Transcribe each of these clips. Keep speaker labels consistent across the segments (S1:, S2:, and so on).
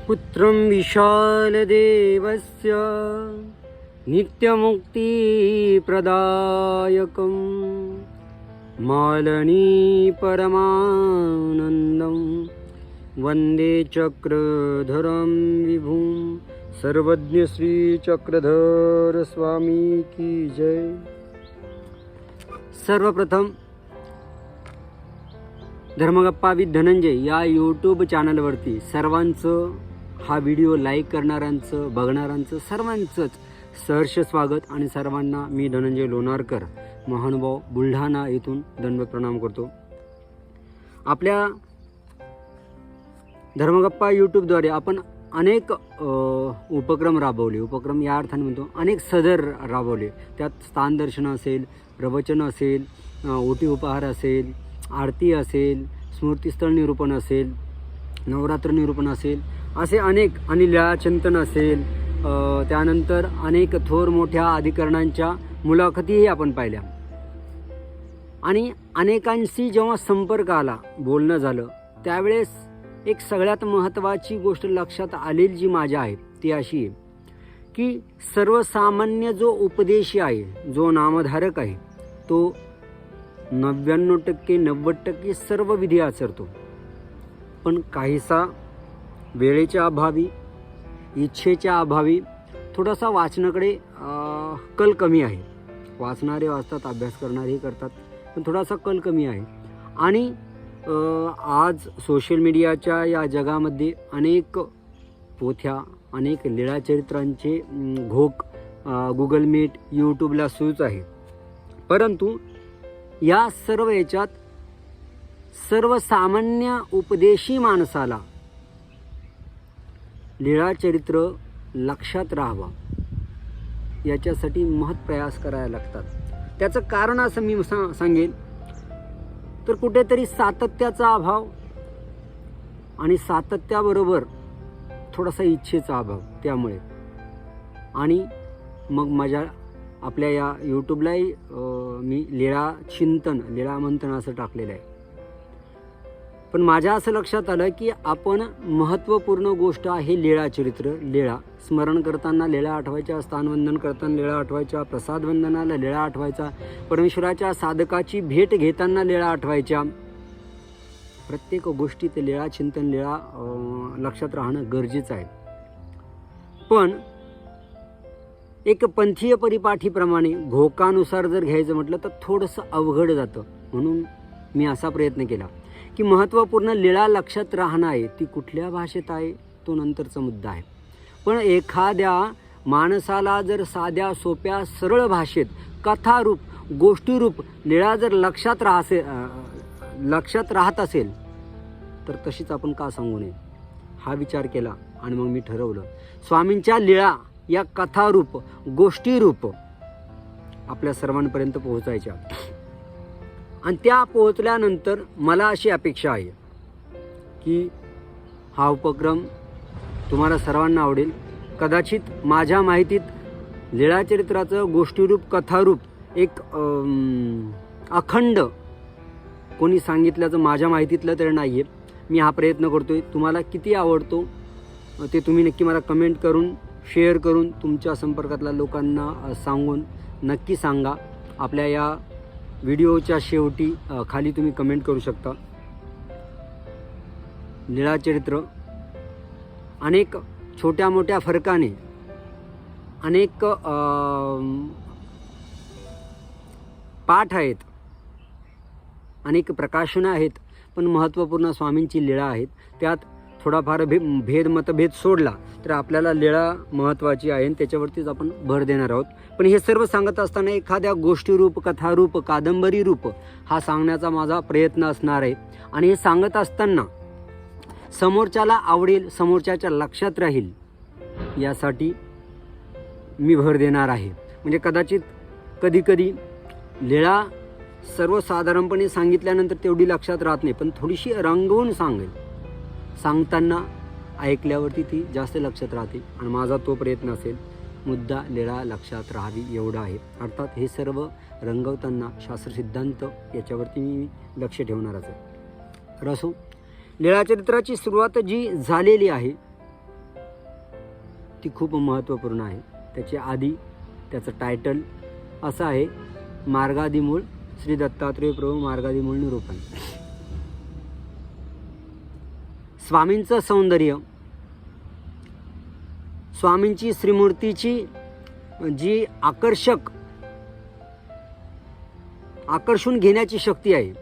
S1: पुत्रं विशालदेवस्य नित्यमुक्तिप्रदायकं मालनी परमानन्दं वन्दे चक्रधरं विभुं सर्वज्ञ श्री चक्रधर स्वामी की जय। सर्वप्रथम धर्मगप्पा विथ धनंजय या यूट्यूब चॅनलवरती सर्वांचं, हा व्हिडिओ लाईक करणाऱ्यांचं, बघणाऱ्यांचं सर्वांचंच सहर्ष स्वागत आणि सर्वांना मी धनंजय लोणारकर महानुभाव बुलढाणा येथून दंडवत प्रणाम करतो। आपल्या धर्मगप्पा यूट्यूबद्वारे आपण अनेक उपक्रम राबवले, उपक्रम या अर्थाने म्हणतो अनेक सदर राबवले। त्यात स्थानदर्शन असेल, प्रवचन असेल, ओटी उपहार असेल, आरती असेल, स्मृतिस्थळ निरूपण असेल, नवरात्र निरूपण असेल, असे अनेक, आणि लीळाचिंतन असेल, त्यानंतर अनेक थोर मोठ्या अधिकरणांच्या मुलाखतीही आपण पाहिल्या। आणि अनेकांशी जेव्हा संपर्क आला, बोलणं झालं, त्यावेळेस एक सगळ्यात महत्त्वाची गोष्ट लक्षात आलेली जी माझ्या आहे ती अशी आहे की सर्वसामान्य जो उपदेशी आहे, जो नामधारक आहे, तो 99% 90% सर्व विधी आचरतो, पण काहीसा वेळेच्या अभावी, इच्छेच्या अभावी थोडासा वाचनाकडे कल कमी आहे। वाचणारे वाचतात, अभ्यास करणारेही करतात, पण थोडासा कल कमी आहे। आणि आज सोशल मीडियाच्या या जगामध्ये अनेक पोथ्या, अनेक लीळाचरित्रांचे घोक गुगल मीट, यूट्यूबला सुरूच आहे। परंतु या सर्व याच्यात सर्वसामान्य उपदेशी माणसाला लीळाचरित्र लक्षात राहावा याच्यासाठी महत्प्रयास करायला लागतात। त्याचं कारण असं मी सांगेन तर कुठेतरी सातत्याचा अभाव आणि सातत्याबरोबर थोडासा इच्छेचा अभाव, त्यामुळे। आणि मग माझ्या आपल्या या यूट्यूबलाही मी लीळा चिंतन, लीळा मंथन असं टाकलेलं आहे। पण माझ्या असं लक्षात आलं की आपण महत्त्वपूर्ण गोष्ट आहे लीळाचरित्र, लीळा स्मरण करताना लीळा आठवायच्या, स्थानवंदन करताना लीळा आठवायच्या, प्रसाद वंदनाला लीळा आठवायचा, परमेश्वराच्या साधकाची भेट घेताना लीळा आठवायच्या। प्रत्येक गोष्टीत लीळा चिंतन, लीळा लक्षात राहणं गरजेचं आहे। पण एक पंथीय परिपाठीप्रमाणे घोकानुसार जर घ्यायचं म्हटलं तर थोडंसं अवघड जातं। म्हणून मी असा प्रयत्न केला की महत्त्वपूर्ण लीळा लक्षात राहणं आहे, ती कुठल्या भाषेत आहे तो नंतरचा मुद्दा आहे। पण एखाद्या माणसाला जर साध्या सोप्या सरळ भाषेत कथारूप, गोष्टीरूप लीळा जर लक्षात राहत असेल तर तशीच आपण का सांगू नये, हा विचार केला। आणि मग मी ठरवलं स्वामींच्या लीळा या कथारूप, गोष्टीरूप आपल्या सर्वांपर्यंत पोहोचायच्या। आणि त्या पोहोचल्यानंतर मला अशी अपेक्षा आहे की हा उपक्रम तुम्हाला सर्वांना आवडेल। कदाचित माझ्या माहितीत लीळाचरित्राचं गोष्टीरूप, कथारूप एक अखंड कोणी सांगितल्याचं माझ्या माहितीतलं तर नाही आहे। मी हा प्रयत्न करतोय। तुम्हाला किती आवडतो ते तुम्ही नक्की मला कमेंट करून, शेअर करून, तुमच्या संपर्कातल्या लोकांना सांगून नक्की सांगा। आपल्या या व्हिडिओच्या शेवटी खाली तुम्ही कमेंट करू शकता। लीळाचरित्र अनेक छोट्या मोठ्या फरकाने, अनेक पाठ आहेत, अनेक प्रकाशनं आहेत, पण महत्त्वपूर्ण स्वामींची लीळा आहेत। त्यात थोडाफार मतभेद सोडला तर आपल्याला लीळा महत्त्वाची आहे आणि त्याच्यावरतीच आपण भर देणार आहोत। पण हे सर्व सांगत असताना एखाद्या गोष्टीरूप, कथारूप, कादंबरी रूप हा सांगण्याचा माझा प्रयत्न असणार आहे। आणि हे सांगत असताना समोरच्याला आवडेल, समोरच्याच्या लक्षात राहील यासाठी मी भर देणार आहे। म्हणजे कदाचित कधीकधी लीळा सर्वसाधारणपणे सांगितल्यानंतर तेवढी लक्षात राहत नाही, पण थोडीशी रंगवून सांगेल, सांगताना ऐकल्यावरती ती जास्त लक्षात राहते। आणि माझा तो प्रयत्न असेल, मुद्दा लीळा लक्षात राहावी एवढा आहे। अर्थात हे सर्व रंगवताना शास्त्र सिद्धांत याच्यावरती मी लक्ष ठेवणारच आहे। रसो लीळाचरित्राची सुरुवात जी झालेली आहे ती खूप महत्त्वपूर्ण आहे. त्याचे आधी त्याचं टायटल असं आहे, मार्गादिमूळ श्री दत्तात्रेय प्रभू मार्गादिमूळ निरूपण. स्वामींचं सौंदर्य, स्वामींची श्रीमूर्तीची जी आकर्षून घेण्याची शक्ती आहे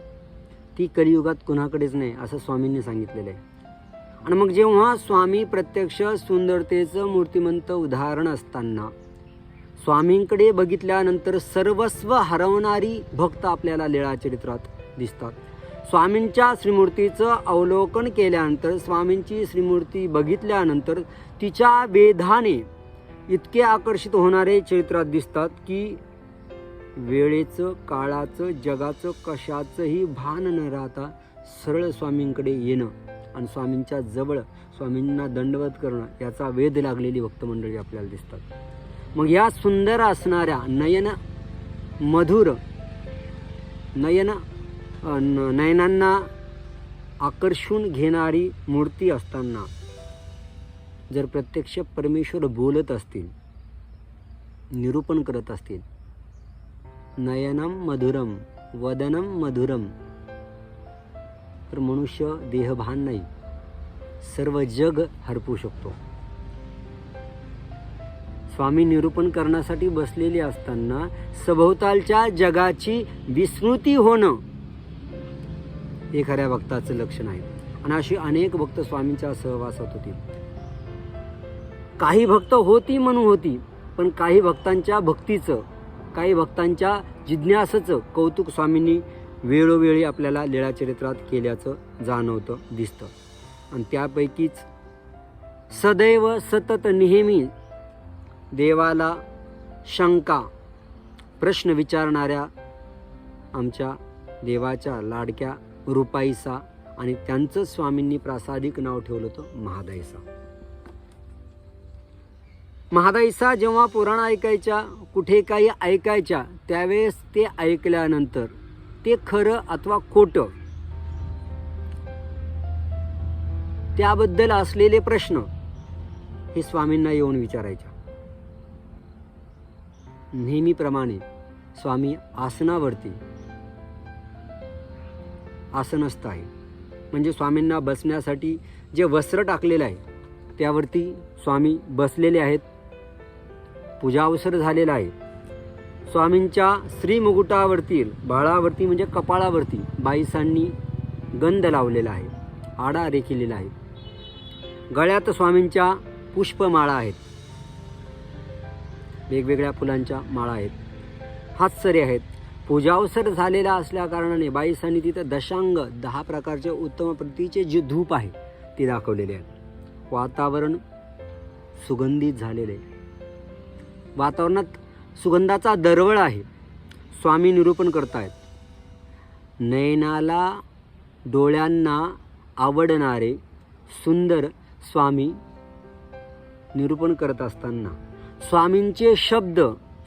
S1: ती कलियुगात कुणाकडेच नाही असं स्वामींनी सांगितलेलं आहे. आणि मग जेव्हा स्वामी प्रत्यक्ष सुंदरतेचं मूर्तिमंत उदाहरण असताना स्वामींकडे बघितल्यानंतर सर्वस्व हरवणारी भक्त आपल्याला लीळाचरित्रात दिसतात. स्वामींच्या श्रीमूर्तीचं अवलोकन केल्यानंतर, स्वामींची श्रीमूर्ती बघितल्यानंतर तिच्या वेधाने इतके आकर्षित होणारे चरित्रात दिसतात की वेळेचं, काळाचं, जगाचं कशाचंही भान न राहता सरळ स्वामींकडे येणं आणि स्वामींच्या जवळ स्वामींना दंडवत करणं याचा वेध लागलेली भक्तमंडळी आपल्याला दिसतात. मग या सुंदर असणाऱ्या नयनांना आकर्षून घेणारी मूर्ती असताना जर प्रत्यक्ष परमेश्वर बोलत असतील, निरूपण करत असतील, नयनम मधुरम वदनम मधुरम, तर मनुष्य देहभान नाही, सर्व जग हरपू शकतो. स्वामी निरूपण करण्यासाठी बसलेले असताना सभोवतालच्या जगाची विस्मृती होणं हे खऱ्या भक्ताचं लक्षण आहे. आणि अशी अनेक भक्त स्वामींच्या सहवासात होती. काही भक्त होती म्हणून होती, पण काही भक्तांच्या भक्तीचं, काही भक्तांच्या जिज्ञासेचं कौतुक स्वामींनी वेळोवेळी आपल्याला लीळाचरित्रात केल्याचं जाणवतं, दिसतं. आणि त्यापैकीच सदैव सतत नेहमी देवाला शंका प्रश्न विचारणाऱ्या आमच्या देवाच्या लाडक्या रुपाईसा, आणि त्यांचं स्वामींनी प्रासादिक नाव ठेवलं होतं महादाईसा. महादाईसा जेव्हा पुराण ऐकायच्या, कुठे काही ऐकायच्या, त्यावेळेस ते ऐकल्यानंतर ते खरं अथवा खोटं त्याबद्दल असलेले प्रश्न हे स्वामींना येऊन विचारायच्या. नेहमीप्रमाणे स्वामी आसनावरती, आसनस्थ आहे म्हणजे स्वामींना बसण्यासाठी जे वस्त्र टाकलेलं आहे त्यावरती स्वामी बसलेले आहेत. पूजाअवसर झालेला आहे. स्वामींच्या श्रीमुकुटावरती, बाळावरती म्हणजे कपाळावरती बाईसांनी गंध लावलेला आहे, आडा रेखिलेला आहे. गळ्यात स्वामींच्या पुष्पमाळा आहेत, वेगवेगळ्या फुलांच्या माळा आहेत, हातसरे आहेत. पूजाअवसर झालेला असल्या कारणाने बाईसांनी तिथं दशांग 10 प्रकारचे उत्तम प्रतीचे जे धूप आहे ते दाखवलेले आहेत. वातावरण सुगंधित झालेले आहे, वातावरणात सुगंधाचा दरवळ आहे. स्वामी निरूपण करतायत. नयनाला, डोळ्यांना आवडणारे सुंदर स्वामी निरूपण करत असताना स्वामींचे शब्द,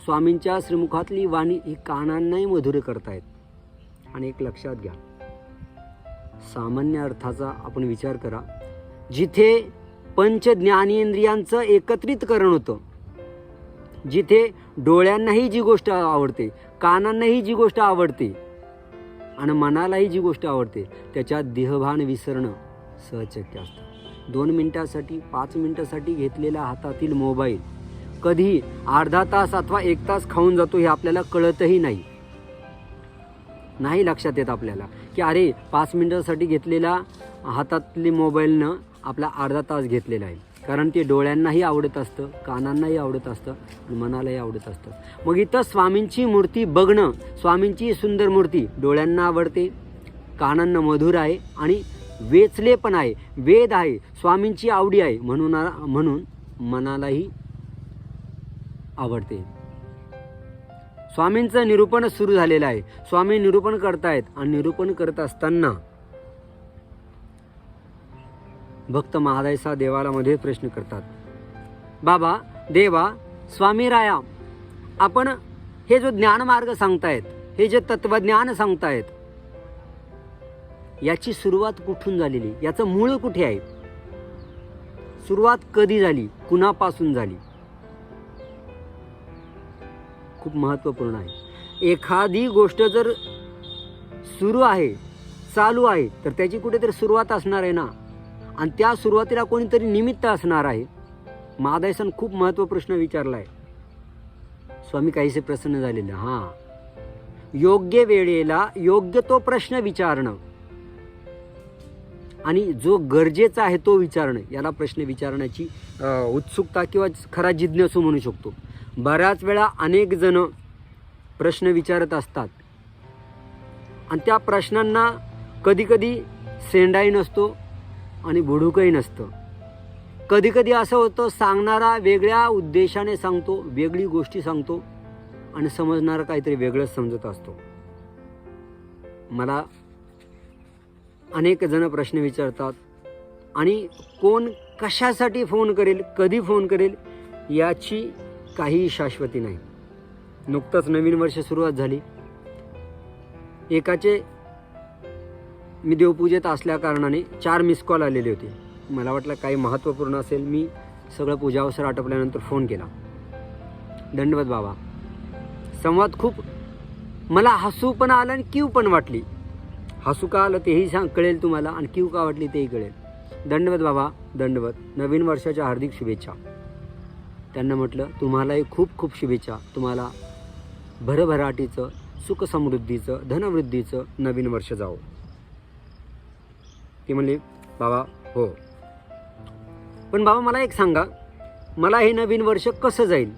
S1: स्वामींच्या श्रीमुखातली वाणी ही कानांनाही मधुर करतायत. आणि एक लक्षात घ्या, सामान्य अर्थाचा आपण विचार करा. जिथे पंच ज्ञानेंद्रियांचं एकत्रितकरण होतं, जिथे डोळ्यांनाही जी गोष्ट आवडते, कानांनाही जी गोष्ट आवडते आणि मनालाही जी गोष्ट आवडते, त्याच्यात देहभान विसरणं सहजशक्य असतं. 2 मिनिटासाठी, 5 मिनिटासाठी घेतलेला हातातील मोबाईल कधी अर्धा तास अथवा 1 तास खाऊन जातो हे आपल्याला कळतही नाही लक्षात येत आपल्याला की अरे 5 मिनिटासाठी घेतलेला हातातली मोबाईलनं आपला अर्धा तास घेतलेला आहे. कारण ते डोळ्यांनाही आवडत असतं, कानांनाही आवडत असतं आणि मनालाही आवडत असतं. मग इथं स्वामींची मूर्ती बघणं, स्वामींची सुंदर मूर्ती डोळ्यांना आवडते, कानांना मधुर आहे आणि वेचले पण आहे, वेद आहे, स्वामींची आवडी आहे, म्हणून मनालाही आवडते. स्वामींचं निरूपण सुरू झालेलं आहे. स्वामी निरूपण करतायत आणि निरूपण करत असताना भक्त महादाईसा देवाला मध्ये प्रश्न करतात, बाबा, देवा, स्वामी राया, आपण हे जो ज्ञानमार्ग सांगतायत, हे जे तत्वज्ञान सांगतायत, याची सुरुवात कुठून झालेली, याचं मूळ कुठे आहे? सुरुवात कधी झाली, कुणापासून झाली, खूप महत्त्वपूर्ण आहे. एखादी गोष्ट जर सुरू आहे, चालू आहे, तर त्याची कुठेतरी सुरुवात असणार आहे ना, आणि त्या सुरुवातीला कोणीतरी निमित्त असणार आहे. महादायसन खूप महत्त्व प्रश्न विचारला आहे. स्वामी काहीसे प्रसन्न झालेले. हां, योग्य वेळेला योग्य तो प्रश्न विचारणं आणि जो गरजेचा आहे तो विचारणं, याला प्रश्न विचारण्याची उत्सुकता किंवा खरा जिज्ञासू म्हणू शकतो. बऱ्याच वेळा अनेक जण प्रश्न विचारत असतात आणि त्या प्रश्नांना कधीकधी सेंडाही नसतो आणि बुडूकही नसतं. कधीकधी असं होतं, सांगणारा वेगळ्या उद्देशाने सांगतो, वेगळी गोष्टी सांगतो आणि समजणारा काहीतरी वेगळंच समजत असतो. मला अनेक जण प्रश्न विचारतात आणि कोण कशासाठी फोन करेल, कधी फोन करेल, याची काही शाश्वती नाही. नुकतंच नवीन वर्ष सुरुवात झाली. एकाचे मी देवपूजेत असल्या कारणाने 4 मिस कॉल आलेले होते. मला वाटलं काही महत्त्वपूर्ण असेल. मी सगळं पूजावसर आटोपल्यानंतर फोन केला. दंडवत बाबा. संवाद खूप मला हसू पण आलं आणि कीव पण वाटली. हसू का आलं तेही कळेल तुम्हाला आणि कीव का वाटली तेही कळेल. दंडवत बाबा, दंडवत. नवीन वर्षाच्या हार्दिक शुभेच्छा. त्यांना म्हटलं तुम्हालाही खूप खूप शुभेच्छा. तुम्हाला भरभराटीचं, सुखसमृद्धीचं, धनवृद्धीचं नवीन वर्ष जावो. ते म्हणले बाबा हो, पण बाबा मला एक सांगा, मला हे नवीन वर्ष कसं जाईल?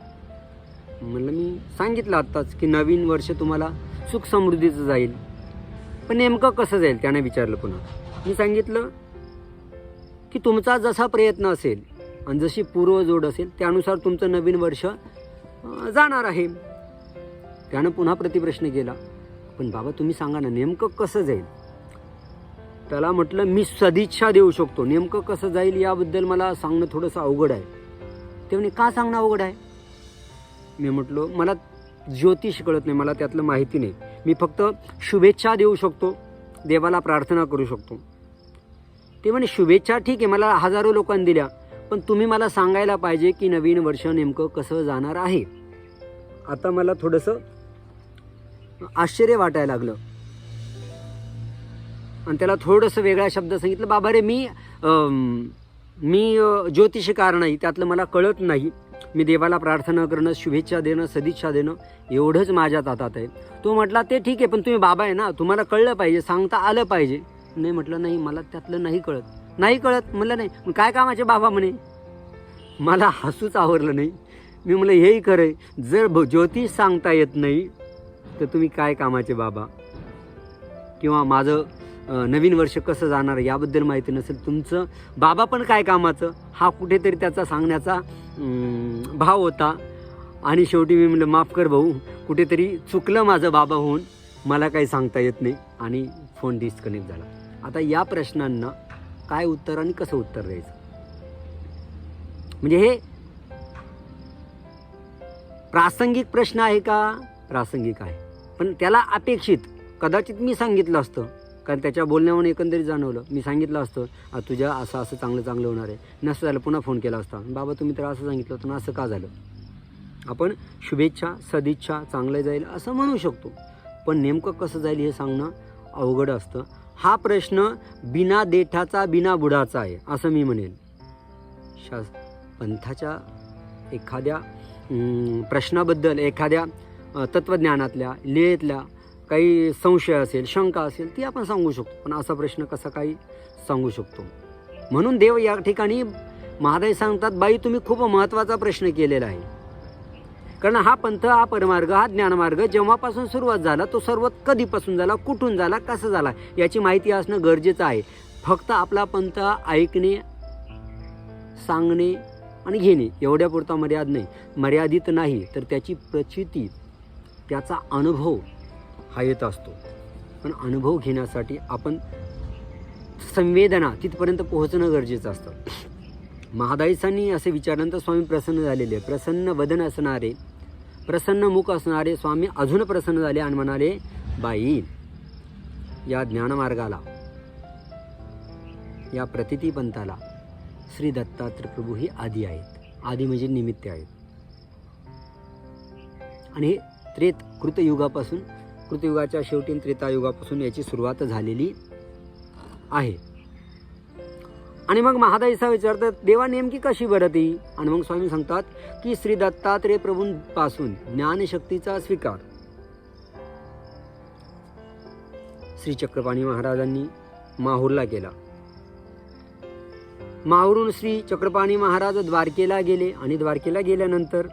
S1: म्हणलं मी सांगितलं आत्ताच की नवीन वर्ष तुम्हाला सुखसमृद्धीचं जाईल, पण नेमकं कसं जाईल? त्याने विचारलं पुन्हा. मी सांगितलं की तुमचा जसा प्रयत्न असेल आणि जशी पूर्वजोड असेल त्यानुसार तुमचं नवीन वर्ष जाणार आहे. त्यानं पुन्हा प्रतिप्रश्न केला, पण बाबा तुम्ही सांगा ना नेमकं कसं जाईल? त्याला म्हटलं मी सदिच्छा देऊ शकतो, नेमकं कसं जाईल याबद्दल मला सांगणं थोडंसं अवघड आहे. ते म्हणे का सांगणं अवघड आहे? मी म्हटलो मला ज्योतिष कळत नाही, मला त्यातलं माहिती नाही. मी फक्त शुभेच्छा देऊ शकतो, देवाला प्रार्थना करू शकतो. ते म्हणे शुभेच्छा ठीक आहे, मला हजारो लोकांनी दिल्या, पण तुम्ही मला सांगायला पाहिजे की नवीन वर्ष नेमकं कसं जाणार आहे. आता मला थोडंसं आश्चर्य वाटायला लागलं आणि त्याला थोडंसं वेगळा शब्द सांगितलं. बाबा रे मी ज्योतिषकार नाही, त्यातलं मला कळत नाही. मी देवाला प्रार्थना करणं, शुभेच्छा देणं, सदिच्छा देणं एवढंच माझ्यात हातात आहे. तो म्हटला ते ठीक आहे, पण तुम्ही बाबा आहे ना, तुम्हाला कळलं पाहिजे, सांगता आलं पाहिजे. नाही म्हटलं नाही, मला त्यातलं नाही कळत. नाही कळत म्हणलं नाही, मग काय कामाचे बाबा म्हणे. मला हसूच आवरलं नाही. मी म्हणलं हेही खरं आहे, जर ज्योतिष सांगता येत नाही तर तुम्ही काय कामाचे बाबा, किंवा माझं नवीन वर्ष कसं जाणार याबद्दल माहिती नसेल तुमचं बाबा पण काय कामाचं. हा कुठेतरी त्याचा सांगण्याचा भाव होता. आणि शेवटी मी म्हणलं माफ कर भाऊ, कुठेतरी चुकलं माझं बाबा होऊन, मला काही सांगता येत नाही. आणि फोन डिस्कनेक्ट झाला. आता या प्रश्नांना काय उत्तर आणि कसं उत्तर द्यायचं, म्हणजे हे प्रासंगिक प्रश्न आहे का? प्रासंगिक आहे, पण त्याला अपेक्षित कदाचित मी सांगितलं असतं, कारण त्याच्या बोलण्यावरून एकंदरीत जाणवलं. मी सांगितलं असतं तुझ्या असं असं चांगलं होणार आहे. नसं झालं पुन्हा फोन केला असता, बाबा तुम्ही तर असं सांगितलं होतं ना, असं का झालं? आपण शुभेच्छा, सदिच्छा, चांगलं जाईल असं म्हणू शकतो, पण नेमकं कसं जाईल हे सांगणं अवघड असतं. हा प्रश्न बिना देठाचा बिना बुडाचा आहे असं मी म्हणेन. पंथाच्या एखाद्या प्रश्नाबद्दल, एखाद्या तत्त्वज्ञानातल्या लीळेतल्या काही संशय असेल, शंका असेल, ती आपण सांगू शकतो, पण असा प्रश्न कसा काही सांगू शकतो? म्हणून देव या ठिकाणी महादेव सांगतात, बाई तुम्ही खूप महत्त्वाचा प्रश्न केलेला आहे. कारण हा पंथ, हा परमार्ग, हा ज्ञानमार्ग जेव्हापासून सुरुवात झाला, तो सर्वात कधीपासून झाला, कुठून झाला, कसं झाला याची माहिती असणं गरजेचं आहे. फक्त आपला पंथ ऐकणे, सांगणे आणि घेणे एवढ्यापुरता मर्यादित नाही, तर त्याची प्रचिती, त्याचा अनुभव हा येत असतो. पण अनुभव घेण्यासाठी आपण संवेदना तिथपर्यंत पोहोचणं गरजेचं असतं. महादायीसांनी असे विचारल्यानंतर स्वामी प्रसन्न झालेले, प्रसन्न वदन असणारे, प्रसन्न मुख असणारे स्वामी अजून प्रसन्न झाले आणि म्हणाले, बाई या ज्ञानमार्गाला, या प्रतिती पंथाला श्री दत्तात्रय प्रभू हे आदी आहेत. आदी म्हणजे निमित्त आहेत. आणि हे कृतयुगापासून, कृतयुगाच्या शेवटी त्रेतायुगापासून याची सुरुवात झालेली आहे. आणि मग महादाईचा विचारतात, देवा नेमकी कशी बरं ती? आणि मग स्वामी सांगतात की श्री दत्तात्रय प्रभूंपासून ज्ञानशक्तीचा स्वीकार श्री चक्रपाणी महाराजांनी माहूरला केला. माहूरून श्री चक्रपाणी महाराज द्वारकेला गेले आणि द्वारकेला गेल्यानंतर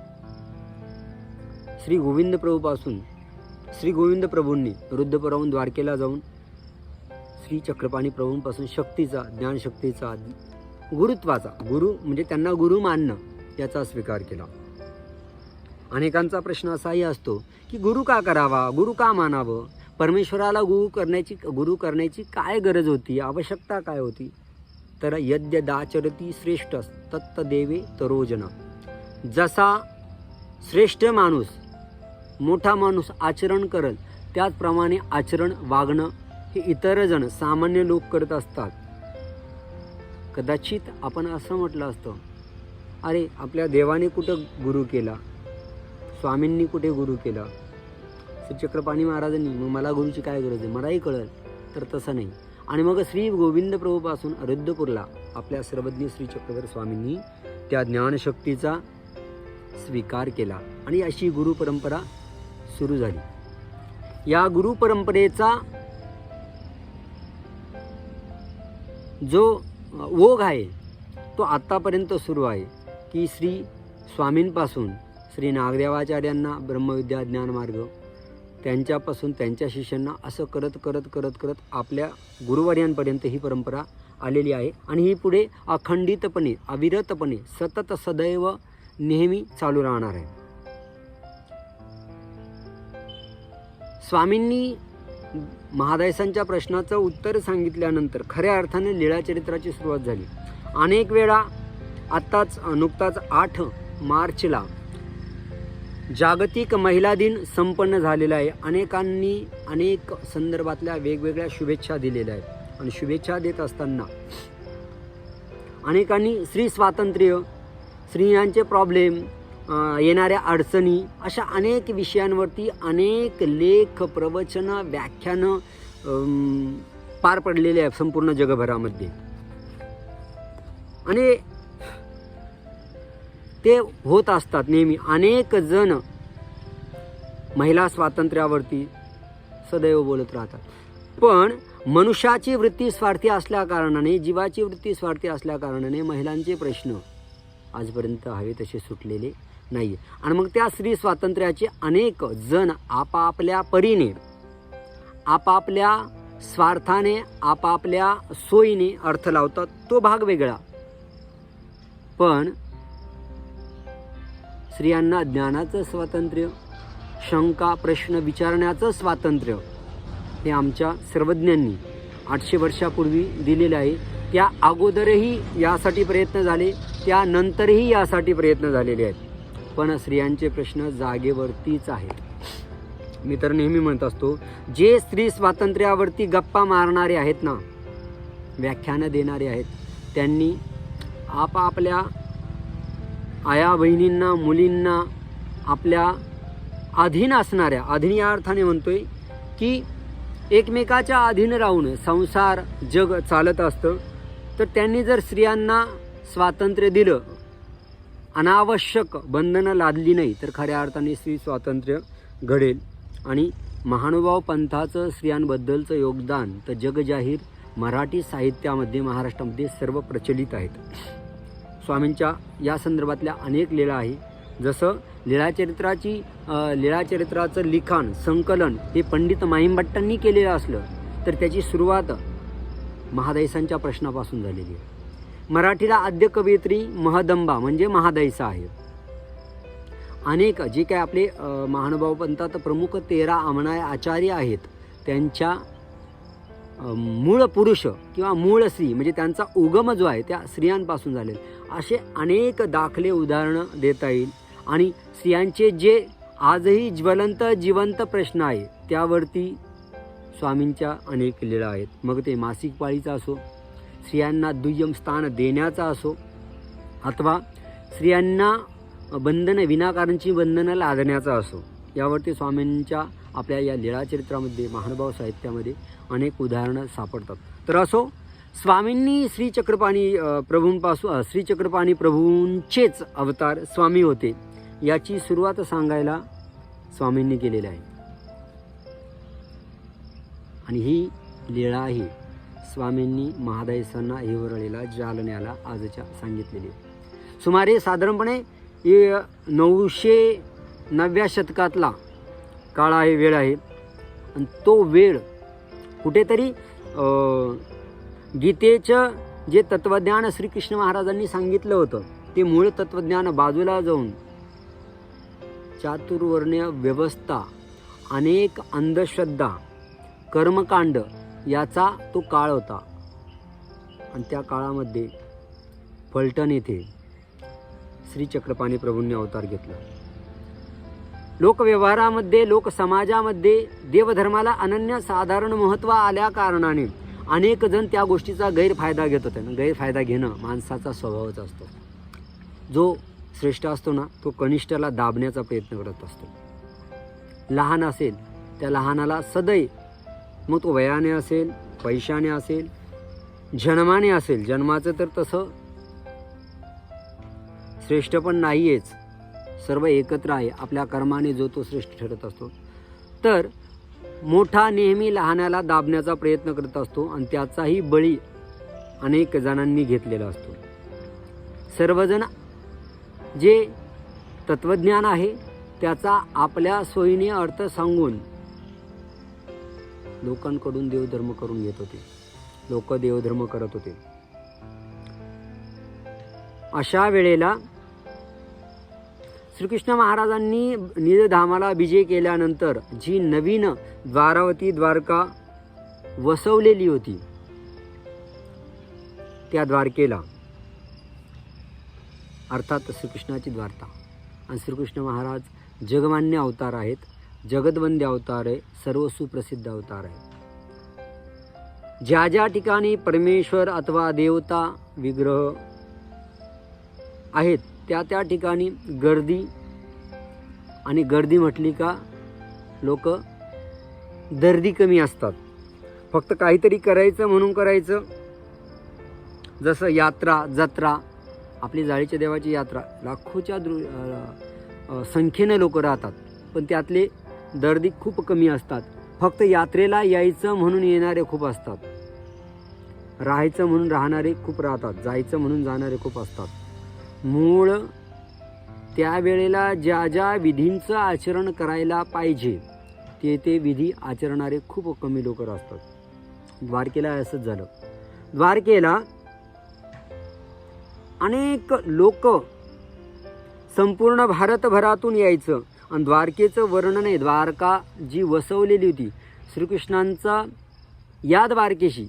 S1: श्री गोविंद प्रभूपासून, श्री गोविंद प्रभूंनी रुद्रपुराहून द्वारकेला जाऊन श्री चक्रपाणी प्रभूंपासून शक्तीचा, ज्ञानशक्तीचा, गुरुत्वाचा, गुरु म्हणजे त्यांना गुरु मानणं याचा स्वीकार केला. अनेकांचा प्रश्न असाही असतो की गुरु का करावा, गुरु का मानावं, परमेश्वराला गुरु करण्याची काय गरज होती, आवश्यकता काय होती? तर यद्यदाचरती श्रेष्ठ तत्तदेवे तरोजना. जसा श्रेष्ठ माणूस, मोठा माणूस आचरण करल त्याचप्रमाणे आचरण, वागणं हे इतर जण, सामान्य लोक करत असतात. कदाचित आपण असं म्हटलं असतं, अरे आपल्या देवाने कुठं गुरु केला, स्वामींनी कुठे गुरु केला, श्री चक्रपाणी महाराजांनी, मग मला गुरुची काय गरज आहे, मलाही कळलं. तर तसं नाही. आणि मग श्री गोविंद प्रभूपासून रुद्रपूरला आपल्या सर्वज्ञ श्री चक्रधर स्वामींनी त्या ज्ञानशक्तीचा स्वीकार केला आणि अशी गुरु परंपरा सुरू झाली. या गुरु परंपरेचा जो ओघ आहे तो आत्तापर्यंत सुरू आहे की श्री स्वामींपासून श्री नागदेवाचार्यांना ब्रह्मविद्या ज्ञानमार्ग, त्यांच्यापासून त्यांच्या शिष्यांना असं करत करत करत करत आपल्या गुरुवर्यांपर्यंत ही परंपरा आलेली आहे. आणि ही पुढे अखंडितपणे, अविरतपणे, सतत, सदैव, नेहमी चालू राहणार आहे. स्वामींनी महादायसांच्या प्रश्नाचं उत्तर सांगितल्यानंतर खऱ्या अर्थाने लीळाचरित्राची सुरुवात झाली. अनेक वेळा नुकताच 8 मार्चला जागतिक महिला दिन संपन्न झालेला आहे. अनेकांनी अनेक संदर्भातल्या वेगवेगळ्या शुभेच्छा दिलेल्या आहेत. आणि शुभेच्छा देत असताना अनेकांनी स्त्री स्वातंत्र्य, स्त्रियांचे प्रॉब्लेम, येणाऱ्या अडचणी, अशा अनेक विषयांवरती अनेक लेख, प्रवचनं, व्याख्यानं पार पडलेले आहेत संपूर्ण जगभरामध्ये. आणि ते होत असतात नेहमी. अनेक जण महिला स्वातंत्र्यावरती सदैव बोलत राहतात. पण मनुष्याची वृत्ती स्वार्थी असल्याकारणाने, जीवाची वृत्ती स्वार्थी असल्याकारणाने महिलांचे प्रश्न आजपर्यंत हवे तसे सुटलेले नाही. आणि मग त्या स्त्री स्वातंत्र्याचे अनेक जण आपापल्या परीने, आपापल्या स्वार्थाने, आपापल्या सोयीने अर्थ लावतात. तो भाग वेगळा. पण स्त्रियांना ज्ञानाचं स्वातंत्र्य, शंका प्रश्न विचारण्याचं स्वातंत्र्य हे आमच्या सर्वज्ञांनी 800 वर्षापूर्वी दिलेलं आहे. त्या अगोदरही यासाठी प्रयत्न झाले, त्यानंतरही यासाठी प्रयत्न झालेले आहेत. पण स्त्रियांचे प्रश्न जागेवरतीच आहेत. मी तर नेहमी म्हणत असतो, जे स्त्री स्वातंत्र्यावरती गप्पा मारणारे आहेत ना, व्याख्यानं देणारे आहेत, त्यांनी आपापल्या आया बहिणींना, मुलींना आपल्या अधीन असणाऱ्या, अधीन या अर्थाने म्हणतोय की एकमेकाच्या अधीन राहून संसार, जग चालत असतं. तर त्यांनी जर स्त्रियांना स्वातंत्र्य दिलं, अनावश्यक बंधनं लादली नाही, तर खऱ्या अर्थाने स्त्री स्वातंत्र्य घडेल. आणि महानुभाव पंथाचं स्त्रियांबद्दलचं योगदान तर जगजाहीर मराठी साहित्यामध्ये, महाराष्ट्रामध्ये सर्व प्रचलित आहेत. स्वामींच्या या संदर्भातल्या अनेक लीळा आहे. जसं लीळाचरित्राचं लिखाण, संकलन हे पंडित माहिमभट्टांनी केलेलं असलं, तर त्याची सुरुवात महादायसांच्या प्रश्नापासून झालेली आहे. मराठीला आद्य कवयित्री महदंबा म्हणजे महादायसा आहे. अनेक जे काय आपले महानुभाव पंथात प्रमुख 13 आमणाय आचार्य आहेत, त्यांच्या मूळ पुरुष किंवा मूळ स्त्री म्हणजे त्यांचा उगम जो आहे त्या स्त्रियांपासून झालेले, असे अनेक दाखले, उदाहरणं देता येईल. आणि स्त्रियांचे जे आजही जिवंत प्रश्न आहे त्यावरती स्वामींच्या अनेक लीळा आहेत. मग ते मासिक पाळीचा असो स्त्रियांना दुय्यम स्थान देण्याचा असो अथवा स्त्रियांना विनाकारणची बंधनं लादण्याचा असो, यावरती स्वामींच्या आपल्या या लीळाचरित्रामध्ये, महानुभाव साहित्यामध्ये अनेक उदाहरणं सापडतात. तर असो, स्वामींनी श्रीचक्रपाणी प्रभूंचेच अवतार स्वामी होते याची सुरुवात सांगायला स्वामींनी केलेली आहे. आणि ही लीळा ही स्वामींनी महादायसांना हिवरळीला जालन्याला आजच्या सांगितलेली आहे. सुमारे साधारणपणे 900व्या शतकातला काळ आहे, वेळ आहे. आणि तो वेळ कुठेतरी गीतेचं जे तत्त्वज्ञान श्रीकृष्ण महाराजांनी सांगितलं होतं ते मूळ तत्त्वज्ञान बाजूला जाऊन चातुर्वर्ण्य व्यवस्था, अनेक अंधश्रद्धा, कर्मकांड याचा तो काळ होता. आणि त्या काळामध्ये फलटण येथे श्रीचक्रपाणी प्रभूंनी अवतार घेतला. लोकव्यवहारामध्ये, लोकसमाजामध्ये देवधर्माला अनन्यसाधारण महत्त्व आल्या कारणाने अनेक जण त्या गोष्टीचा गैरफायदा घेत होते. गैरफायदा घेणं माणसाचा स्वभावच असतो. जो श्रेष्ठ असतो ना, तो कनिष्ठाला दाबण्याचा प्रयत्न करत असतो. लहान असेल त्या लहानाला सदैव, मग तो वयाने असेल, पैशाने असेल, जन्माने असेल, जन्माचं तर तसं श्रेष्ठ पण नाही आहेच, सर्व एकत्र आहे. आपल्या कर्माने जो तो श्रेष्ठ ठरत असतो. तर मोठा नेहमी लहानाला दाबण्याचा प्रयत्न करत असतो आणि त्याचाही बळी अनेक जणांनी घेतलेला असतो. सर्वजण जे तत्त्वज्ञान आहे त्याचा आपल्या सोयीने अर्थ सांगून लोकांकडून देवधर्म करून घेत होते. लोक देवधर्म करत होते. अशा वेळेला श्रीकृष्ण महाराजांनी निजधामाला विजय केल्यानंतर जी नवीन द्वारावती द्वारका वसवलेली होती, त्या द्वारकेला अर्थात श्रीकृष्णाची द्वारका. आणि श्रीकृष्ण महाराज जगमान्य अवतार आहेत, जगदवंद्य अवतार आहे, सर्व सुप्रसिद्ध अवतार आहे. ज्या ज्या ठिकाणी परमेश्वर अथवा देवता विग्रह आहेत त्या त्या ठिकाणी गर्दी, आणि गर्दी म्हटली का लोक दर्दी कमी असतात. फक्त काहीतरी करायचं म्हणून करायचं. जसं यात्रा, जत्रा, आपली जाळीच्या देवाची यात्रा, लाखोच्या संख्येने लोक राहतात, पण त्यातले दर्दी खूप कमी असतात. फक्त यात्रेला यायचं म्हणून येणारे खूप असतात, राहायचं म्हणून राहणारे खूप राहतात, जायचं म्हणून जाणारे खूप असतात. मूळ त्यावेळेला ज्या ज्या विधींचं आचरण करायला पाहिजे ते विधी आचरणारे खूप कमी लोक असतात. द्वारकेला असंच झालं. द्वारकेला अनेक लोक संपूर्ण भारतभरातून यायचं आणि द्वारकेचं वर्णन आहे. द्वारका जी वसवलेली होती श्रीकृष्णांचा, या द्वारकेशी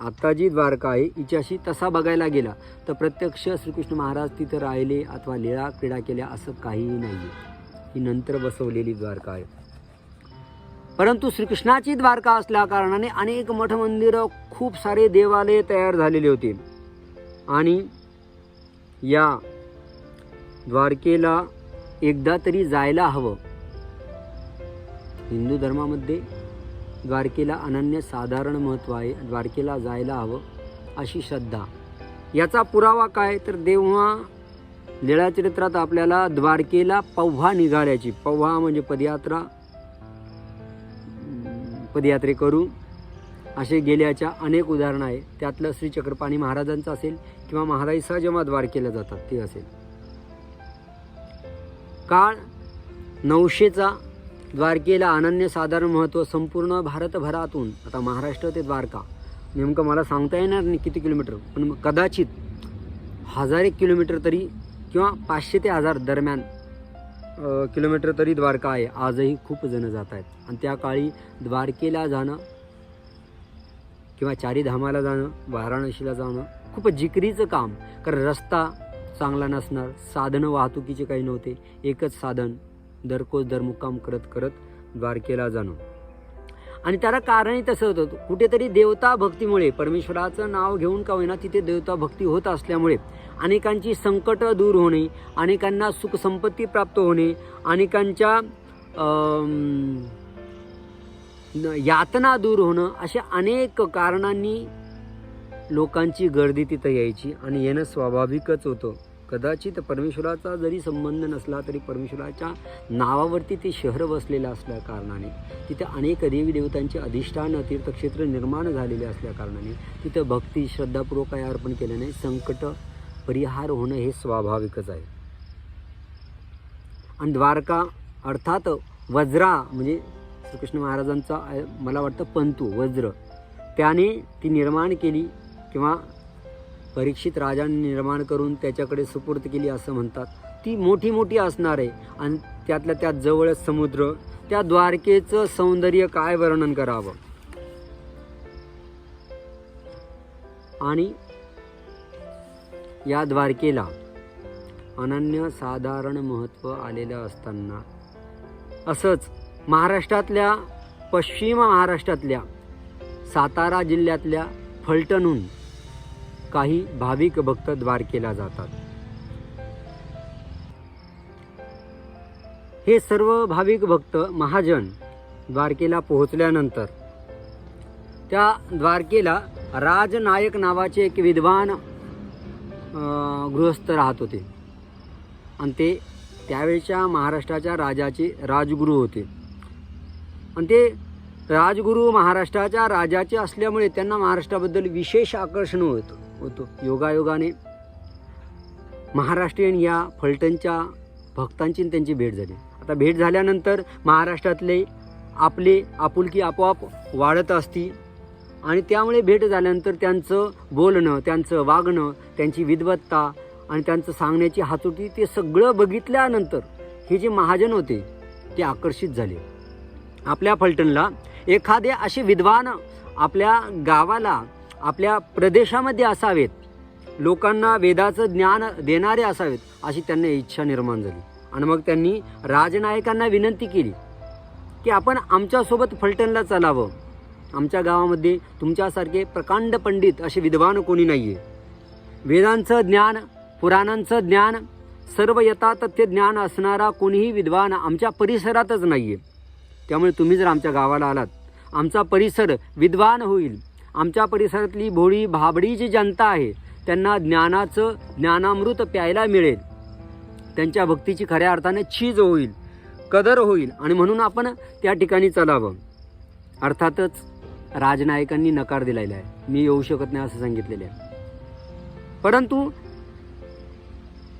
S1: आता जी द्वारका आहे हिच्याशी तसा बघायला गेला तर प्रत्यक्ष श्रीकृष्ण महाराज तिथं राहिले अथवा लीळा क्रीडा केल्या असं काहीही नाही आहे. ही नंतर बसवलेली द्वारका आहे. परंतु श्रीकृष्णाची द्वारका असल्या कारणाने अनेक मठ मंदिरं, खूप सारे देवालय तयार झालेले होते. आणि या द्वारकेला एकदा तरी जायला हवं. हिंदू धर्मामध्ये द्वारकेला अनन्यसाधारण महत्त्व आहे. द्वारकेला जायला हवं अशी श्रद्धा. याचा पुरावा काय तर तेव्हा लीळाचरित्रात आपल्याला द्वारकेला पव्हा निघाल्याची, पव्हा म्हणजे पदयात्रेकरू असे गेल्याच्या अनेक उदाहरणं आहे. त्यातलं श्रीचक्रपाणी महाराजांचं असेल किंवा महाराजा जेव्हा द्वारकेला जातात ते असेल. काळ 900चा. द्वारकेला अनन्यसाधारण महत्त्व संपूर्ण भारतभरातून. आता महाराष्ट्र ते द्वारका नेमकं मला सांगता येणार नाही किती किलोमीटर, पण कदाचित 1000 किलोमीटर तरी किंवा 500 ते 1000 दरम्यान किलोमीटर तरी द्वारका आहे. आजही खूप जण जात आहेत. आणि त्या काळी द्वारकेला जाणं किंवा चारीधामाला जाणं, वाराणसीला जाणं खूप जिकरीचं काम. कारण रस्ता चांगला नसणार, साधनं वाहतुकीचे काही नव्हते. एकच साधन, दरकोज दरमुक्काम करत करत द्वारकेला जाणं. आणि त्याला कारणही तसं होतं, कुठेतरी देवता भक्तीमुळे, परमेश्वराचं नाव घेऊन का होईना तिथे देवता भक्ती होत असल्यामुळे अनेकांची संकट दूर होणे, अनेकांना सुखसंपत्ती प्राप्त होणे, अनेकांच्या यातना दूर होणं, अशा अनेक कारणांनी लोकांची गर्दी तिथं यायची आणि येणं स्वाभाविकच होतं. कदाचित परमेश्वराचा जरी संबंध नसला तरी परमेश्वराच्या नावावरती ते शहर बसलेलं असल्या कारणाने, तिथे अनेक देवी देवतांचे अधिष्ठान तीर्थक्षेत्र निर्माण झालेले असल्या कारणाने तिथं भक्ती श्रद्धापूर्वक काय अर्पण केल्याने संकट परिहार होणं हे स्वाभाविकच आहे. आणि द्वारका अर्थात वज्रा म्हणजे श्रीकृष्ण महाराजांचा मला वाटतं पंतू वज्र, त्याने ती निर्माण केली किंवा परीक्षित राजाने निर्माण करून त्याच्याकडे सुपूर्त केली असं म्हणतात. ती मोठी मोठी असणार आहे आणि त्यातल्या त्यात जवळच समुद्र. त्या द्वारकेचं सौंदर्य काय वर्णन करावं. आणि या द्वारकेला अनन्यसाधारण महत्त्व आलेलं असताना असंच महाराष्ट्रातल्या, पश्चिम महाराष्ट्रातल्या सातारा जिल्ह्यातल्या फलटणहून काही भाविक भक्त द्वारकेला जातात. हे सर्व भाविक भक्त महाजन द्वारकेला पोहोचल्यानंतर त्या द्वारकेला राजनायक नावाचे एक विद्वान गृहस्थ राहत होते आणि ते त्यावेळच्या महाराष्ट्राच्या राजाचे राजगुरू होते. आणि ते राजगुरू महाराष्ट्राच्या राजाचे असल्यामुळे त्यांना महाराष्ट्राबद्दल विशेष आकर्षण होतं. योगायोगाने महाराष्ट्रीयन या फलटणच्या भक्तांची त्यांची भेट झाली. आता भेट झाल्यानंतर महाराष्ट्रातले आपले आपुलकी आपोआप वाढत असती आणि त्यामुळे भेट झाल्यानंतर त्यांचं बोलणं, त्यांचं वागणं, त्यांची विद्वत्ता आणि त्यांचं सांगण्याची हातोटी ते सगळं बघितल्यानंतर हे जे महाजन होते ते आकर्षित झाले. आपल्या फलटणला एखादे असे विद्वान आपल्या गावाला, आपल्या प्रदेशामध्ये असावेत, लोकांना वेदाचं ज्ञान देणारे असावेत, अशी त्यांना इच्छा निर्माण झाली. आणि मग त्यांनी राजनायकांना विनंती केली की आपण आमच्यासोबत फलटणला चालावं. आमच्या गावामध्ये तुमच्यासारखे प्रकांड पंडित असे विद्वान कोणी नाही आहे. वेदांचं ज्ञान, पुराणांचं ज्ञान, सर्व यथातथ्य ज्ञान असणारा कोणीही विद्वान आमच्या परिसरातच नाही आहे. त्यामुळे तुम्ही जर आमच्या गावाला आलात, आमचा परिसर विद्वान होईल. आमच्या परिसरातली भोळी भाबडी जी जनता आहे त्यांना ज्ञानाचं ज्ञानामृत प्यायला मिळेल. त्यांच्या भक्तीची खऱ्या अर्थाने चीज होईल, कदर होईल. आणि म्हणून आपण त्या ठिकाणी चालावं. अर्थातच राजनायकांनी नकार दिलेला आहे. मी येऊ शकत नाही असं सांगितलेलं आहे. परंतु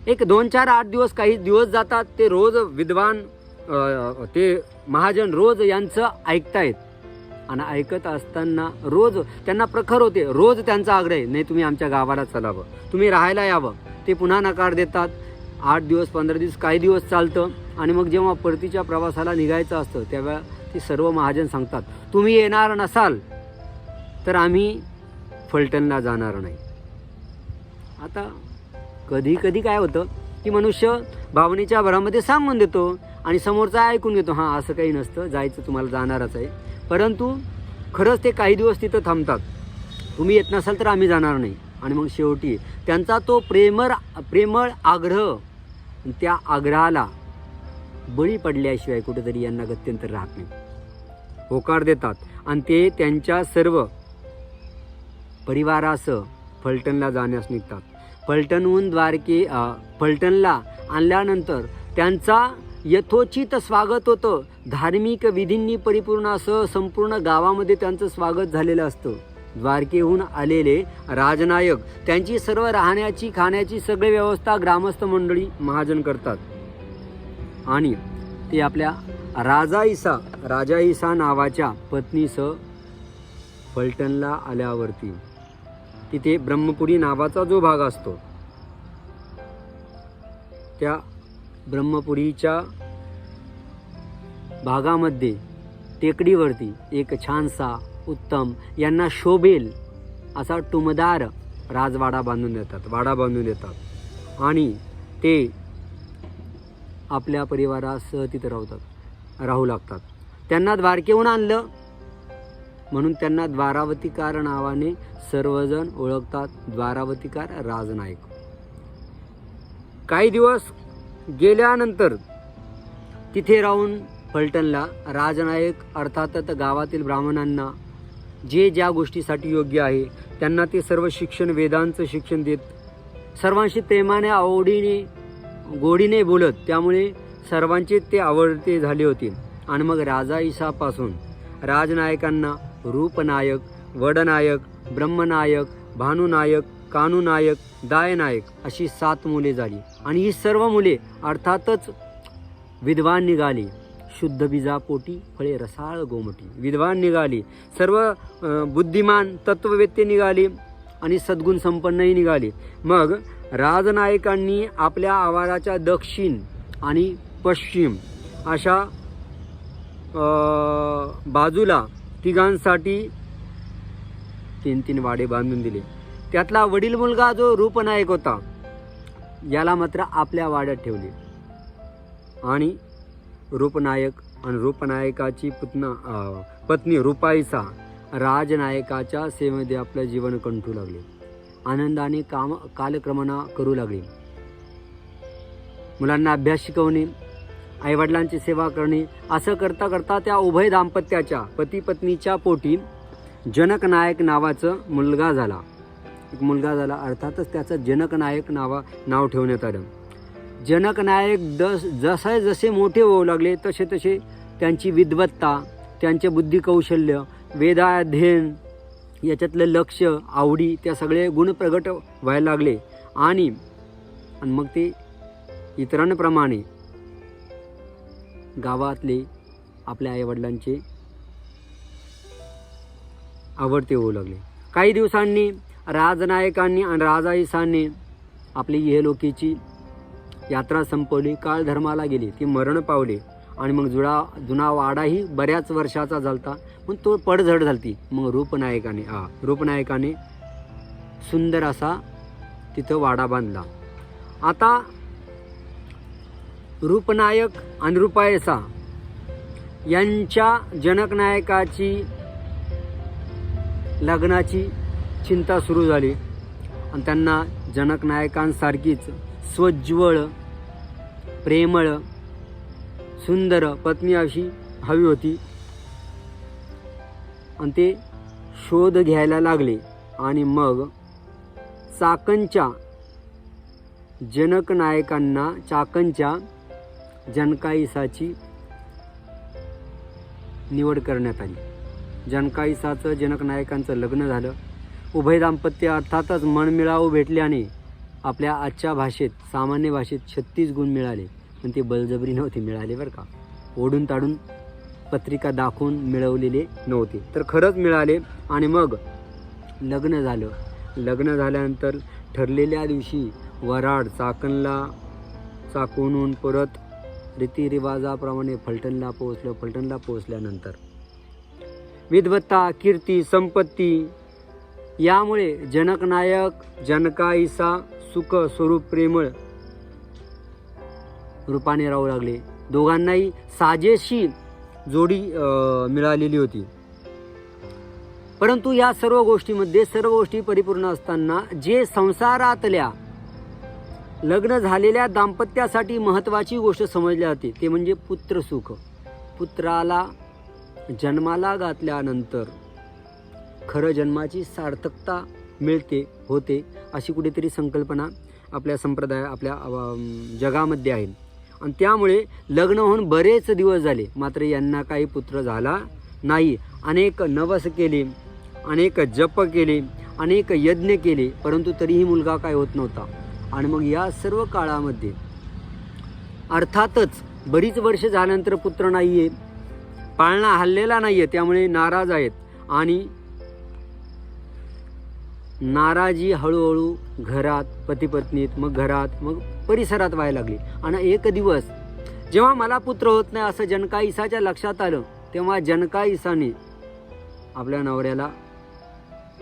S1: एक 2, 4, 8 दिवस, काही दिवस जातात. ते रोज विद्वान, ते महाजन रोज यांचं ऐकतायत. आणि ऐकत असताना रोज त्यांना प्रखर होते, रोज त्यांचा आग्रह आहे, नाही तुम्ही आमच्या गावाला चालावं, तुम्ही राहायला यावं. ते पुन्हा नकार देतात. 8 दिवस, 15 दिवस, काही दिवस चालतं. आणि मग जेव्हा परतीच्या प्रवासाला निघायचं असतं त्यावेळेला ते सर्व महाजन सांगतात, तुम्ही येणार नसाल तर आम्ही फलटणला जाणार नाही. आता कधी कधी काय होतं की मनुष्य भावनेच्या भरामध्ये सांगून देतो आणि समोरचा ऐकून घेतो, हां असं काही नसतं, जायचं तुम्हाला जाणारच आहे. परंतु खरंच ते काही दिवस तिथं थांबतात, तुम्ही येत नसाल तर आम्ही जाणार नाही. आणि मग शेवटी त्यांचा तो प्रेमळ आग्रह, त्या आग्रहाला बळी पडल्याशिवाय कुठेतरी यांना गत्यंतर राहत नाही. होकार देतात आणि ते त्यांच्या सर्व परिवारासह फलटणला जाण्यास निघतात. फलटणहून फलटणला आणल्यानंतर त्यांचा यथोचित स्वागत होतं. धार्मिक विधींनी परिपूर्ण असं संपूर्ण गावामध्ये त्यांचं स्वागत झालेलं असतं. द्वारकेहून आलेले राजनायक त्यांची सर्व राहण्याची, खाण्याची सगळी व्यवस्था ग्रामस्थ मंडळी महाजन करतात. आणि ते आपल्या राजाईसा नावाच्या पत्नीसह फलटणला आल्यावरती तिथे ब्रह्मपुरी नावाचा जो भाग असतो, त्या ब्रह्मपुरीच्या भागामध्ये टेकडीवरती एक छानसा, उत्तम, यांना शोभेल असा टुमदार वाडा बांधून देतात आणि ते आपल्या परिवारासह तिथे राहू लागतात. त्यांना द्वारकेहून आणलं म्हणून त्यांना द्वारावतीकार नावाने सर्वजण ओळखतात. द्वारावतीकार राजनायक. काही दिवस गेल्यानंतर तिथे राहून फलटणला राजनायक अर्थातच गावातील ब्राह्मणांना जे ज्या गोष्टीसाठी योग्य आहे त्यांना ते सर्व शिक्षण, वेदांचं शिक्षण देत, सर्वांशी प्रेमाने, आवडीने, गोडीने बोलत, त्यामुळे सर्वांचे ते आवडते झाले होते. आणि मग राजाईसापासून राजनायकांना रूपनायक, वडनायक, ब्रह्मनायक, भानुनायक, कानुनायक, दायनायक अशी 7 मुले झाली. आणि ही सर्व मुले अर्थातच विद्वान निघाली. शुद्ध बीजापोटी फळे रसाळ गोमटी. विद्वान निघाली, सर्व बुद्धिमान तत्ववेत्ते निघाली आणि सद्गुण संपन्नही निघाली. मग राजनायकांनी आपल्या आवाराच्या दक्षिण आणि पश्चिम अशा बाजूला तिघांसाठी 3-3 वाडे बांधून दिले. त्यातला वडील मुलगा जो रूपनायक होता याला मात्र आपल्या वाड्यात ठेवले. आणि रूपनायक आणि रूपनायकाची पत्नी रूपाईसा राजनायकाच्या सेवेमध्ये आपलं जीवन कंठू लागले. आनंदाने कालक्रमणा करू लागले. मुलांना अभ्यास शिकवणे, आईवडिलांची सेवा करणे, असं करता करता त्या उभय दाम्पत्याच्या पती पत्नीच्या पोटी जनक नायक नावाचा मुलगा झाला. एक मुलगा झाला, अर्थातच त्याचं जनक नायक नाव ठेवण्यात आलं. जनक नायक जसे मोठे होऊ लागले तसे तसे त्यांची विद्वत्ता, त्यांचे बुद्धी कौशल्य, वेदाध्ययन याच्यातलं लक्ष, आवडी, त्या सगळे गुण प्रगट व्हायला लागले. आणि मग ते इतरांप्रमाणे गावातले आपल्या आईवडिलांचे आवडते होऊ लागले. काही दिवसांनी राजनायकांनी आणि राजाईसांनी आपली इहलोकीची यात्रा संपवली. काळ धर्माला गेली, ती मरण पावली. आणि मग जुना वाडाही बऱ्याच वर्षाचा झालता, पण तो पडझड झालती. मग रूपनायकाने सुंदर असा तिथं वाडा बांधला. आता रूपनायक आणि रूपायसा यांच्या जनकनायकाची लग्नाची चिंता सुरू झाली. आणि त्यांना जनकनायकांसारखीच स्वज्वळ, प्रेमळ, सुंदर पत्नी अशी हवी होती. आणि ते शोध घ्यायला लागले. आणि मग चाकणच्या जनकनायकांना चाकणच्या जनकाईसाची निवड करण्यात आली. जनकाईसाचं जनकनायकांचं लग्न झालं. उभय दाम्पत्य अर्थातच मनमिळावू भेटल्याने आपल्या आजच्या भाषेत, सामान्य भाषेत 36 गुण मिळाले. पण ते बळजबरी नव्हते मिळाले बरं का, ओढून ताडून पत्रिका दाखवून मिळवलेले नव्हते, तर खरंच मिळाले. आणि मग लग्न झालं. लग्न झाल्यानंतर ठरलेल्या दिवशी वराड चाकणला चाकवून परत रीतिरिवाजाप्रमाणे फलटणला पोहोचलं. फलटणला पोहोचल्यानंतर विद्वत्ता, कीर्ती, संपत्ती यामुळे जनकनायक, जनकाईसा सुख स्वरूप प्रेमळ रूपाने राहू लागले. दोघांनाही साजेशी जोडी मिळालेली होती. परंतु या सर्व गोष्टीमध्ये सर्व गोष्टी परिपूर्ण असताना जे संसारातल्या लग्न झालेल्या दाम्पत्यासाठी महत्त्वाची गोष्ट समजली जाते ते म्हणजे पुत्रसुख. पुत्राला जन्माला घातल्यानंतर खरं जन्माची सार्थकता होते अशी कुठेतरी संकल्पना आपल्या संप्रदाय, आपल्या जगामध्ये आहे. आणि त्यामुळे लग्न होऊन बरेच दिवस झाले, मात्र यांना काही पुत्र झाला नाही. अनेक नवस केले, अनेक जप केले, अनेक यज्ञ केले, परंतु तरीही मुलगा काय होत नव्हता. आणि मग या सर्व काळामध्ये अर्थातच बरीच वर्ष झाल्यानंतर पुत्र नाही आहे, पाळणा हल्लेला नाही आहे, त्यामुळे नाराज आहेत. आणि नाराजी हळूहळू घरात, पतीपत्नीत, मग घरात, मग परिसरात व्हायला लागली. आणि एक दिवस जेव्हा मला पुत्र होत नाही असं जनकाईसाच्या लक्षात आलं, तेव्हा जनकाईसाने आपल्या नवऱ्याला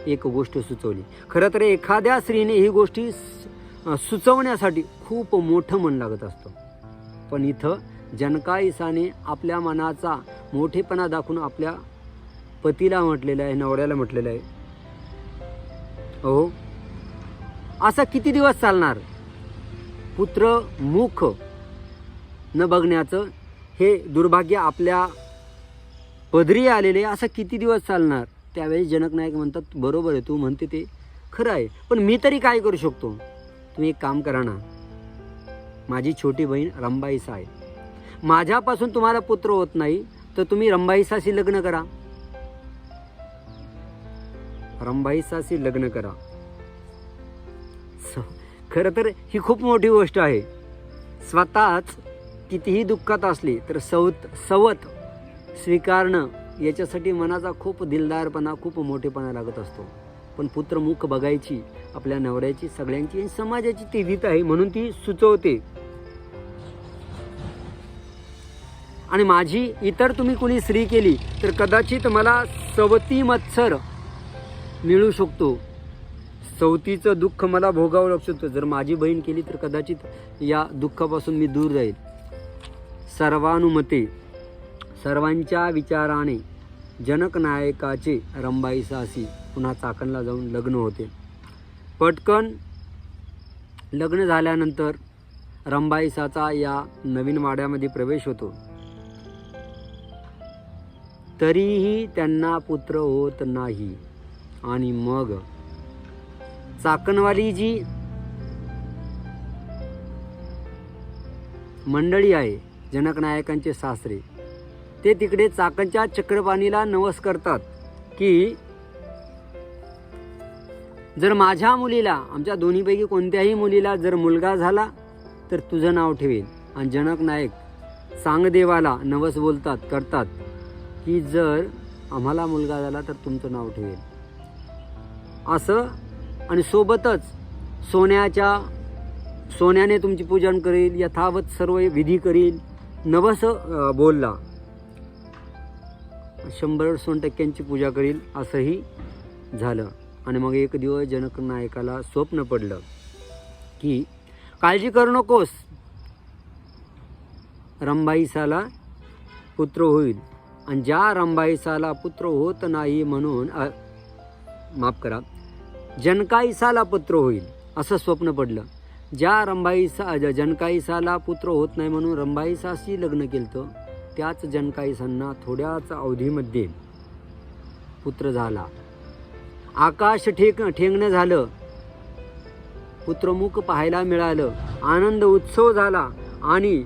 S1: एक गोष्ट सुचवली. खरं तर एखाद्या स्त्रीने ही गोष्टी सुचवण्यासाठी खूप मोठं मन लागत असतं, पण इथं जनकाईसाने आपल्या मनाचा मोठेपणा दाखवून आपल्या पतीला म्हटलेलं आहे, नवऱ्याला म्हटलेलं आहे, हो असं किती दिवस चालणार? पुत्र मुख न बघण्याचं हे दुर्भाग्य आपल्या पदरी आलेले, असं किती दिवस चालणार? त्यावेळी जनक नायक म्हणतात, बरोबर आहे, तू म्हणते ते खरं आहे, पण मी तरी काय करू शकतो? तुम्ही एक काम करा ना, माझी छोटी बहीण रंभाईसा आहे, माझ्यापासून तुम्हाला पुत्र होत नाही तर तुम्ही रंभाईसाशी लग्न करा, रंभाईसाशी लग्न करा. खरं तर ही खूप मोठी गोष्ट आहे. स्वतःच कितीही दुःखात असली तर सवत स्वीकारणं याच्यासाठी मनाचा खूप दिलदारपणा, खूप मोठेपणा लागत असतो. पण पुत्रमुख बघायची आपल्या नवऱ्याची, सगळ्यांची आणि समाजाची ती रीत आहे, म्हणून ती सुचवते. आणि माझी इतर तुम्ही कोणी स्त्री केली तर कदाचित मला सवती मत्सर मिळू शकतो, सवतीचं दुःख मला भोगावं लागू शकतं. जर माझी बहीण केली तर कदाचित या दुःखापासून मी दूर जाईल. सर्वानुमते, सर्वांच्या विचाराने जनक नायकाचे रंभाईसाशी पुन्हा चाकणला जाऊन लग्न होते. पटकन लग्न झाल्यानंतर रंभाईसाचा या नवीन वाड्यामध्ये प्रवेश होतो. तरीही त्यांना पुत्र होत नाही. आणि मग चाकणवाली जी मंडळी आहे, जनक नायकांचे सासरे, ते तिकडे चाकणच्या चक्रपाणीला नवस करतात की जर माझ्या मुलीला, आमच्या दोन्हीपैकी कोणत्याही मुलीला जर मुलगा झाला तर तुझं नाव ठेवेल. आणि जनक नायक चांगदेवाला नवस करतात की जर आम्हाला मुलगा झाला तर तुमचं नाव ठेवेल असं. आणि सोबतच सोन्याने तुमची पूजन करील, यथावत सर्व विधी करील, नवस बोलला. 100% पूजा करील असंही झालं. आणि मग एक दिवस जनक नायकाला स्वप्न पडलं की काळजी करू नकोस, रंभाईसाला पुत्र होईल. आणि ज्या रंभाईसाला पुत्र होत नाही म्हणून माफ करा, जनकाईसाला पुत्र होईल असं स्वप्न पडलं. ज्या जनकाईसाला पुत्र होत नाही म्हणून रंभाईसाशी लग्न केलं, त्याच जनकाईसांना थोड्याच अवधीमध्ये पुत्र झाला. आकाश ठेंगणं झालं, पुत्रमुख पाहायला मिळालं, आनंद उत्सव झाला. आणि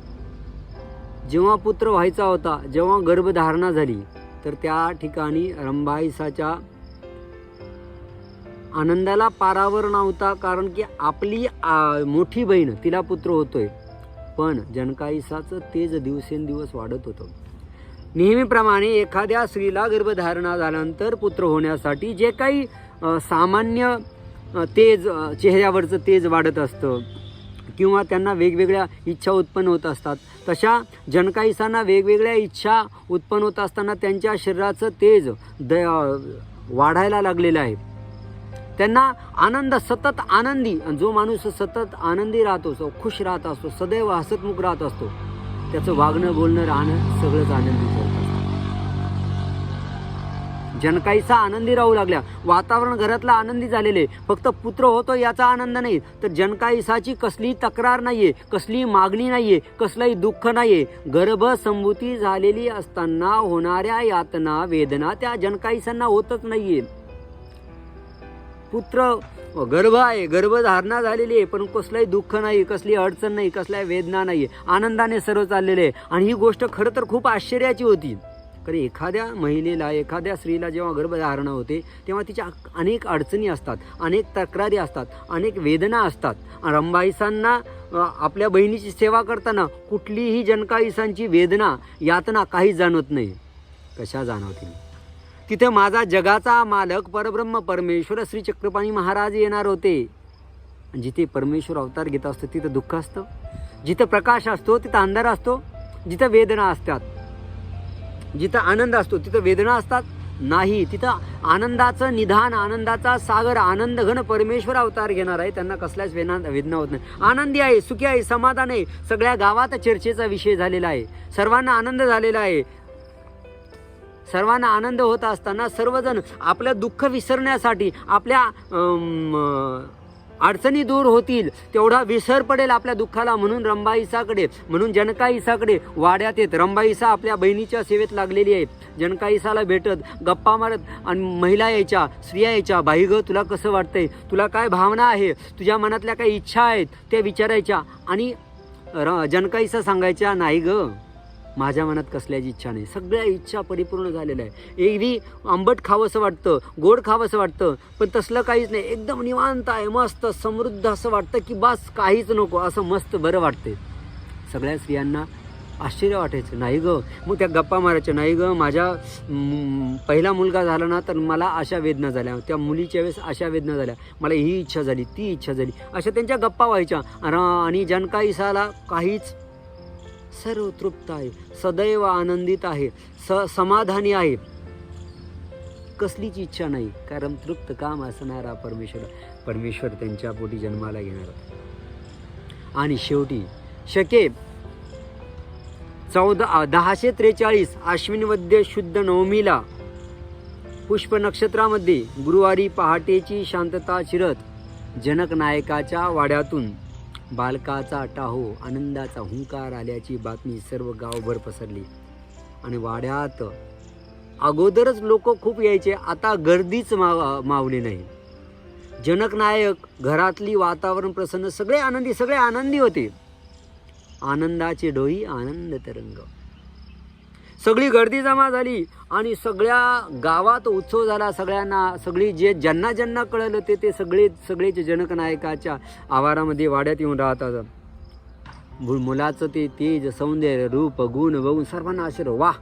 S1: जेव्हा पुत्र व्हायचा होता, जेव्हा गर्भधारणा झाली, तर त्या ठिकाणी रंभाईसाच्या आनंदाला पारावर नव्हता. कारण की आपली मोठी बहीण, तिला पुत्र होतोय, पण जनकाईसाचं तेज दिवसेंदिवस वाढत होतं. नेहमीप्रमाणे एखाद्या स्त्रीला गर्भधारणा झाल्यानंतर पुत्र होण्यासाठी जे काही सामान्य तेज, चेहऱ्यावरचं तेज वाढत असतं किंवा त्यांना वेगवेगळ्या इच्छा उत्पन्न होत असतात, तशा जनकाईसांना वेगवेगळ्या इच्छा उत्पन्न होत असताना त्यांच्या शरीराचं तेज वाढायला लागलेलं आहे. त्यांना आनंद, सतत आनंदी, जो माणूस सतत आनंदी राहतो, खुश राहत असतो, सदैव हसतमुख राहत असतो, त्याचं वागणं, बोलणं, राहणं सगळंच आनंदी होत असतं. जनकाईसा आनंदी राहू लागल्या, वातावरण घरातलं आनंदी झालेले. फक्त पुत्र होतो याचा आनंद नाही, तर जनकाईसाची कसलीही तक्रार नाहीये, कसलीही मागणी नाहीये, कसलंही दुःख नाहीये. गर्भसंभूती झालेली असताना होणाऱ्या यातना, वेदना त्या जनकाईसांना होतच नाहीये. पुत्र गर्भ आहे, गर्भधारणा झालेली आहे, पण कसलंही दुःख नाही, कसली अडचण नाही, कसल्या वेदना नाही, आनंदाने सर्व चाललेले आहे. आणि ही गोष्ट खरं तर खूप आश्चर्याची होती. कारण एखाद्या महिलेला, एखाद्या स्त्रीला जेव्हा गर्भधारणा होते तेव्हा तिच्या अनेक अडचणी असतात, अनेक तक्रारी असतात, अनेक वेदना असतात. रंभाईसांना आपल्या बहिणीची सेवा करताना कुठलीही जनकाईसांची वेदना, यातना काही जाणवत नाही. कशा जाणवतील? तिथे माझा जगाचा मालक परब्रह्म परमेश्वर श्री चक्रपाणी महाराज येणार होते. जिथे परमेश्वर अवतार घेत असतो तिथं दुःख असतं, जिथं प्रकाश असतो तिथं अंधार असतो, जिथं वेदना असतात, जिथं आनंद असतो तिथं वेदना असतात नाही. तिथं आनंदाचं निधान, आनंदाचा सागर, आनंद घन परमेश्वर अवतार घेणार आहे. त्यांना कसल्याच वेदना होत नाही. आनंदी आहे, सुखी आहे, समाधान आहे. सगळ्या गावात चर्चेचा विषय झालेला आहे, सर्वांना आनंद झालेला आहे. सर्वांना आनंद होत असताना सर्वजण आपलं दुःख विसरण्यासाठी, आपल्या अडचणी दूर होतील, तेवढा विसर पडेल आपल्या दुःखाला, म्हणून रंभाईसाकडे, म्हणून जनकाईसाकडे वाड्यात येत. रंभाईसा आपल्या बहिणीच्या सेवेत लागलेली आहे. जनकाईसाला भेटत, गप्पा मारत, आणि महिला यायच्या, स्त्रिया यायच्या. बाई ग, तुला कसं वाटतंय, तुला काय भावना आहे, तुझ्या मनातल्या काही इच्छा आहेत त्या विचारायच्या. आणि जनकाईसा सांगायच्या, नाही ग, माझ्या मनात कसल्याची इच्छा नाही, सगळ्या इच्छा परिपूर्ण झालेल्या आहे. एरवी आंबट खावंसं वाटतं, गोड खावंसं वाटतं, पण तसलं काहीच नाही. एकदम निवांत आहे, मस्त समृद्ध असं वाटतं की बस काहीच नको, असं मस्त बरं वाटते. सगळ्या स्त्रियांना आश्चर्य वाटायचं. नाही ग, मग त्या गप्पा मारायच्या. नाही ग, माझ्या पहिला मुलगा झाला ना तर मला अशा वेदना झाल्या, त्या मुलीच्या वेळेस अशा वेदना झाल्या, मला ही इच्छा झाली, ती इच्छा झाली, अशा त्यांच्या गप्पा व्हायच्या. आणि जनकाईसाला काहीच, सर्व तृप्त आहे, सदैव आनंदित आहे, समाधानी आहे, कसलीच इच्छा नाही. कारण तृप्त काम असणारा परमेश्वर त्यांच्या पोटी जन्माला घेणार. आणि शेवटी शके 1043 आश्विन वद्य शुद्ध नवमीला पुष्प नक्षत्रामध्ये गुरुवारी पहाटेची शांतता चिरत जनक नायकाच्या वाड्यातून बालकाचा टाहो, आनंदाचा हुंकार आल्याची बातमी सर्व गावभर पसरली. आणि वाड्यात अगोदरच लोक खूप यायचे, आता गर्दीच मावली नाही. जनक नायक, घरातली वातावरण प्रसन्न, सगळे आनंदी होते. आनंदाचे डोई, आनंद तरंग, सगळी गर्दी जमा झाली आणि सगळ्या गावात उत्सव झाला. ज्यांना कळलं ते सगळेच जनक नायकाच्या आवारामध्ये वाड्यात येऊन राहतात. मुलाचं ते तेज, सौंदर्य, रूप, गुण बघून सर्वांना आश्चर्य. वाह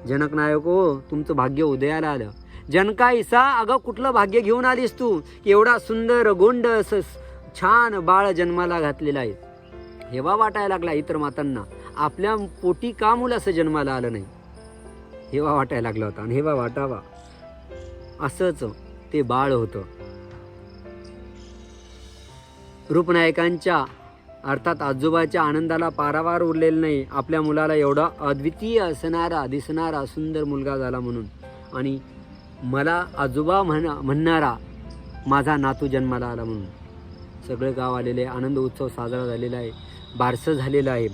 S1: जनक नायक हो, तुमचं भाग्य उदयाला आलं. जनकाईसा, अगं कुठलं भाग्य घेऊन आलीस तू, एवढा सुंदर गोंड छान बाळ जन्माला घातलेला आहे. हेवा वाटायला लागला इतर मातांना, आपल्या पोटी का मुलं असं जन्माला आलं नाही, हेवा वाटायला लागला होता. आणि हेवा वाटावा असंच ते बाळ होतं. रूपनायकांच्या अर्थात आजोबाच्या आनंदाला पारावार उरलेला नाही. आपल्या मुलाला एवढा अद्वितीय असणारा, दिसणारा सुंदर मुलगा झाला म्हणून, आणि मला आजोबा म्हणणारा माझा नातू जन्माला आला म्हणून. सगळं गाव आलेले आहे, आनंद उत्सव साजरा झालेला आहे, बारसं झालेलं आहे,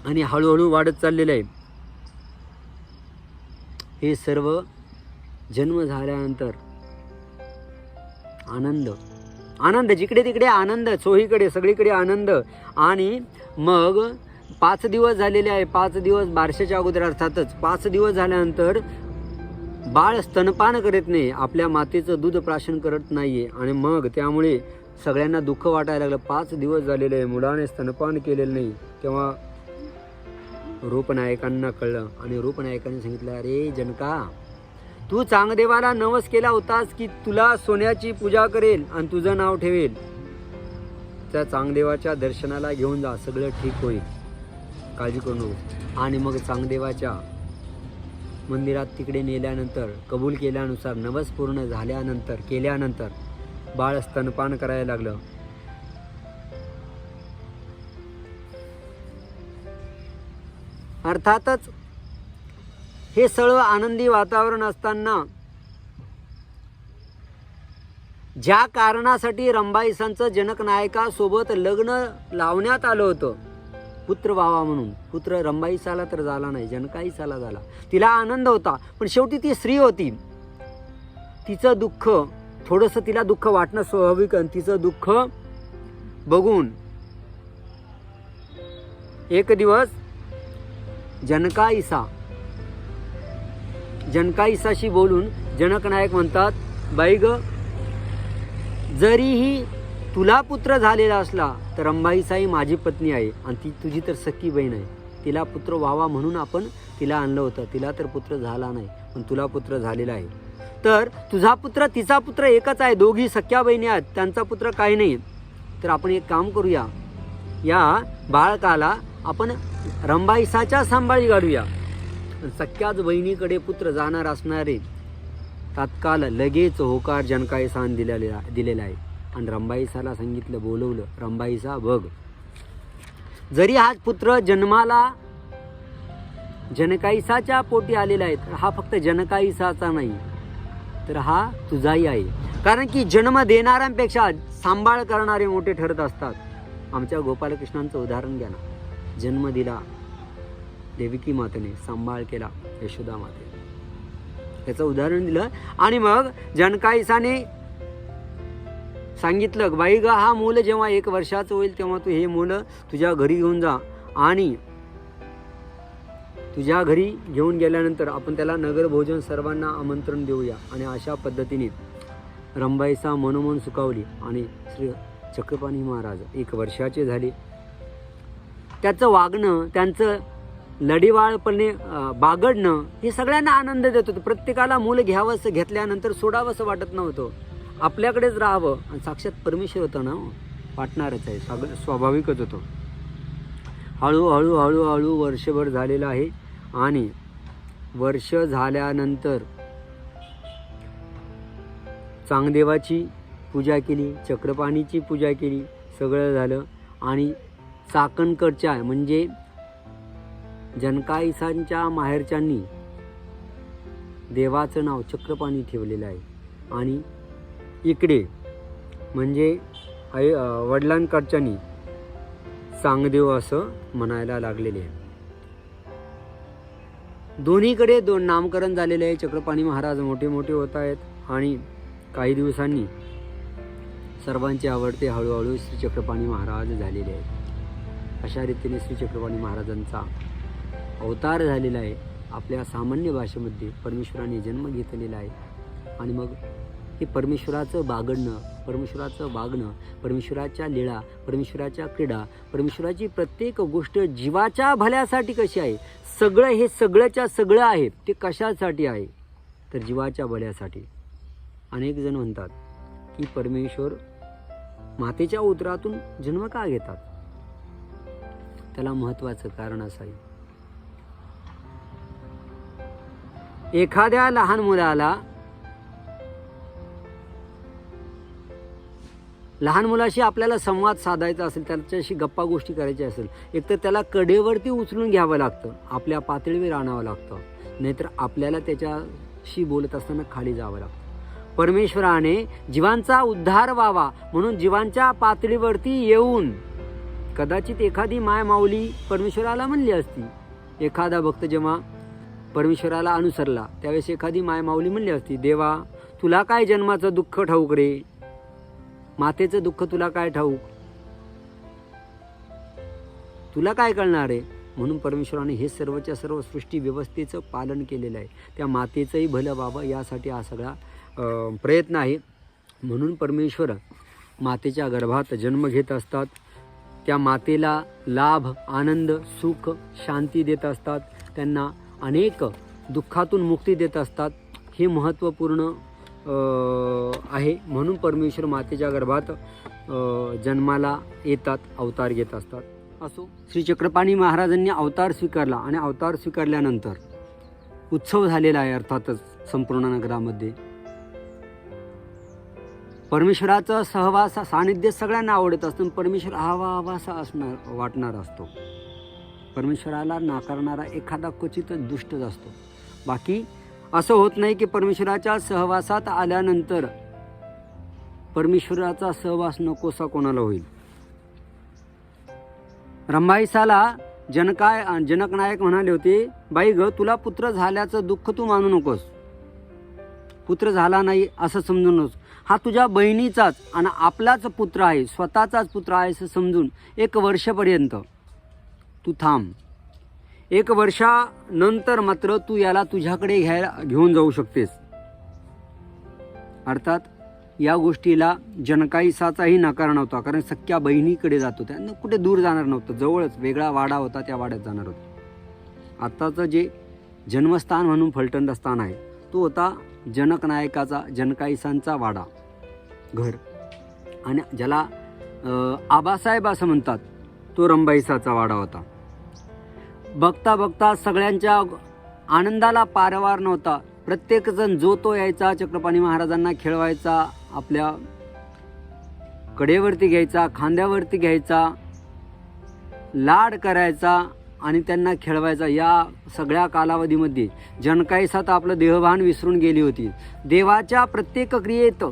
S1: आणि हळूहळू वाढत चाललेलं आहे. हे सर्व जन्म झाल्यानंतर आनंद जिकडे तिकडे आनंद, चोहीकडे सगळीकडे आनंद. आणि मग 5 दिवस झालेले आहे. 5 दिवस बारशाच्या अगोदर, अर्थातच 5 दिवस झाल्यानंतर बाळ स्तनपान करत नाही, आपल्या मातेचं दूध प्राशन करत नाहीये. आणि मग त्यामुळे सगळ्यांना दुःख वाटायला लागलं. 5 दिवस झालेले आहे, मुलाने स्तनपान केलेलं नाही. तेव्हा रूपनायकांना कळलं आणि रूपनायकांनी सांगितलं, अरे जनका, तू चांगदेवाला नवस केला होतास की तुला सोन्याची पूजा करेल आणि तुझं नाव ठेवेल. त्या चांगदेवाच्या दर्शनाला घेऊन जा, सगळं ठीक होईल, काळजी करू नको. आणि मग चांगदेवाच्या मंदिरात तिकडे नेल्यानंतर, कबूल केल्यानुसार, नवस पूर्ण केल्यानंतर बाळ स्तनपान करायला लागलं. अर्थातच हे सर्व आनंदी वातावरण असताना ज्या कारणासाठी रंभाईसांचं जनक नायकासोबत लग्न लावण्यात आलं होतं, पुत्र व्हावा म्हणून, पुत्र रंभाईसाला तर झाला नाही, जनकाईसाला झाला. तिला आनंद होता, पण शेवटी ती स्त्री होती, तिचं दुःख, थोडंसं तिला दुःख वाटणं स्वाभाविक. आणि तिचं दुःख बघून एक दिवस जनकाईसाशी बोलून जनक नायक म्हणतात, बाई ग, जरीही तुला पुत्र झालेला असला तर रंभाईसा ही माझी पत्नी आहे आणि ती तुझी तर सख्खी बहीण आहे. तिला पुत्र व्हावा म्हणून आपण तिला आणलं होतं. तिला तर पुत्र झाला नाही, पण तुला पुत्र झालेला आहे. तर तुझा पुत्र तिचा पुत्र एकच आहे, दोघी सख्या बहिणी आहेत, त्यांचा पुत्र काही नाही. तर आपण एक काम करूया, या बाळकाला आपण रंभाईसाच्या सांभाळी काढूया. सख्याच बहिणीकडे पुत्र जाणार असणारे तात्काळ लगेच होकार जनकाईसाने दिलेला आहे. आणि रंभाईसाला सांगितलं, बोलवलं, रंभाईसा बघ, जरी हा पुत्र जन्माला जनकाईसाच्या पोटी आलेला आहे, तर हा फक्त जनकाईसाचा नाही, तर हा तुझाही आहे. कारण की जन्म देणाऱ्यांपेक्षा सांभाळ करणारे मोठे ठरत असतात. आमच्या गोपालकृष्णांचं उदाहरण घ्या ना. जन्म दिला देविकी मातेने, सांभाळ केला यशोदा मातेने, त्याचं उदाहरण दिलं. आणि मग जनकाईसाने सांगितलं, बाई ग, हा मूल जेव्हा 1 वर्षाचं होईल तेव्हा तू हे मूल तुझ्या घरी घेऊन जा, आणि तुझ्या घरी घेऊन गेल्यानंतर आपण त्याला नगर भोजन सर्वांना आमंत्रण देऊया. आणि अशा पद्धतीने रंभाईसा मनोमन सुखावली आणि श्री चक्रपाणी महाराज 1 वर्षाचे झाले. त्याचं वागणं, त्यांचं लढीवाळपणे बागडणं हे सगळ्यांना आनंद देत होतं. प्रत्येकाला मूल घ्यावंसं, घेतल्यानंतर सोडावंसं वाटत नव्हतं, आपल्याकडेच राहावं. आणि साक्षात परमेश्वर होतं ना, वाटणारच आहे, सगळं स्वाभाविकच होतं. हळूहळू हळूहळू वर्षभर झालेलं आहे. आणि वर्ष झाल्यानंतर चांगदेवाची पूजा केली, चक्रपाणीची पूजा केली, सगळं झालं. आणि चाकणकडच्या म्हणजे जनकाईसांच्या माहेरच्यांनी देवाचं नाव चक्रपाणी ठेवलेलं आहे. आणि इकडे म्हणजे वडिलांकडच्यांनी चांगदेव असं म्हणायला लागलेले आहे. दोन्हीकडे 2 नामकरण झालेले आहे. चक्रपाणी महाराज मोठे मोठे होत आहेत. आणि काही दिवसांनी सर्वांचे आवडते हळूहळू श्री चक्रपाणी महाराज झालेले आहेत. अशा रीतीने श्री चक्रपाणी महाराजांचा अवतार झालेला आहे. आपल्या सामान्य भाषेमध्ये परमेश्वराने जन्म घेतलेला आहे. आणि मग हे परमेश्वराचं बागडणं, परमेश्वराचं वागणं, परमेश्वराच्या लीळा, परमेश्वराच्या क्रीडा, परमेश्वराची प्रत्येक गोष्ट जीवाच्या भल्यासाठी कशी आहे, सगळं हे सगळंच्या सगळं आहे. ते कशासाठी आहे, तर जीवाच्या भल्यासाठी. अनेक जण म्हणतात की परमेश्वर मातेच्या उदरातून जन्म का घेतात. त्याला महत्त्वाचं कारण असं आहे, एखाद्या लहान मुलाला, लहान मुलाशी आपल्याला संवाद साधायचा असेल, त्याच्याशी गप्पा गोष्टी करायची असेल, एकतर त्याला कडेवरती उचलून घ्यावं लागतं, आपल्या पातळीवर आणावं लागतं, नाहीतर आपल्याला त्याच्याशी बोलत असताना खाली जावं लागतं. परमेश्वराने जीवांचा उद्धार व्हावा म्हणून जीवांच्या पातळीवरती येऊन, कदाचित एखादी माय माऊली परमेश्वराला म्हणली असती, एखादा भक्त जेव्हा परमेश्वराला अनुसरला त्यावेळेस एखादी माय माऊली म्हणली असती, देवा तुला काय जन्माचं दुःख ठाऊक रे, मातेचं दुःख तुला काय ठाऊक, तुला काय कळणार आहे. म्हणून परमेश्वराने हे सर्वच्या सर्व सृष्टी व्यवस्थेचं पालन केलेलं आहे. त्या मातेचंही भलं व्हावं यासाठी हा सगळा प्रयत्न आहे. म्हणून परमेश्वर मातेच्या गर्भात जन्म घेत असतात. त्या मातेला लाभ, आनंद, सुख, शांती देत असतात. त्यांना अनेक दुःखातून मुक्ती देत असतात. हे महत्त्वपूर्ण आहे. म्हणून परमेश्वर मातेच्या गर्भात जन्माला येतात, अवतार घेत असतात. असो, श्री चक्रपाणी महाराजांनी अवतार स्वीकारला आणि अवतार स्वीकारल्यानंतर उत्सव झालेला आहे. अर्थातच संपूर्ण नगरामध्ये परमेश्वराचं सहवास, सानिध्य सगळ्यांना आवडत असतं. परमेश्वर हवासा असणार वाटणार असतो. परमेश्वराला नाकारणारा एखादा क्वचितच दुष्टच असतो. बाकी असं होत नाही की परमेश्वराच्या सहवासात आल्यानंतर परमेश्वराचा सहवास नकोसा कोणाला होईल. रंभाईसाला जनकनायक म्हणाले होते, बाई ग, तुला पुत्र झाल्याचं दुःख तू मानू नकोस. पुत्र झाला नाही असं समजू नकोस. हा तुझ्या बहिणीचाच आणि आपलाच पुत्र आहे, स्वतःचाच पुत्र आहे असं समजून 1 वर्षापर्यंत तू थांब. 1 वर्षानंतर मात्र तू याला तुझ्याकडे घेऊन जाऊ शकतेस. अर्थात या गोष्टीला जनकाईसाचाही नकार नव्हता, कारण सख्या बहिणीकडे जातो, त्यांना कुठे दूर जाणार नव्हतं, जवळच वेगळा वाडा होता, त्या वाड्यात जाणार होतं. आत्ताचं जे जन्मस्थान म्हणून फलटण स्थान आहे तो होता जनकनायकाचा, जनकाईसांचा वाडा, घर. आणि ज्याला आबासाहेब असं म्हणतात तो रंभाईसाचा वाडा होता. बघता बघता सगळ्यांच्या आनंदाला पारवार नव्हता. प्रत्येकजण जो तो यायचा, चक्रपाणी महाराजांना खेळवायचा, आपल्या कडेवरती घ्यायचा, खांद्यावरती घ्यायचा, लाड करायचा आणि त्यांना खेळवायचा. या सगळ्या कालावधीमध्ये जनकाईसा तर आपलं देहभान विसरून गेली होती. देवाच्या प्रत्येक क्रियेत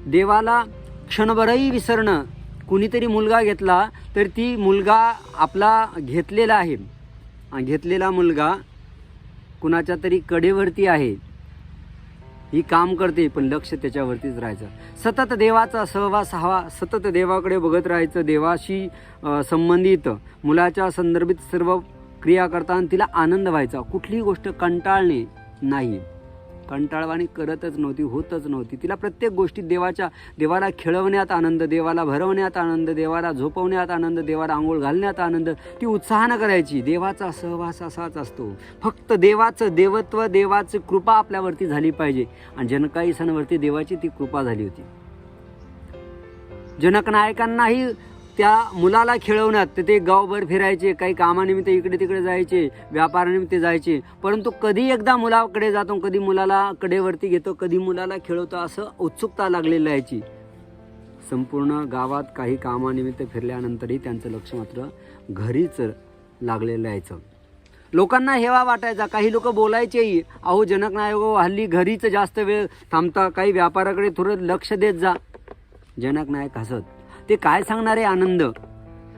S1: देवाला क्षणभरही विसरणं. कुणीतरी मुलगा घेतला तर ती मुलगा आपला घेतलेला आहे, घेतलेला मुलगा कुणाच्या तरी कडेवरती आहे, ही काम करते, पण लक्ष त्याच्यावरतीच राहायचं. सतत देवाचा सहवास हवा, सतत देवाकडे बघत राहायचं. देवाशी संबंधित मुलाच्या संदर्भित सर्व क्रिया करताना तिला आनंद व्हायचा. कुठलीही गोष्ट कंटाळणे नाही, कंटाळवाणी करतच नव्हती, होतच नव्हती. तिला प्रत्येक गोष्टीत देवाला खेळवण्यात आनंद, देवाला भरवण्यात आनंद, देवाला झोपवण्यात आनंद, देवाला आंघोळ घालण्यात आनंद, ती उत्साहानं करायची. देवाचा सहवास असाच असतो. फक्त देवाचं देवत्व, देवाची कृपा आपल्यावरती झाली पाहिजे. आणि जनकाईसांवरती देवाची ती कृपा झाली होती. जनक नायकांनाही त्या मुलाला खेळवण्यात ते गावभर फिरायचे, काही कामानिमित्त इकडे तिकडे जायचे, व्यापारानिमित्त जायचे, परंतु कधी एकदा मुलाकडे जातो, कधी मुलाला कडेवरती घेतो, कधी मुलाला खेळवतो, असं उत्सुकता लागलेली यायची. संपूर्ण गावात काही कामानिमित्त फिरल्यानंतरही त्यांचं लक्ष मात्र घरीच लागलेलं यायचं. लोकांना हेवा वाटायचा. काही लोक बोलायचेही, अहो जनक नायक हल्ली घरीच जास्त वेळ थांबता, काही व्यापाराकडे थोडं लक्ष देत जा. जनक नायक हसत, ते काय सांगणारे आनंद,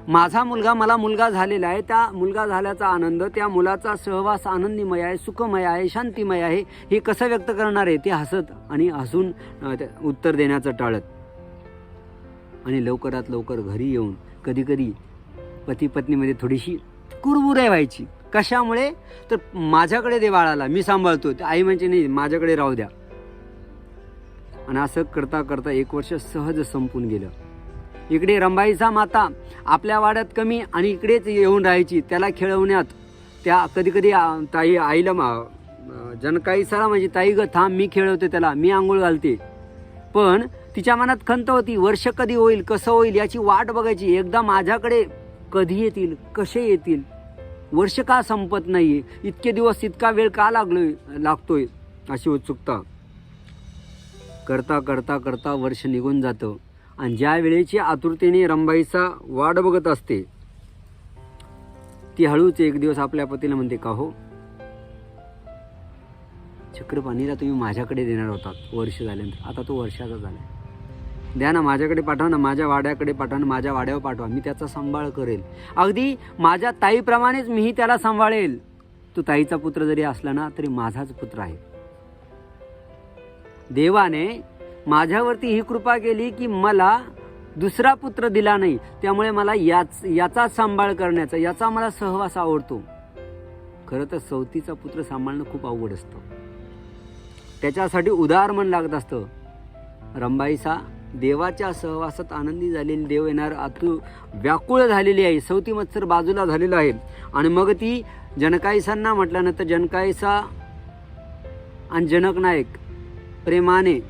S1: माझा मुलगा, मला मुलगा झालेला आहे, त्या मुलगा झाल्याचा आनंद, त्या मुलाचा सहवास आनंदीमय आहे, सुखमय आहे, शांतिमय आहे, हे कसं व्यक्त करणार आहे. ते हसत आणि हसून उत्तर देण्याचं टाळत. आणि लवकरात लवकर घरी येऊन कधी कधी पती पत्नीमध्ये थोडीशी कुरबुरे व्हायची. कशामुळे तर माझ्याकडे दे बाळाला, मी सांभाळतो. आई म्हणजे नाही, माझ्याकडे राहू द्या. आणि असं करता करता 1 वर्ष सहज संपून गेलं. इकडे रंभाईचा माता आपल्या वाड्यात कमी आणि इकडेच येऊन राहायची त्याला खेळवण्यात. त्या कधी कधी ताई आईला जनकाईसाला म्हणजे, ताई ग थांब, मी खेळवते त्याला, मी आंघोळ घालते. पण तिच्या मनात खंत होती, वर्ष कधी होईल, कसं होईल याची वाट बघायची. एकदा माझ्याकडे कधी येतील, कसे येतील, वर्ष का संपत नाही, इतके दिवस, इतका वेळ का लागतोय, अशी उत्सुकता. करता करता करता वर्ष निघून जातं. आणि ज्या वेळेची आतुरतेने रंभाईचा वाट बघत असते, ती हळूच एक दिवस आपल्या पतीला म्हणते, का हो चक्रपाणीला तुम्ही माझ्याकडे देणार होतात वर्ष झाल्यानंतर, आता तो वर्षाचा झाला, द्या ना, माझ्याकडे पाठवा ना, माझ्या वाड्याकडे पाठवा ना, माझ्या वाड्यावर पाठवा, मी त्याचा सांभाळ करेल. अगदी माझ्या ताईप्रमाणेच मीही त्याला सांभाळेल. तो ताईचा पुत्र जरी असला ना तरी माझाच पुत्र आहे. देवाने माझ्यावरती ही कृपा केली की मला दुसरा पुत्र दिला नाही, त्यामुळे मला याचाच सांभाळ करण्याचा, याचा मला सहवास आवडतो. खरं तर सवतीचा पुत्र सांभाळणं खूप अवघड असतं, त्याच्यासाठी उदार मन लागत असतं. रंभाईसा देवाच्या सहवासात आनंदी झालेली, देव येणार व्याकुळ झालेली आहे, सवती मत्सर बाजूला झालेला आहे. आणि मग ती जनकाईसांना म्हटल्यानंतर जनकाईसा आणि जनक नायक प्रेमाने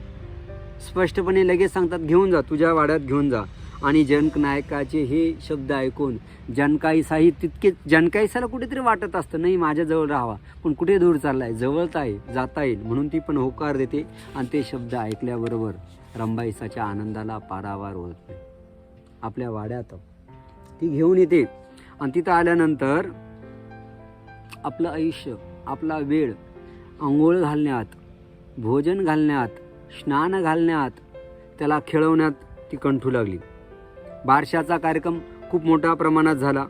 S1: स्पष्टपणे लगेच सांगतात, घेऊन जा, तुझ्या वाड्यात घेऊन जा. आणि जनक नायकाचे हे शब्द ऐकून जनकाईसाही तितकेच, जनकाईसाला कुठेतरी वाटत असतं नाही माझ्याजवळ राहावा, पण कुठे दूर चाललाय, जवळच आहे, जाता येईल, म्हणून ती पण होकार देते. आणि ते शब्द ऐकल्याबरोबर रंभाईसाच्या आनंदाला पारावार होत नाही. आपल्या वाड्यात ती घेऊन येते. आणि तिथं आल्यानंतर आपलं आयुष्य, आपला वेळ आंघोळ घालण्यात, भोजन घालण्यात, स्नान घालण्यात, त्याला खेळवण्यात ती कंठू लागली. बारशाचा कार्यक्रम खूप मोठ्या प्रमाणात झाला.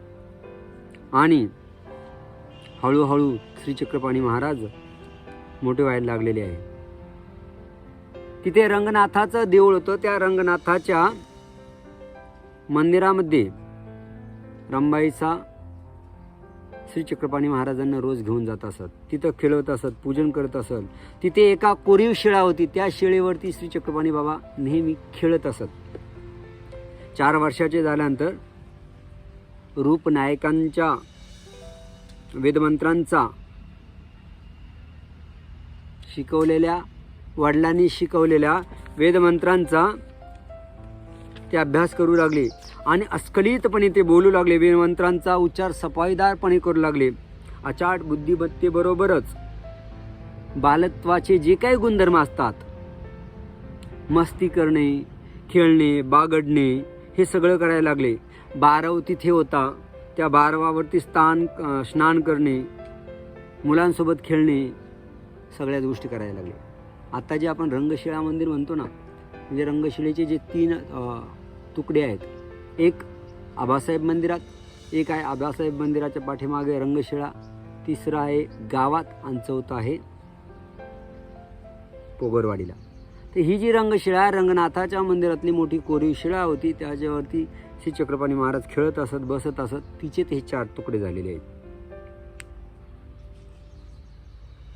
S1: आणि हळूहळू श्री चक्रपाणी महाराज मोठे व्हायला लागलेले आहे. तिथे रंगनाथाचं देऊळ होतं. त्या रंगनाथाच्या मंदिरामध्ये रंभाईसा श्री चक्रपाणी महाराजांना रोज घेऊन जात असत, तिथं खेळवत असत, पूजन करत असत. तिथे एका कोरीव शिळा होती, त्या शिळेवरती श्री चक्रपाणी बाबा नेहमी खेळत असत. 4 वर्षाचे झाल्यानंतर रूपनायकांच्या वेदमंत्रांचा शिकवलेल्या, वडिलांनी शिकवलेल्या वेदमंत्रांचा ते अभ्यास करू लागले. आणि अस्खलितपणे ते बोलू लागले. वेदमंत्रांचा उच्चार सफाईदारपणे करू लागले. अचाट बुद्धिमत्तेबरोबरच बालत्वाचे जे काही गुणधर्म असतात, मस्ती करणे, खेळणे, बागडणे, हे सगळं करायला लागले. बारव तिथे होता, त्या बारवावरती स्नान करणे, मुलांसोबत खेळणे, सगळ्याच गोष्टी करायला लागले. आता जे आपण रंगशिळा मंदिर म्हणतो ना, म्हणजे रंगशिळेचे जे 3 तुकडे आहेत, एक आबासाहेब मंदिरात, एक आहे आबासाहेब मंदिराच्या पाठीमागे रंगशिळा, तिसरा आहे गावात आणि चौथा आहे पोगरवाडीला. तर ही जी रंगशिळा रंगनाथाच्या मंदिरातली मोठी कोरीव शिळा होती, त्याच्यावरती श्री चक्रपाणी महाराज खेळत असत, बसत असत, तिचे ते 4 तुकडे झालेले आहेत.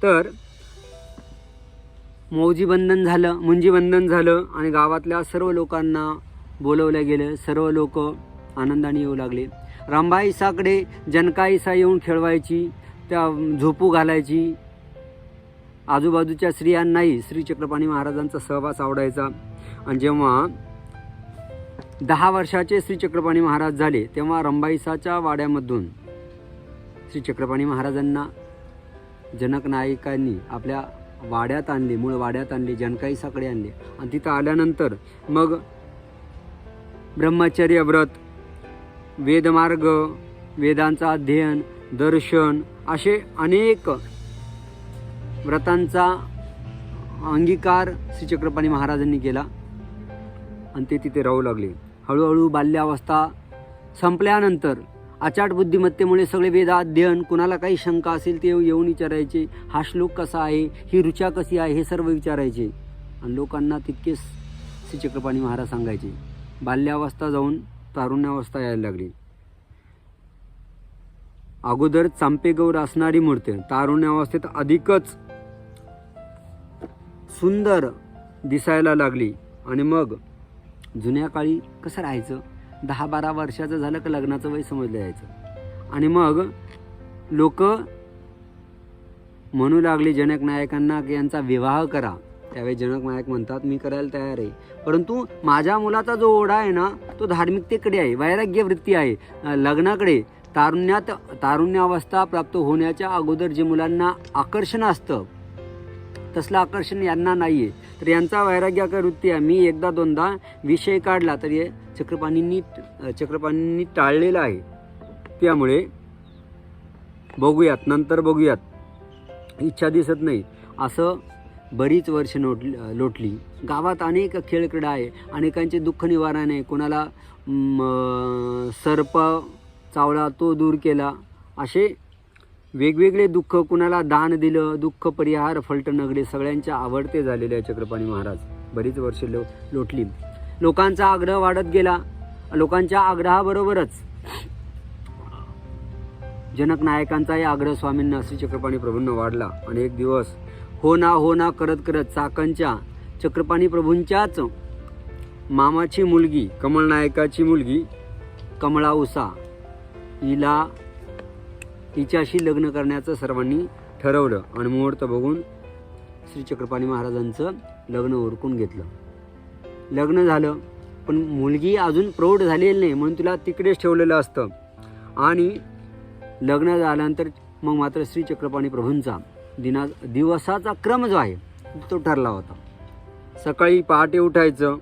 S1: तर मुंजी बंधन झालं आणि गावातल्या सर्व लोकांना बोलवलं गेलं. सर्व लोक आनंदाने येऊ लागले. रंभाईसाकडे जनकाईसा येऊन खेळवायची, त्या झोपू घालायची. आजूबाजूच्या स्त्रियांनाही श्री चक्रपाणी महाराजांचा सहवास आवडायचा. आणि जेव्हा 10 वर्षाचे श्री चक्रपाणी महाराज झाले, तेव्हा रंभाईसाच्या वाड्यामधून श्री चक्रपाणी महाराजांना जनक नायकांनी आपल्या वाड्यात आणले, मूळ वाड्यात आणले, जनकाईसाकडे आणले. आणि तिथं आल्यानंतर मग ब्रह्मचर्य व्रत, वेदमार्ग, वेदांचा अध्ययन, दर्शन, असे अनेक व्रतांचा अंगीकार श्री चक्रपाणी महाराजांनी केला आणि ते तिथे राहू लागले. हळूहळू बाल्यावस्था संपल्यानंतर अचाट बुद्धिमत्तेमुळे सगळे वेदाध्ययन, कुणाला काही शंका असेल ते येऊन विचारायचे. हा श्लोक कसा आहे, ही ऋचा कशी आहे, हे सर्व विचारायचे. आणि लोकांना तितकेच श्री चक्रपाणी महाराज सांगायचे. बाल्यावस्था जाऊन तारुण्यावस्था यायला लागली. अगोदर चांपेगौर असणारी मूर्ती तारुण्यावस्थेत अधिकच सुंदर दिसायला लागली. आणि मग जुन्या काळी कसं राहायचं, 10-12 वर्षाचं झालं का लग्नाचं वय समजलं जायचं. आणि मग लोक म्हणू लागले जनक नायकांना की यांचा विवाह करा. त्यावेळी जनक नायक म्हणतात, मी करायला तयार आहे, परंतु माझ्या मुलाचा जो ओढा आहे ना, तो धार्मिकतेकडे आहे, वैराग्य वृत्ती आहे, लग्नाकडे. तारुण्यावस्था प्राप्त होण्याच्या अगोदर जे मुलांना आकर्षण असतं, तसलं आकर्षण यांना नाही आहे. तर यांचा वैराग्याकडे वृत्ती आहे. मी 1-2दा विषय काढला तरी चक्रपाणींनी टाळलेला आहे. त्यामुळे नंतर बघूयात, इच्छा दिसत नाही. असं बरीच वर्ष लोटली. गावात अनेक खेळक्रीडा आहे, अनेकांचे दुःख निवारण आहे. कोणाला सर्प चावला तो दूर केला, असे वेगवेगळे दुःख, कुणाला दान दिलं, दुःख परिहार, फलट नगडे, सगळ्यांच्या आवडते झालेले आहे चक्रपाणी महाराज. बरीच वर्ष लोटली. लोकांचा आग्रह वाढत गेला. लोकांच्या आग्रहाबरोबरच जनक नायकांचाही आग्रह स्वामींना, श्री चक्रपाणी प्रभूंना वाढला. आणि एक दिवस हो ना करत चाकणच्या चक्रपाणी प्रभूंच्याच मामाची मुलगी, कमळ नायकाची मुलगी कमळा उसा, हिच्याशी लग्न करण्याचं सर्वांनी ठरवलं. आणि मुहूर्त बघून श्री चक्रपाणी महाराजांचं लग्न उरकून घेतलं. लग्न झालं, पण मुलगी अजून प्रौढ झालेली नाही, म्हणून तिला तिकडेच ठेवलेलं असतं. आणि लग्न झाल्यानंतर मग मात्र श्री चक्रपाणी प्रभूंचा दिवसाचा क्रम जो आहे तो ठरला होता. सकाळी पहाटे उठायचं,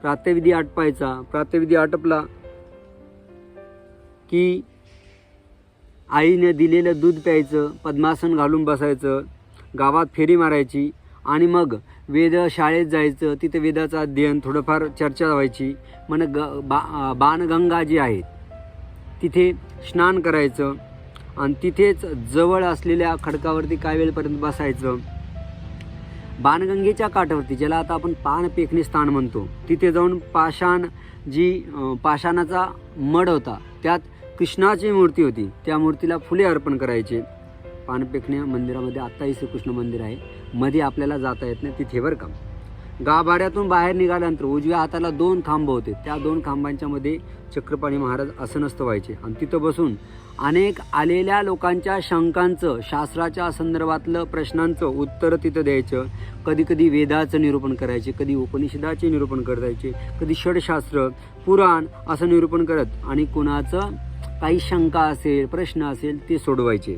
S1: प्रातःविधी आटपायचा. प्रातःविधी आटपला की आईने दिलेलं दूध प्यायचं, पद्मासन घालून बसायचं, गावात फेरी मारायची. आणि मग शाळेत जायचं. तिथे वेदाचं अध्ययन, थोडंफार चर्चा व्हायची. मग बाणगंगा जी आहे तिथे स्नान करायचं. आणि तिथेच जवळ असलेल्या खडकावरती काही वेळपर्यंत बसायचं. बाणगंगेच्या काठावरती, ज्याला आता आपण पान पेखणे स्थान म्हणतो, तिथे जाऊन पाषाणाचा मड होता, त्यात कृष्णाची मूर्ती होती, त्या मूर्तीला फुले अर्पण करायचे. पानपेखणे मंदिरामध्ये आत्ताही श्रीकृष्ण मंदिर आहे, मध्ये आपल्याला जाता येत नाही तिथे, बरं का. गाभाऱ्यातून बाहेर निघाल्यानंतर उजव्या हाताला 2 खांब होते. त्या 2 खांबांच्या मध्ये चक्रपाणी महाराज आसनस्थ व्हायचे. आणि तिथं बसून अनेक आलेल्या लोकांच्या शंकांचं, शास्त्राच्या संदर्भातलं प्रश्नांचं उत्तर तिथं द्यायचं. कधी वेदाचं निरूपण करायचे, कधी उपनिषदाचे निरूपण करायचे, कधी षडशास्त्र, पुराण असं निरूपण करत आणि कुणाचं काही शंका असेल, प्रश्न असेल ते सोडवायचे.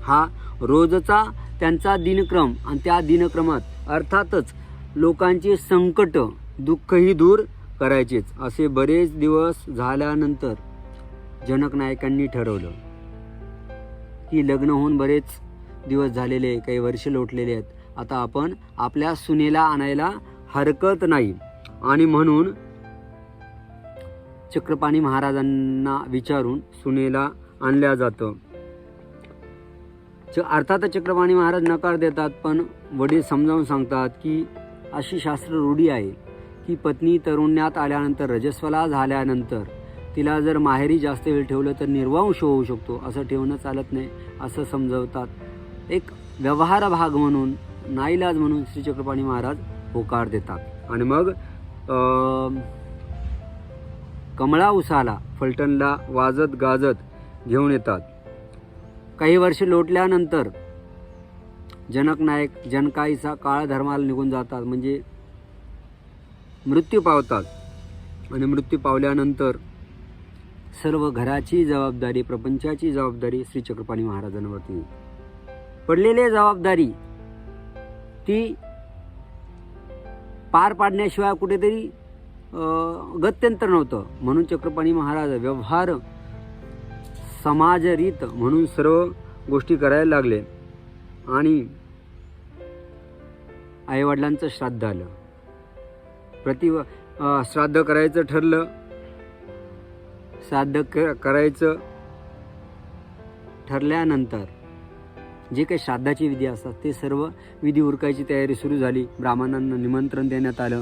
S1: हा रोजचा त्यांचा दिनक्रम. आणि त्या दिनक्रमात अर्थातच लोकांची संकट, दुःखही दूर करायचेच. असे बरेच दिवस झाल्यानंतर जनक नायकांनी ठरवलं की लग्न होऊन बरेच दिवस झालेले, काही वर्ष लोटलेले आहेत, आता आपण आपल्या सुनेला आणायला हरकत नाही. आणि म्हणून चक्रपाणी महाराजांना विचारून सुनेला आणल्या जातं. अर्थात चक्रपाणी महाराज नकार देतात, पण वडील समजावून सांगतात की अशी शास्त्र रूढी आहे की पत्नी तरुण्यात आल्यानंतर, रजस्वला झाल्यानंतर तिला जर माहेरी जास्त वेळ ठेवलं तर निर्वंश होऊ शकतो, असं ठेवणं चालत नाही असं समजवतात. एक व्यवहार भाग म्हणून, नाईलाज म्हणून श्री चक्रपाणी महाराज होकार देतात. आणि मग कमळा उसाला फलटणला वाजत गाजत घेऊन येतात. काही वर्ष लोटल्यानंतर जनक नायक जनकाईचा काळ धर्माला निघून जातात, म्हणजे मृत्यू पावतात. आणि मृत्यू पावल्यानंतर सर्व घराची जबाबदारी, प्रपंचाची जबाबदारी श्री चक्रपाणी महाराजांवरती पडलेली जबाबदारी ती पार पाडण्याशिवाय कुठेतरी गत्यंतर नव्हतं. म्हणून चक्रपाणी महाराज व्यवहार समाजरीत म्हणून सर्व गोष्टी करायला लागले. आणि आईवडिलांचं श्राद्ध आलं, श्राद्ध करायचं ठरलं. श्राद्ध करायचं ठरल्यानंतर जे काही श्राद्धाची विधी असतात ते सर्व विधी उरकायची तयारी सुरू झाली. ब्राह्मणांना निमंत्रण देण्यात आलं.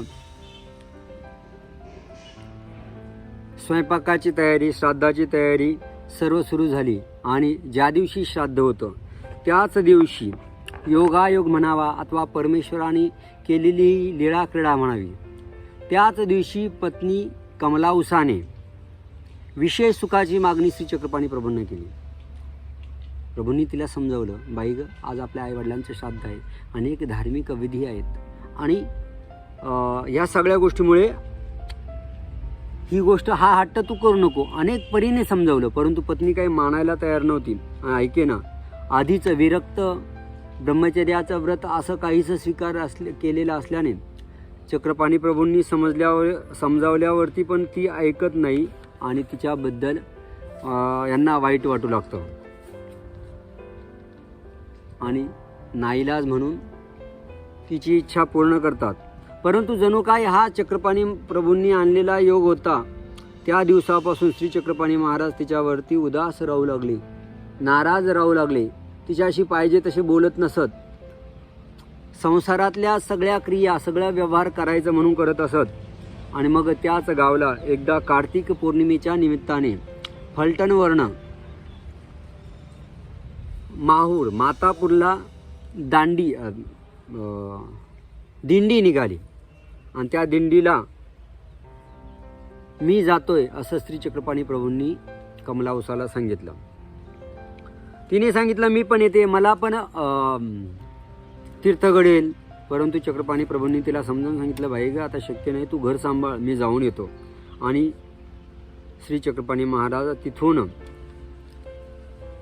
S1: स्वयंपाकाची तयारी, श्राद्धाची तयारी सर्व सुरू झाली. आणि ज्या दिवशी श्राद्ध होतं त्याच दिवशी योगायोग म्हणावा अथवा परमेश्वराने केलेली लीळा क्रीडा म्हणावी, त्याच दिवशी पत्नी कमला उसाने विशेष सुखाची मागणी श्री चक्रपाणी प्रभूंना केली. प्रभूंनी तिला समजावलं, बाई ग, आज आपल्या आईवडिलांचं श्राद्ध आहे, अनेक धार्मिक विधी आहेत आणि या सगळ्या गोष्टीमुळे ही गोष्ट, हा हट्ट तू करू नको. अनेक परीने समजावलं, परंतु पत्नी काही मानायला तयार नव्हती. ऐके ना, आधीच विरक्त ब्रह्मचर्याचं व्रत असं काहीच स्वीकार केलेलं असल्याने चक्रपाणी प्रभूंनी समजावल्यावरती पण ती ऐकत नाही आणि तिच्याबद्दल यांना वाईट वाटू लागतं. आणि नाईलाज म्हणून तिची इच्छा पूर्ण करतात. परंतु जणू काय हा चक्रपाणी प्रभूंनी आणलेला योग होता. त्या दिवसापासून श्री चक्रपाणी महाराज तिच्यावरती उदास राहू लागले, नाराज राहू लागले, तिच्याशी पाहिजे तसे बोलत नसत. संसारातल्या सगळ्या क्रिया, सगळा व्यवहार करायचं म्हणून करत असत. आणि मग त्याच गावला एकदा कार्तिक पौर्णिमेच्या निमित्ताने फलटणवरनं माहूर मातापूरला दिंडी निघाली. आणि त्या दिंडीला मी जातोय असं श्री चक्रपाणी प्रभूंनी कमला उसाला सांगितलं. तिने सांगितलं मी पण येते, मला पण तीर्थ घडेल. परंतु चक्रपाणी प्रभूंनी तिला समजावून सांगितलं, भाई ग, आता शक्य नाही, तू घर सांभाळ, मी जाऊन येतो. आणि श्री चक्रपाणी महाराज तिथून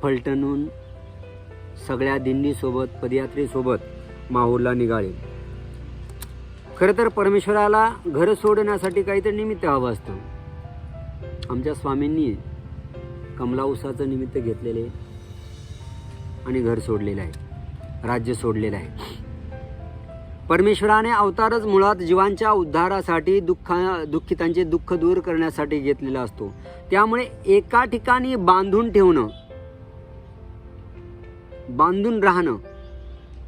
S1: फलटणहून सगळ्या दिंडीसोबत, पदयात्रेसोबत माहूरला निघाले. खरं तर परमेश्वराला घर सोडण्यासाठी काहीतरी निमित्त हवं असतं. आमच्या स्वामींनी कमला उसाचं निमित्त घेतलेले आणि घर सोडलेलं आहे, राज्य सोडलेलं आहे. परमेश्वराने अवतारच मुळात जीवांच्या उद्धारासाठी, दुःखितांचे दुःख दूर करण्यासाठी घेतलेला असतो. त्यामुळे एका ठिकाणी बांधून राहणं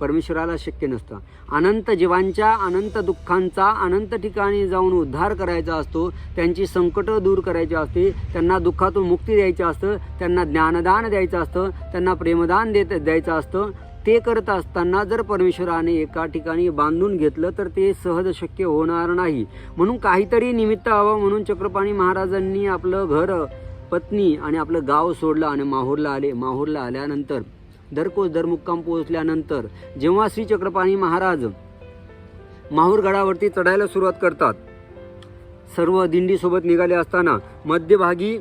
S1: परमेश्वराला शक्य नसतं. अनंत जीवांच्या अनंत दुःखांचा अनंत ठिकाणी जाऊन उद्धार करायचा असतो. त्यांची संकटं दूर करायची असते, त्यांना दुःखातून मुक्ती द्यायची असतं, त्यांना ज्ञानदान द्यायचं असतं, त्यांना प्रेमदान द्यायचं असतं. ते करत असताना जर परमेश्वराने एका ठिकाणी बांधून घेतलं तर ते सहज शक्य होणार नाही. म्हणून काहीतरी निमित्त हवं. म्हणून चक्रपाणी महाराजांनी आपलं घर, पत्नी आणि आपलं गाव सोडलं आणि माहूरला आले. माहूरला आल्यानंतर दरमुक्काम पोहोचल्यानंतर जेव्हा श्री चक्रपाणी महाराज माहूरगडावरती चढायला सुरुवात करतात, सर्व दिंडीसोबत निघाले असताना मध्यभागी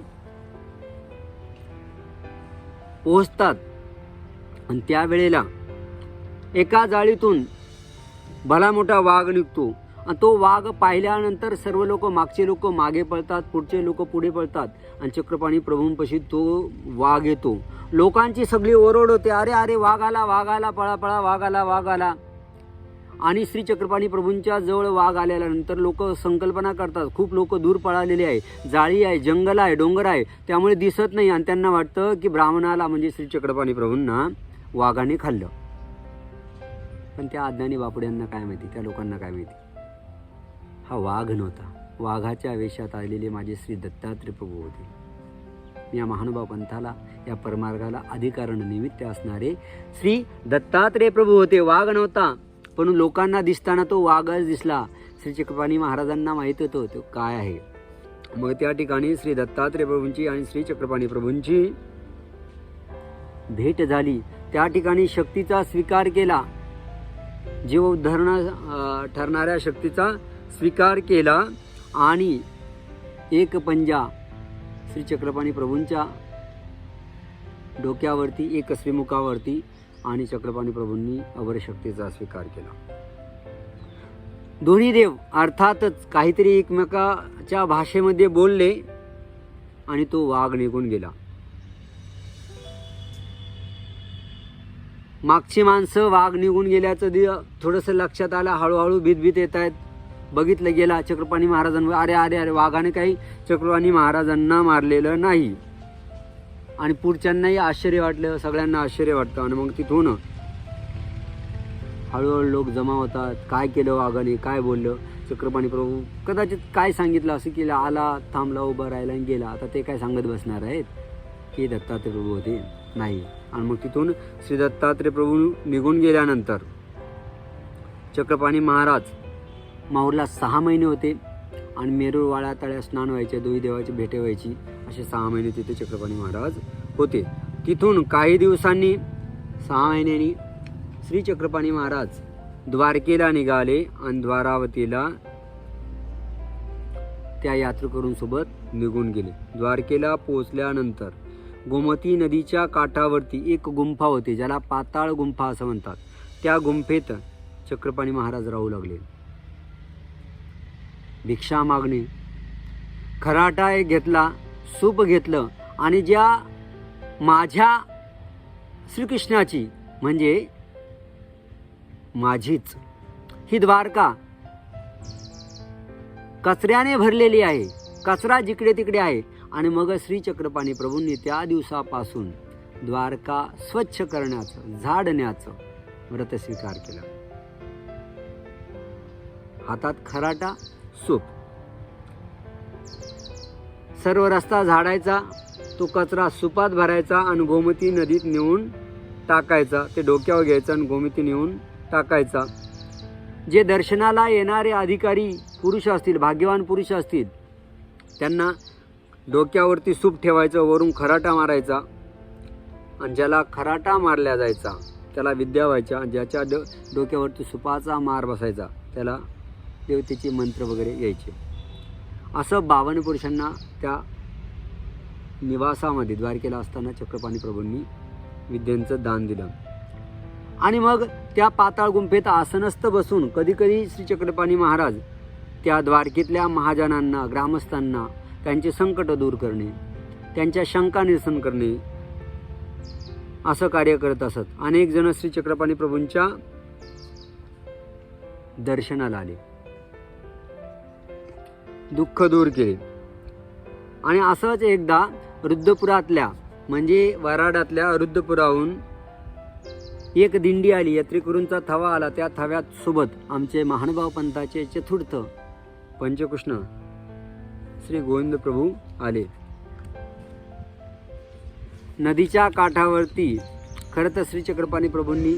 S1: पोहोचतात. आणि त्यावेळेला एका जाळीतून भला मोठा वाघ निघतो आणि तो वाघ पाहिल्यानंतर सर्व लोक, मागचे लोक मागे पळतात, पुढचे लोक पुढे पळतात आणि चक्रपाणी प्रभूंपाशी तो वाघ येतो. लोकांची सगळी ओरड होते, अरे अरे वाघ आला, वाघ आला, पळा पळा, वाघ आला, वाघ आला. आणि श्री चक्रपाणी प्रभूंच्या जवळ वाघ आल्यानंतर लोक संकल्पना करतात, खूप लोक दूर पळालेले आहे, जाळी आहे, जंगल आहे, डोंगर आहे, त्यामुळे दिसत नाही आणि त्यांना वाटतं की ब्राह्मणाला म्हणजे श्री चक्रपाणी प्रभूंना वाघाने खाल्लं. पण त्या अज्ञानी बापड्यांना काय माहिती, त्या लोकांना काय माहिती, हा वाघ नव्हता. वाघाच्या वेशात आलेले माझे श्री दत्तात्रय प्रभू होते. या महानुभाव पंथाला, या परमार्गाला अधिकारण निमित्त असणारे श्री दत्तात्रय प्रभू होते, वाघ नव्हता. पण लोकांना दिसताना तो वाघच दिसला. श्री चक्रपाणी महाराजांना माहीत होतं तो काय आहे. मग त्या ठिकाणी श्री दत्तात्रय प्रभूंची आणि श्री चक्रपाणी प्रभूंची भेट झाली. त्या ठिकाणी शक्तीचा स्वीकार केला, जीव ठरणाऱ्या शक्तीचा स्वीकार केला आणि एक पंजा श्री चक्रपाणी प्रभूंच्या डोक्यावरती, एक श्रीमुखावरती आणि चक्रपाणी प्रभूंनी अवरशक्तीचा स्वीकार केला. दोन्ही देव अर्थातच काहीतरी एकमेकाच्या भाषेमध्ये बोलले आणि तो वाघ निघून गेला. मागची माणसं वाघ निघून गेल्याचं थोडंसं लक्षात आलं, हळूहळू भीत येत आहेत. बघितलं गेला चक्रपाणी महाराजांवर, अरे अरे अरे वाघाने काही चक्रपाणी महाराजांना मारलेलं नाही. आणि पुढच्यांनाही आश्चर्य वाटलं, सगळ्यांना आश्चर्य वाटतं. आणि मग तिथून हळूहळू लोक जमा होतात, काय केलं वाघाने, काय बोललं चक्रपाणी प्रभू, कदाचित काय सांगितलं असं केलं, आला, थांबला, उभा राहिला आणि गेला. आता ते काय सांगत बसणार आहेत की दत्तात्रय प्रभू होते, नाही. आणि मग तिथून श्री दत्तात्रय प्रभू निघून गेल्यानंतर चक्रपाणी महाराज माहूरला 6 महिने होते आणि मेरूळवाडा तळ्यात स्नान व्हायचे, दोही देवाची भेटे व्हायची, असे 6 महिने तिथे चक्रपाणी महाराज होते. तिथून काही दिवसांनी 6 महिन्यांनी श्री चक्रपाणी महाराज द्वारकेला निघाले आणि द्वारावतीला त्या यात्रेकरूंसोबत निघून गेले. द्वारकेला पोहोचल्यानंतर गोमती नदीच्या काठावरती एक गुंफा होती, ज्याला पाताळ गुंफा असं म्हणतात. त्या गुंफेत चक्रपाणी महाराज राहू लागले. भिक्षा मागणे, खराटा एक घेतला, सूप घेतलं आणि ज्या माझ्या श्रीकृष्णाची म्हणजे माझीच ही द्वारका कचऱ्याने भरलेली आहे, कचरा जिकडे तिकडे आहे. आणि मग श्री चक्रपाणी प्रभूंनी त्या दिवसापासून द्वारका स्वच्छ करण्याचं, झाडण्याचं व्रत स्वीकार केलं. हातात खराटा, सूप, सर्व रस्ता झाडायचा, तो कचरा सुपात भरायचा आणि गोमती नदीत नेऊन टाकायचा. ते डोक्यावर घ्यायचं आणि गोमती नेऊन टाकायचा. जे दर्शनाला येणारे अधिकारी पुरुष असतील, भाग्यवान पुरुष असतील, त्यांना डोक्यावरती सूप ठेवायचं, वरून खराटा मारायचा आणि ज्याला खराटा मारला जायचा त्याला विद्या व्हायच्या. ज्याच्या डोक्यावरती सुपाचा मार बसायचा त्याला देवतेचे मंत्र वगैरे यायचे. असं 52 पुरुषांना त्या निवासामध्ये द्वारकेला असताना चक्रपाणी प्रभूंनी विद्यांचं दान दिलं. आणि मग त्या पाताळ गुंफेत आसनस्थ बसून कधीकधी श्री चक्रपाणी महाराज त्या द्वारकेतल्या महाजनांना, ग्रामस्थांना त्यांचे संकट दूर करणे, त्यांच्या शंका निरसन करणे असं कार्य करत असत. अनेक जण श्री चक्रपाणी प्रभूंच्या दर्शनाला आले, दुःख दूर केले. आणि असंच एकदा रुद्रपुरातल्या म्हणजे वराडातल्या रुद्रपुराहून एक दिंडी आली, यात्रेकरूंचा थवा आला. त्या थव्यात सोबत आमचे महानुभाव पंथाचे चतुर्थ पंचकृष्ण श्री गोविंद प्रभू आले. नदीच्या काठावरती खरं तर श्री चक्रपाणी प्रभूंनी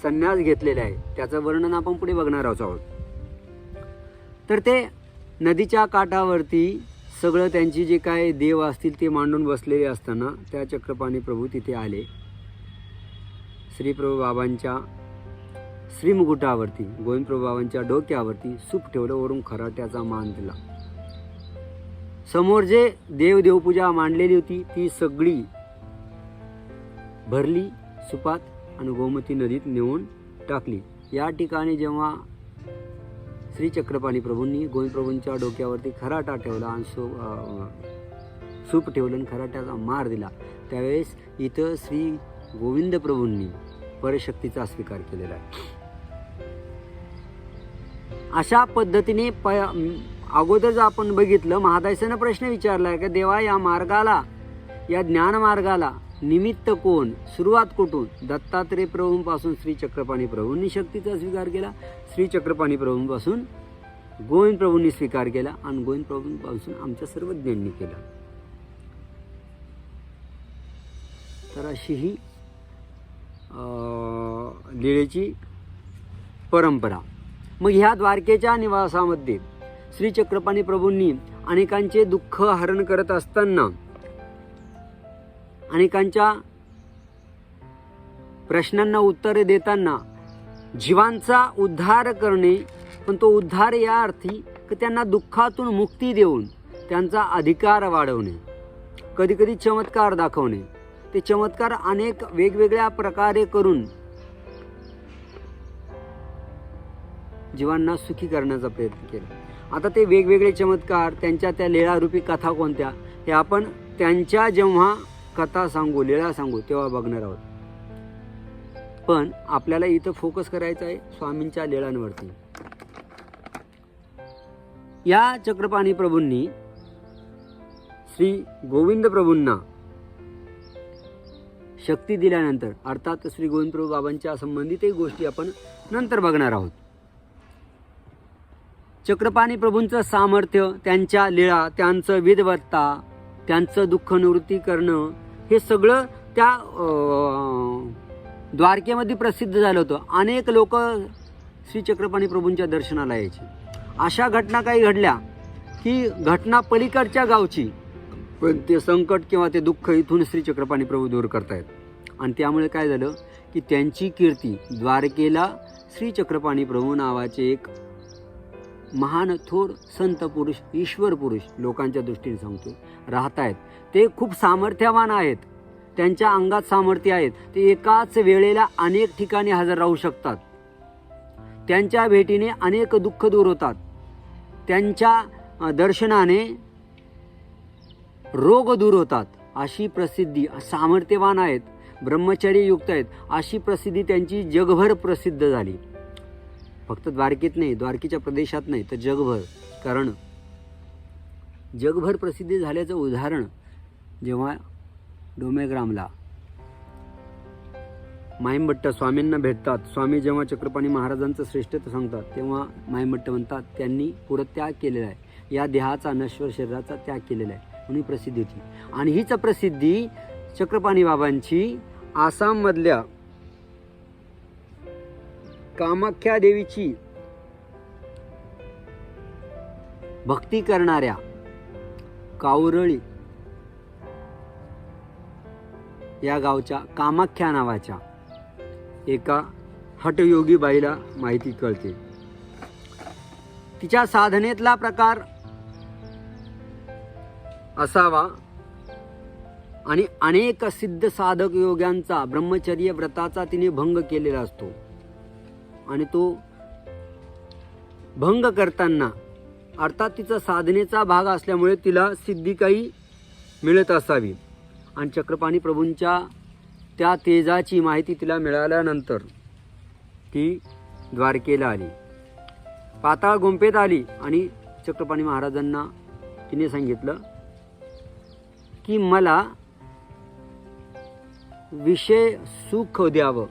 S1: संन्यास घेतलेला आहे, त्याचं वर्णन आपण पुढे बघणार आहोत. तर ते नदीच्या काठावरती सगळं त्यांची जे काय देव असतील ते मांडून बसलेले असताना त्या चक्रपाणी प्रभू तिथे आले. श्री प्रभू बाबांच्या श्रीमुकुटावरती, गोविंद प्रभू बाबांच्या डोक्यावरती सूप ठेवलं, वरून खराट्याचा मान दिला. समोर जे देवपूजा मांडलेली होती ती सगळी भरली सुपात आणि गोमती नदीत नेऊन टाकली. या ठिकाणी जेव्हा श्री चक्रपाणी प्रभूंनी गोविंद प्रभूंच्या डोक्यावरती खराटा ठेवला आणि सूप ठेवलं आणि खराट्याचा मार दिला. त्यावेळेस इथं श्री गोविंद प्रभूंनी परशक्तीचा स्वीकार केलेला आहे. अशा पद्धतीने अगोदर जर आपण बघितलं, महादासानं प्रश्न विचारला आहे की देवा या मार्गाला, या ज्ञान मार्गाला निमित्त कोण, सुरुवात कुठून? दत्तात्रेय प्रभूंपासून श्री चक्रपाणी प्रभूंनी शक्तीचा स्वीकार केला, श्री चक्रपाणी प्रभूंपासून गोविंद प्रभूंनी स्वीकार केला आणि गोविंद प्रभूंपासून आमच्या सर्वज्ञांनी केला. तर अशी ही लीळेची परंपरा. मग ह्या द्वारकेच्या निवासामध्ये श्री चक्रपाणी प्रभूंनी अनेकांचे दुःख हरण करत असताना, अनेकांच्या प्रश्नांना उत्तरे देताना जीवांचा उद्धार करणे, पण तो उद्धार या अर्थी की त्यांना दुःखातून मुक्ती देऊन त्यांचा अधिकार वाढवणे, कधीकधी चमत्कार दाखवणे. ते चमत्कार अनेक वेगवेगळ्या प्रकारे करून जीवांना सुखी करण्याचा प्रयत्न केला. आता ते वेगवेगळे चमत्कार, त्यांच्या त्या लीळारूपी कथा कोणत्या, हे आपण त्यांच्या जेव्हा कथा सांगू, लीळा सांगू तेव्हा बघणार आहोत. पण आपल्याला इथं फोकस करायचं आहे स्वामींच्या लीळांवरती. या चक्रपाणी प्रभूंनी श्री गोविंद प्रभूंना शक्ती दिल्यानंतर, अर्थात श्री गोविंद प्रभू बाबांच्या संबंधितही गोष्टी आपण नंतर बघणार आहोत. चक्रपाणी प्रभूंचं सामर्थ्य, त्यांच्या लीळा, त्यांचं विद्वत्ता, त्यांचं दुःख निवृत्ती करणं, हे सगळं त्या द्वारकेमध्ये प्रसिद्ध झालं होतं. अनेक लोक श्री चक्रपाणी प्रभूंच्या दर्शनाला यायचे. अशा घटना काही घडल्या की घटना पलीकडच्या गावची, पण ते संकट किंवा ते दुःख इथून श्री चक्रपाणी प्रभू दूर करतायत. आणि त्यामुळे काय झालं की त्यांची कीर्ती द्वारकेला श्री चक्रपाणी प्रभू नावाचे एक महान थोर संत पुरुष, ईश्वर पुरुष लोकांच्या दृष्टीने सांगतो, राहत आहेत. ते खूप सामर्थ्यवान आहेत, त्यांच्या अंगात सामर्थ्य आहेत. ते एकाच वेळेला अनेक ठिकाणी हजर राहू शकतात. त्यांच्या भेटीने अनेक दुःख दूर होतात. त्यांच्या दर्शनाने रोग दूर होतात. अशी प्रसिद्धी, सामर्थ्यवान आहेत, ब्रह्मचर्य युक्त आहेत, अशी प्रसिद्धी त्यांची जगभर प्रसिद्ध झाली. फक्त द्वारकेत नाही, द्वारकेच्या प्रदेशात नाही, तर जगभर. कारण जगभर प्रसिद्धी झाल्याचं उदाहरण जेव्हा डोमेग्रामला माईमभट्ट स्वामींना भेटतात, स्वामी जेव्हा चक्रपाणी महाराजांचं श्रेष्ठत्व सांगतात, तेव्हा माईमभट्ट म्हणतात त्यांनी पुरा त्याग केलेला आहे, या देहाचा, नश्वर शरीराचा त्याग केलेला आहे, म्हणून प्रसिद्धी होती. आणि हीच प्रसिद्धी चक्रपाणी बाबांची आसाममधल्या कामाख्या देवीची भक्ती करणाऱ्या कावरळी या गावच्या कामाख्या नावाच्या एका हठयोगी बाईला माहिती कळते. तिच्या साधनेतला प्रकार असावा आणि अनेक सिद्ध साधक योग्यांचा ब्रह्मचर्य व्रताचा तिने भंग केलेला असतो. आणि तो भंग करताना, अर्थात तिचा साधनेचा भाग असल्यामुळे तिला सिद्धी काही मिळत असावी. आणि चक्रपाणी प्रभूंच्या त्या तेजाची माहिती तिला मिळाल्यानंतर ती द्वारकेला आली, पाताळ गुंफेत आली आणि चक्रपाणी महाराजांना तिने सांगितलं की मला विषय सुख द्यावं.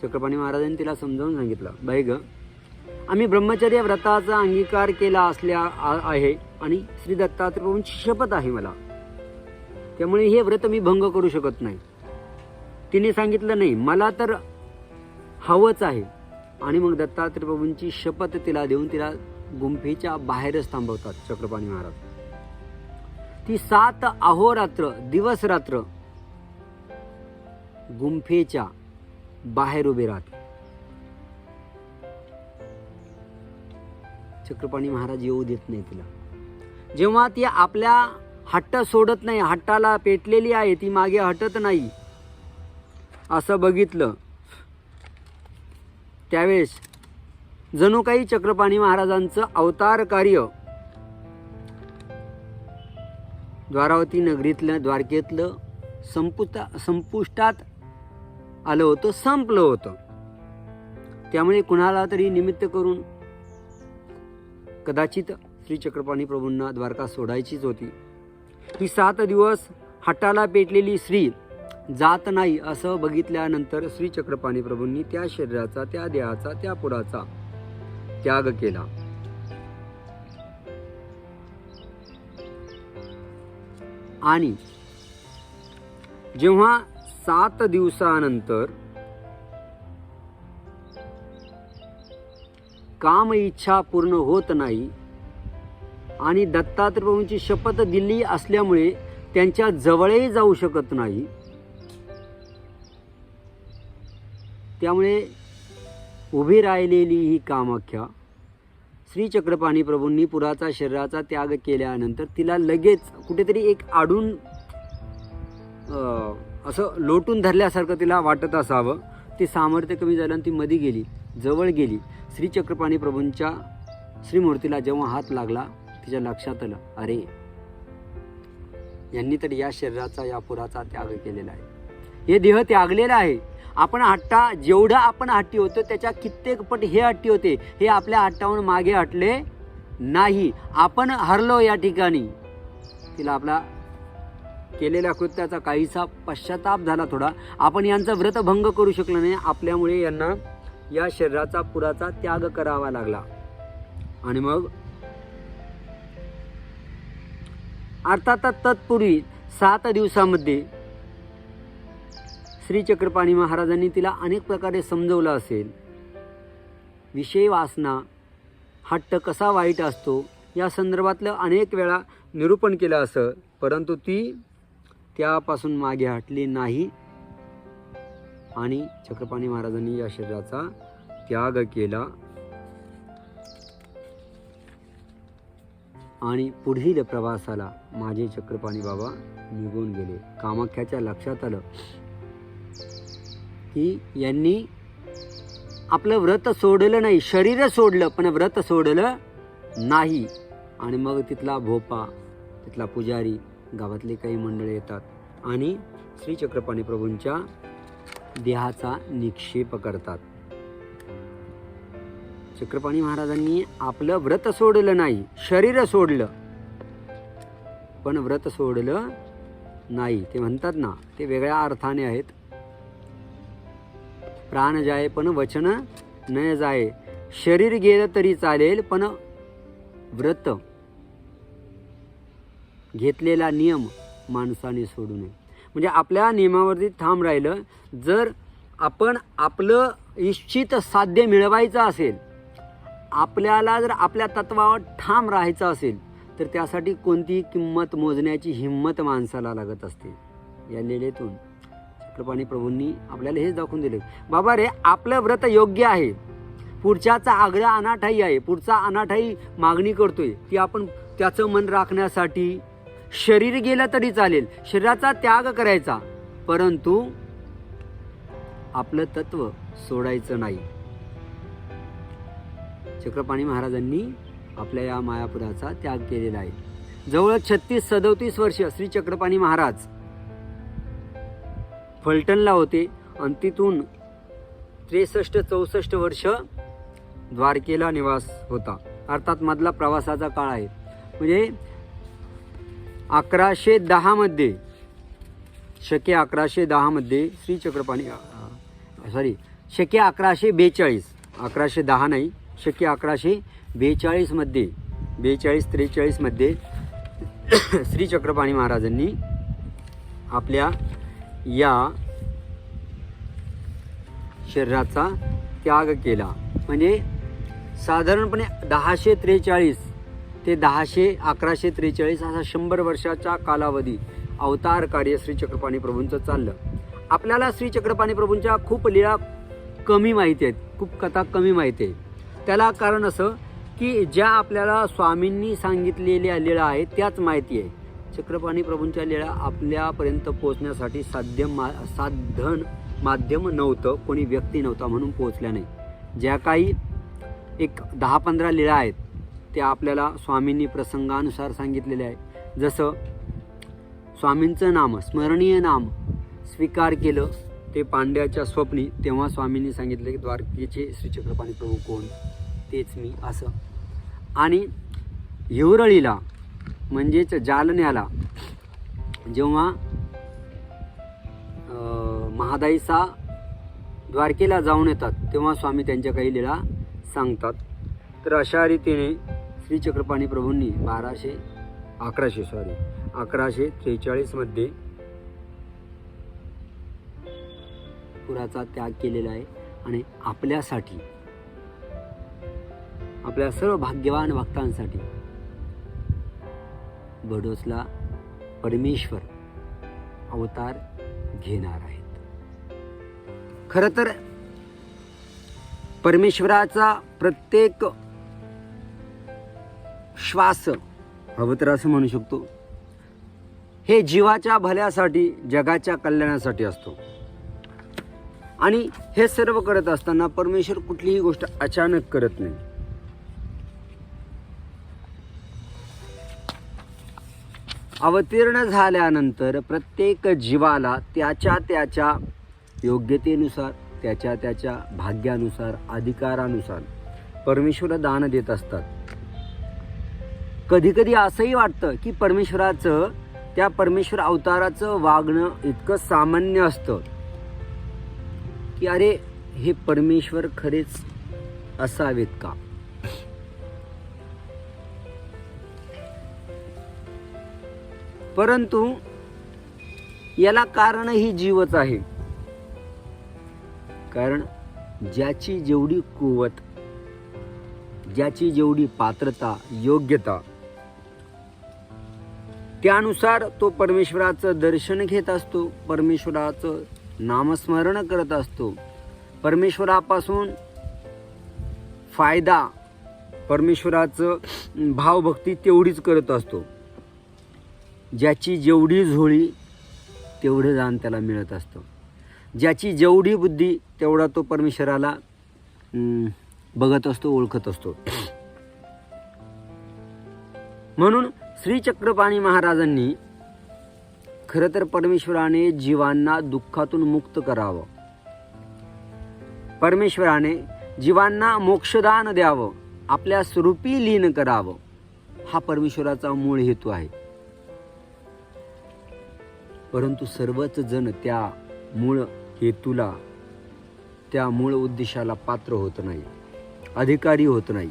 S1: चक्रपाणी महाराजांनी तिला समजावून सांगितलं, बाई ग, आम्ही ब्रह्मचर्य व्रताचा अंगीकार केला आहे आणि श्री दत्तात्रेय प्रभूंची शपथ आहे मला, त्यामुळे हे व्रत मी भंग करू शकत नाही. तिने सांगितलं नाही, मला तर हवंच आहे. आणि मग दत्तात्रेय प्रभूंची शपथ तिला देऊन तिला गुंफेच्या बाहेरच थांबवतात चक्रपाणी महाराज. ती 7 अहोरात्र, दिवस रात्र गुंफेच्या बाहेर उभे राहते. चक्रपाणी महाराज येऊ देत नाही तिला. जेव्हा ती आपल्या हट्ट सोडत नाही, हट्टाला पेटलेली आहे, ती मागे हटत नाही असं बघितलं, त्यावेळेस जणू काही चक्रपाणी महाराजांचं अवतार कार्य द्वारावती नगरीतलं, द्वारकेतलं संपुष्टात आलं होतं, संपलं होतं. त्यामुळे कुणाला तरी निमित्त करून कदाचित श्री चक्रपाणी प्रभूंना द्वारका सोडायचीच होती. ही 7 दिवस हट्टाला पेटलेली स्त्री जात नाही असं बघितल्यानंतर श्री चक्रपाणी प्रभूंनी त्या शरीराचा, त्या देहाचा, त्या पुराचा त्याग केला. आणि जेव्हा 7 दिवसानंतर काम इच्छा पूर्ण होत नाही आणि दत्तात्रय प्रभूंची शपथ दिली असल्यामुळे त्यांच्या जवळही जाऊ शकत नाही, त्यामुळे उभी राहिलेली ही कामाख्या श्री चक्रपाणी प्रभूंनी पुराचा शरीराचा त्याग केल्यानंतर तिला लगेच कुठेतरी एक आडून असं लोटून धरल्यासारखं तिला वाटत असावं. ते सामर्थ्य कमी झालं आणि ती मध्ये गेली, जवळ गेली. श्री चक्रपाणी प्रभूंच्या श्रीमूर्तीला जेव्हा हात लागला तिच्या लक्षात आलं, अरे यांनी तर या शरीराचा, या पुराचा त्याग केलेला आहे, हे देह त्यागलेला आहे. आपण जेवढं आपण हट्टी होतो त्याच्या कित्येक पट हे हट्टी होते. हे आपल्या हट्टावरून मागे हटले नाही. आपण हरलो या ठिकाणी. तिला आपला केलेल्या कृत्याचा काहीसा पश्चाताप झाला थोडा. आपण यांचं व्रतभंग करू शकलो नाही, आपल्यामुळे यांना या शरीराचा, पुराचा त्याग करावा लागला. आणि मग अर्थात तत्पूर्वी 7 दिवसामध्ये श्री चक्रपाणी महाराजांनी तिला अनेक प्रकारे समजवलं असेल. विषय वासना, हट्ट कसा वाईट असतो या संदर्भातलं अनेक वेळा निरूपण केलं असं, परंतु ती त्यापासून मागे हटली नाही आणि चक्रपाणी महाराजांनी या शरीराचा त्याग केला. आणि पुढील प्रवासाला माझे चक्रपाणी बाबा निघून गेले. कामाख्याच्या लक्षात आलं की यांनी आपलं व्रत सोडलं नाही, शरीर सोडलं पण व्रत सोडलं नाही. आणि मग तिथला भोपा, तिथला पुजारी, गावातले काही मंडळी येतात आणि श्री चक्रपाणी प्रभूंच्या देहाचा निक्षेप करतात. चक्रपाणी महाराजांनी आपलं व्रत सोडलं नाही, शरीर सोडलं पण व्रत सोडलं नाही. ते म्हणतात ना, ते वेगळ्या अर्थाने आहेत. प्राण जाये पण वचन न जाये. शरीर गेलं तरी चालेल पण व्रत घेतलेला नियम माणसाने सोडू नये. म्हणजे आपल्या नियमावरती ठाम राहिलं. जर आपण आपलं इच्छित साध्य मिळवायचं असेल, आपल्याला जर आपल्या तत्वावर ठाम राहायचं असेल, तर त्यासाठी कोणतीही किंमत मोजण्याची हिंमत माणसाला लागत असते. या लीलेतून चक्रपाणी प्रभूंनी आपल्याला हेच दाखवून दिले, बाबा रे, आपलं व्रत योग्य आहे, पुढच्याचा आग्रह अनाठाई आहे, पुढचा अनाठाई मागणी करतोय, ती आपण त्याचं मन राखण्यासाठी शरीर गेलं तरी चालेल, शरीराचा त्याग करायचा, परंतु आपलं तत्व सोडायचं नाही. चक्रपाणी महाराजांनी आपल्या या मायापुराचा त्याग केलेला आहे. जवळ 36-37 वर्ष श्री चक्रपाणी महाराज फलटणला होते आणि तिथून 63-64 वर्ष द्वारकेला निवास होता. अर्थात मधला प्रवासाचा काळ आहे. म्हणजे 1110 मध्ये, शके 1110 मध्ये श्री चक्रपाणी शके 1142, 1110 नाही, शके 1142 मध्ये, 42-43 मध्ये श्री चक्रपाणी महाराजांनी आपल्या या शरीराचा त्याग केला. म्हणजे साधारणपणे 1043 ते 1143 असा 100 वर्षाचा कालावधी अवतार कार्य श्री चक्रपाणी प्रभूंचं चाललं. आपल्याला श्री चक्रपाणी प्रभूंच्या खूप लीळा कमी माहिती आहेत, खूप कथा कमी माहिती आहे. त्याला कारण असं की ज्या आपल्याला स्वामींनी सांगितलेल्या लीळा आहेत त्याच माहिती आहे. चक्रपाणी प्रभूंच्या लीळा आपल्यापर्यंत पोहोचण्यासाठी साधन माध्यम नव्हतं, कोणी व्यक्ती नव्हता म्हणून पोहोचल्या नाही. ज्या काही एक 10-15 लीळा आहेत त्या आपल्याला स्वामींनी प्रसंगानुसार सांगितलेले आहे. जसं स्वामींचं नाम, स्मरणीय नाम स्वीकार केलं ते पांड्याच्या स्वप्नी, तेव्हा स्वामींनी सांगितले की द्वारकेचे श्रीचक्रपाणी प्रभू कोण, तेच मी असं. आणि हिवरळीला म्हणजेच जालन्याला जेव्हा महादाईचा द्वारकेला जाऊन येतात तेव्हा स्वामी त्यांच्या काही लीळा सांगतात. तर अशा रीतीने श्रीचक्रपाणी प्रभूंनी 1143 मध्ये पुराचा त्याग केलेला आहे. आणि आपल्यासाठी, आपल्या सर्व भाग्यवान भक्तांसाठी बडोसला परमेश्वर अवतार घेणार आहेत. खरं तर परमेश्वराचा प्रत्येक श्वास, हवं तर असं म्हणू शकतो, हे जीवाच्या भल्यासाठी, जगाच्या कल्याणासाठी असतो. आणि हे सर्व करत असताना परमेश्वर कुठलीही गोष्ट अचानक करत नाही. अवतीर्ण झाल्यानंतर प्रत्येक जीवाला त्याच्या त्याच्या योग्यतेनुसार, त्याच्या त्याच्या भाग्यानुसार, अधिकारानुसार परमेश्वर दान देत असतात. कधी कधी असंही वाटतं की परमेश्वराचं, त्या परमेश्वर अवताराचं वागणं इतकं सामान्य असतं की अरे हे परमेश्वर खरेच असावेत का. परंतु याला कारणही जीवच आहे. कारण ज्याची जेवढी कुवत, ज्याची जेवढी पात्रता, योग्यता, त्यानुसार तो परमेश्वराचं दर्शन घेत असतो, परमेश्वराचं नामस्मरण करत असतो, परमेश्वरापासून फायदा, परमेश्वराचं भावभक्ती तेवढीच करत असतो. ज्याची जेवढी झोळी तेवढं दान त्याला मिळत असतं. ज्याची जेवढी बुद्धी तेवढा तो परमेश्वराला बघत असतो, ओळखत असतो. म्हणून श्रीचक्रपाणी महाराजांनी खरं तर परमेश्वराने जीवांना दुःखातून मुक्त करावं, परमेश्वराने जीवांना मोक्षदान द्यावं, आपल्या स्वरूपी लीन करावं, हा परमेश्वराचा मूळ हेतू आहे. परंतु सर्वच जण त्या मूळ हेतूला, त्या मूळ उद्देशाला पात्र होत नाही, अधिकारी होत नाही.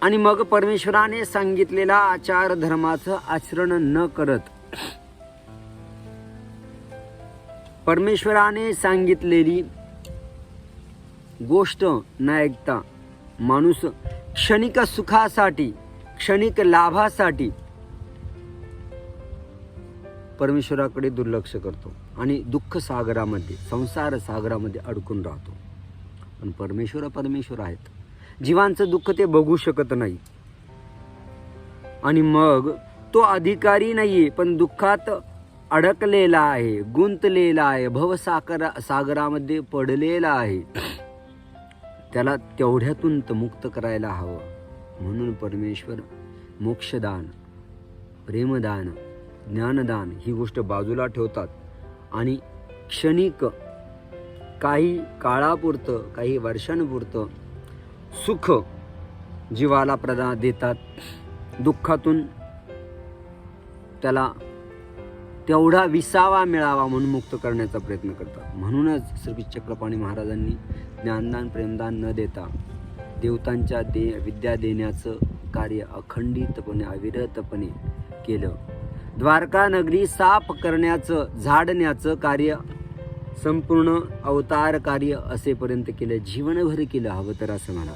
S1: आणि मग परमेश्वराने सांगितलेला आचार धर्माचं आचरण न करत, परमेश्वराने सांगितलेली गोष्ट न ऐकता माणूस क्षणिक सुखासाठी, क्षणिक लाभासाठी परमेश्वराकडे दुर्लक्ष करतो आणि दुःख सागरामध्ये, संसार सागरामध्ये अडकून राहतो. पण परमेश्वर आहेत. जीवांचं दुःख ते बघू शकत नाही. आणि मग तो अधिकारी नाहीये, पण दुःखात अडकलेला आहे, गुंतलेला आहे, सागरामध्ये पडलेला आहे. त्याला तेवढ्यातून मुक्त करायला हवं. म्हणून परमेश्वर मोक्षदान, प्रेमदान, ज्ञानदान ही गोष्ट बाजूला ठेवतात आणि क्षणिक, काही काळापुरतं, काही वर्षांपुरतं सुख जीवाला प्रदान देतात. दुःखातून त्याला तेवढा विसावा मिळावा म्हणून मुक्त करण्याचा प्रयत्न करतात. म्हणूनच श्रीचक्रपाणी महाराजांनी ज्ञानदान, प्रेमदान न देता देवतांच्या विद्या देण्याचं कार्य अखंडितपणे, अविरतपणे केलं. द्वारका नगरी साफ करण्याचं, झाडण्याचं कार्य संपूर्ण अवतार कार्य असेपर्यंत केलं, जीवनभर केलं, हवं तर असं म्हणा.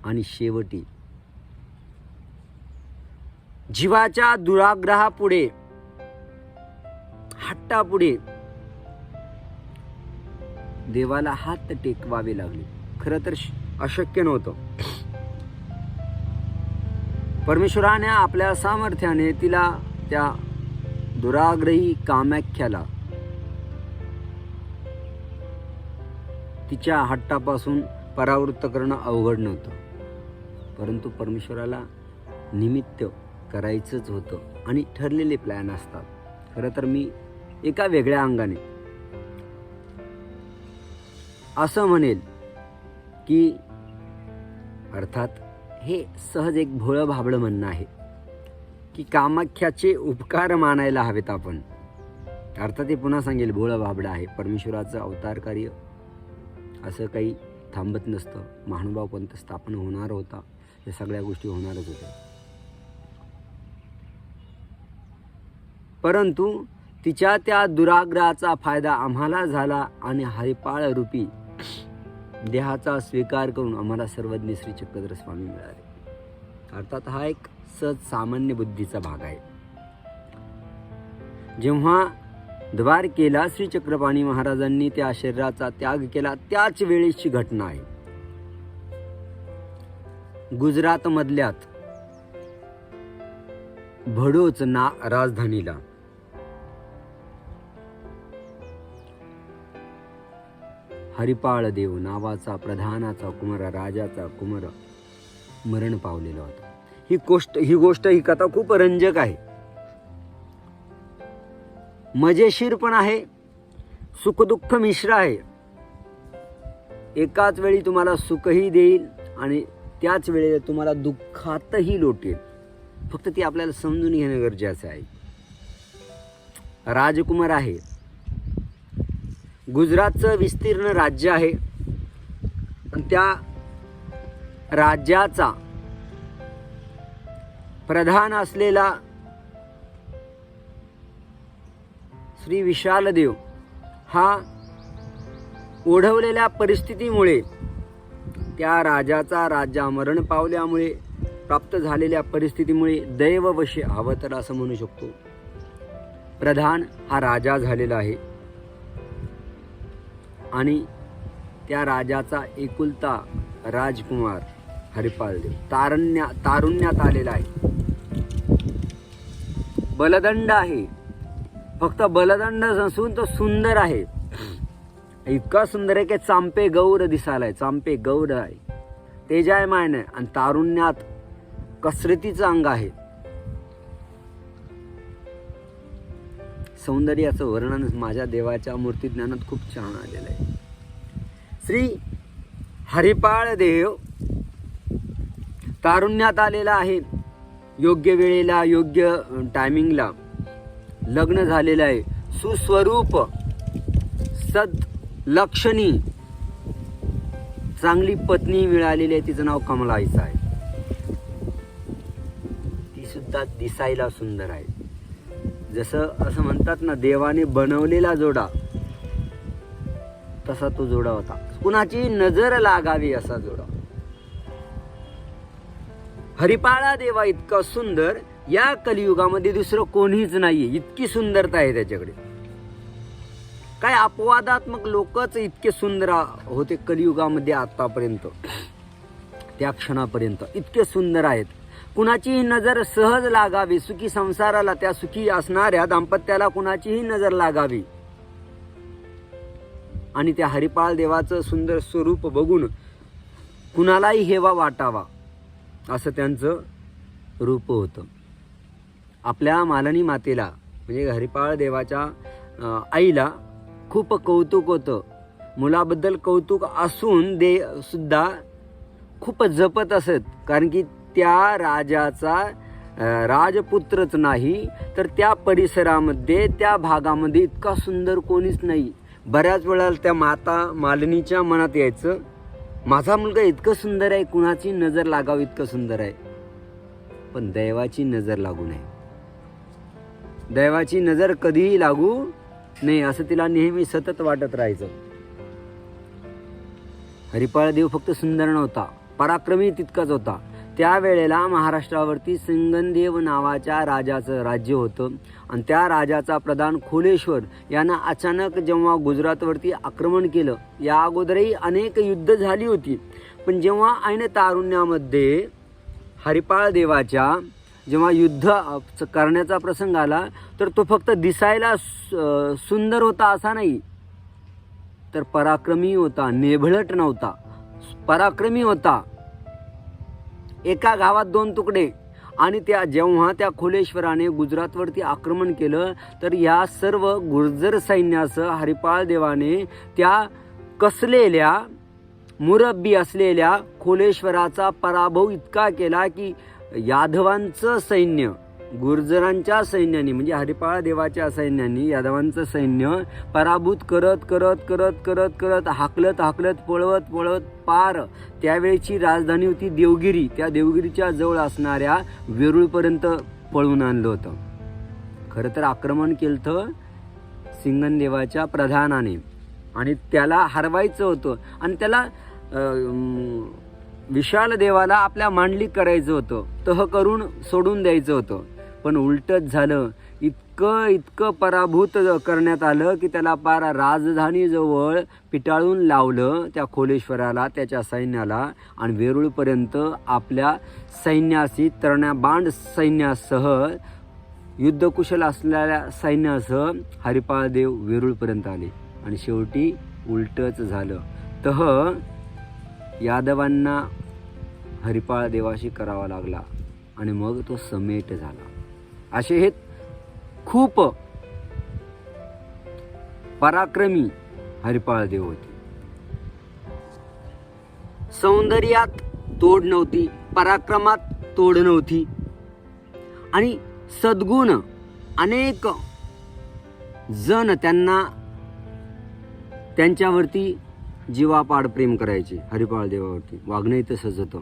S1: आणि शेवटी जीवाच्या दुराग्रहापुढे, हट्टापुढे देवाला हात टेकवावे लागले. खरं तर अशक्य नव्हतं. परमेश्वराने आपल्या सामर्थ्याने तिला, त्या दुराग्रही कामाख्याला तिच्या हट्टापासून परावृत्त करणं अवघड नव्हतं, परंतु परमेश्वराला निमित्त करायचंच होतं आणि ठरलेले प्लॅन असतात. खरं तर मी एका वेगळ्या अंगाने असं म्हणेल की अर्थात हे सहज एक भोळं भाबडं म्हणणं आहे की कामाख्याचे उपकार मानायला हवेत आपण. अर्थात ते पुन्हा सांगेल भोळं भाबडं आहे. परमेश्वराचं अवतार कार्य असं काही थांबत नसतं. महानुभाव पंथ स्थापन होणार होता, या सगळ्या गोष्टी होणारच होत्या. परंतु तिच्या त्या दुराग्रहाचा फायदा आम्हाला झाला आणि हरिपाळ रूपी देहाचा स्वीकार करून आम्हाला सर्वज्ञ श्री चक्रधर स्वामी मिळाले. अर्थात हा एक सहज सामान्य बुद्धीचा भाग आहे. जेव्हा द्वारकेला श्री चक्रपाणी महाराजांनी त्या शरीराचा त्याग केला त्याच वेळेची घटना आहे. गुजरात मधल्यात भडोच राजधानीला हरिपाळ देव नावाचा प्रधानाचा कुमार, राजाचा कुमार मरण पावलेला होता. ही कथा खूप रंजक आहे, मजेशीर पण आहे, सुखदुःख मिश्र आहे. एकाच वेळी तुम्हाला सुखही देईल आणि त्याच वेळेला तुम्हाला दुःखातही लोटेल. फक्त ती आपल्याला समजून घेणं गरजेचं आहे. राजकुमार आहे, गुजरातचं विस्तीर्ण राज्य आहे, आणि त्या राज्याचा प्रधान असलेला श्री विशालदेव हा ओढवलेल्या परिस्थितीमुळे, त्या राजाचा राज्य मरण पावल्यामुळे प्राप्त झालेल्या परिस्थितीमुळे दैववशी हवं तर असं म्हणू शकतो, प्रधान हा राजा झालेला आहे आणि त्या राजाचा एकुलता राजकुमार हरिपाळ देव तारुण्यात आलेला आहे. बलदंड आहे, फक्त बलदंड नसून तो सुंदर आहे. इतका सुंदर आहे की चांपे गौर दिसायलाय, चांपे गौर आहे, तेजायमान आहे आणि तारुण्यात कसरतीचं अंग आहे. सौंदर्याचं वर्णन माझ्या देवाच्या मूर्ती ज्ञानात खूप छान आलेलं आहे. श्री हरिपाळ देव तारुण्यात आलेला आहे, योग्य वेळेला योग्य टायमिंगला लग्न झालेलं आहे, सुस्वरूप सदलक्षणी चांगली पत्नी मिळालेली आहे, तिचं नाव कमलाईचं आहे. ती सुद्धा दिसायला सुंदर आहे. जसं असं म्हणतात ना, देवाने बनवलेला जोडा तसा तो जोडा होता, कुणाची नजर लागावी असा जोडा. हरिपाळा देवा इतका सुंदर या कलियुगामध्ये दुसरं कोणीच नाहीये, इतकी सुंदरता आहे त्याच्याकडे. काय अपवादात्मक लोकच इतके सुंदर होते कलियुगामध्ये आतापर्यंत, त्या क्षणापर्यंत इतके सुंदर आहेत. कुणाचीही नजर सहज लागावी, सुखी संसाराला, त्या सुखी असणाऱ्या दाम्पत्याला कुणाचीही नजर लागावी आणि त्या हरिपाळ देवाचं सुंदर स्वरूप बघून कुणालाही हेवा वाटावा असं त्यांचं रूप होतं. आपल्या मालनी मातेला म्हणजे हरिपाळ देवाच्या आईला खूप कौतुक होतं. मुलाबद्दल कौतुक असून दे सुद्धा खूप जपत असत, कारण की त्या राजाचा राजपुत्रच नाही तर त्या परिसरामध्ये, त्या भागामध्ये इतका सुंदर कोणीच नाही. बऱ्याच वेळा त्या माता मालिनीच्या मनात यायचं, माझा मुलगा इतकं सुंदर आहे, कुणाची नजर लागावी इतकं सुंदर आहे, पण दैवाची नजर लागू नये, दैवाची नजर कधीही लागू नये असं तिला नेहमी सतत वाटत राहायचं. हरिपाळ देव फक्त सुंदर नव्हता, पराक्रमी तितकाच होता. त्यावेळेला महाराष्ट्रावरती सिंगनदेव नावाच्या राजाचं राज्य होतं आणि त्या राजाचा प्रधान खोलेश्वर यानं अचानक जेव्हा गुजरातवरती आक्रमण केलं, या अगोदरही अनेक युद्ध झाली होती, पण जेव्हा ऐन तारुण्यामध्ये हरिपाळ देवाच्या जेव्हा युद्ध करण्याचा प्रसंग आला तर तो फक्त दिसायला सुंदर होता असा नाही, तर पराक्रमी होता, नेभळट नव्हता, पराक्रमी होता. एका गावात 2 तुकडे. आणि जेव्हा त्या खोलेश्वराने गुजरातवरती आक्रमण केलं तर या सर्व गुर्जर सैन्यासह हरिपाळ देवाने त्या कसलेल्या मुरब्बी असलेल्या खोलेश्वराचा पराभव इतका केला की यादवांचं सैन्य गुर्जरांच्या सैन्याने म्हणजे हरिपाळ देवाच्या सैन्याने यादवांचं सैन्य पराभूत करत करत करत करत करत हाकलत हाकलत पळवत पळवत पार त्यावेळची राजधानी होती देवगिरी, त्या देवगिरीच्या जवळ असणाऱ्या वेरूळपर्यंत पळवून आणलं होतं. खरं तर आक्रमण केलं सिंगनदेवाच्या प्रधानाने आणि त्याला हरवायचं होतं आणि त्याला विशाल देवाला आपल्या मांडलिक करायचं होतं, तह करून सोडून द्यायचं होतं. पण उलटच झालं. इतकं पराभूत करण्यात आलं की त्याला पार राजधानीजवळ पिटाळून लावलं त्या खोलेश्वराला, त्याच्या सैन्याला. आणि वेरूळपर्यंत आपल्या सैन्याशी तरण्या बांड सैन्यासह युद्धकुशल असलेल्या सैन्यासह हरिपाळ देव वेरूळपर्यंत आले. आणि शेवटी उलटच झालं. तह यादवांना हरिपाळ देवाशी करावा लागला आणि मग तो समेट झाला. असे हे खूप पराक्रमी हरिपाळ देव होते. सौंदर्यात तोड नव्हती, पराक्रमात तोड नव्हती आणि सद्गुण अनेक जण त्यांच्यावरती जीवापाड प्रेम करायचे. हरिपाळ देवावरती वागणंही तसंच होतं,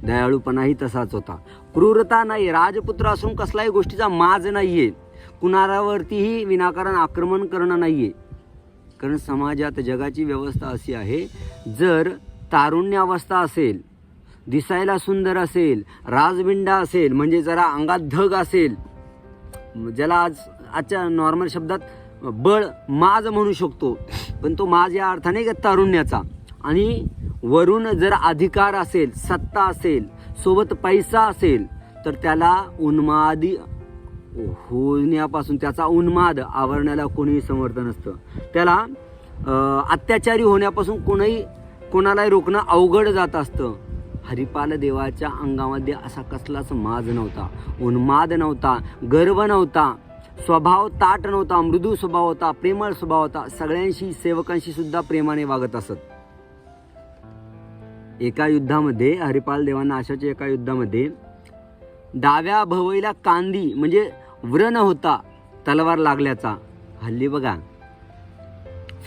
S1: दयाळूपणाही तसाच होता, क्रूरता नाही, राजपुत्र असून कसल्याही गोष्टीचा माज नाहीये, कुणावरतीही विनाकारण आक्रमण करणं नाहीये. कारण समाजात जगाची व्यवस्था अशी आहे, जर तारुण्यावस्था असेल, दिसायला सुंदर असेल, राजबिंडा असेल, म्हणजे जरा अंगात धग असेल, ज्याला आजच्या नॉर्मल शब्दात बळ माज म्हणू शकतो, पण तो माज या अर्थाने तारुण्याचा, आणि वरून जर अधिकार असेल, सत्ता असेल, सोबत पैसा असेल, तर त्याला उन्मादी होण्यापासून, त्याचा उन्माद आवरण्याला कोणीही समर्थ नसतं. त्याला अत्याचारी होण्यापासून कोणालाही रोखणं अवघड जात असतं. हरिपाल देवाच्या अंगामध्ये असा कसलाच माज नव्हता, उन्माद नव्हता, गर्व नव्हता, स्वभाव ताट नव्हता, मृदू स्वभाव होता, प्रेमळ स्वभाव होता. सगळ्यांशी, सेवकांशी सुद्धा प्रेमाने वागत असत. एका युद्धामध्ये हरिपाल देवांना अशाच्या एका युद्धामध्ये डाव्या भवईला कांदी म्हणजे व्रण होता तलवार लागल्याचा. हल्ली बघा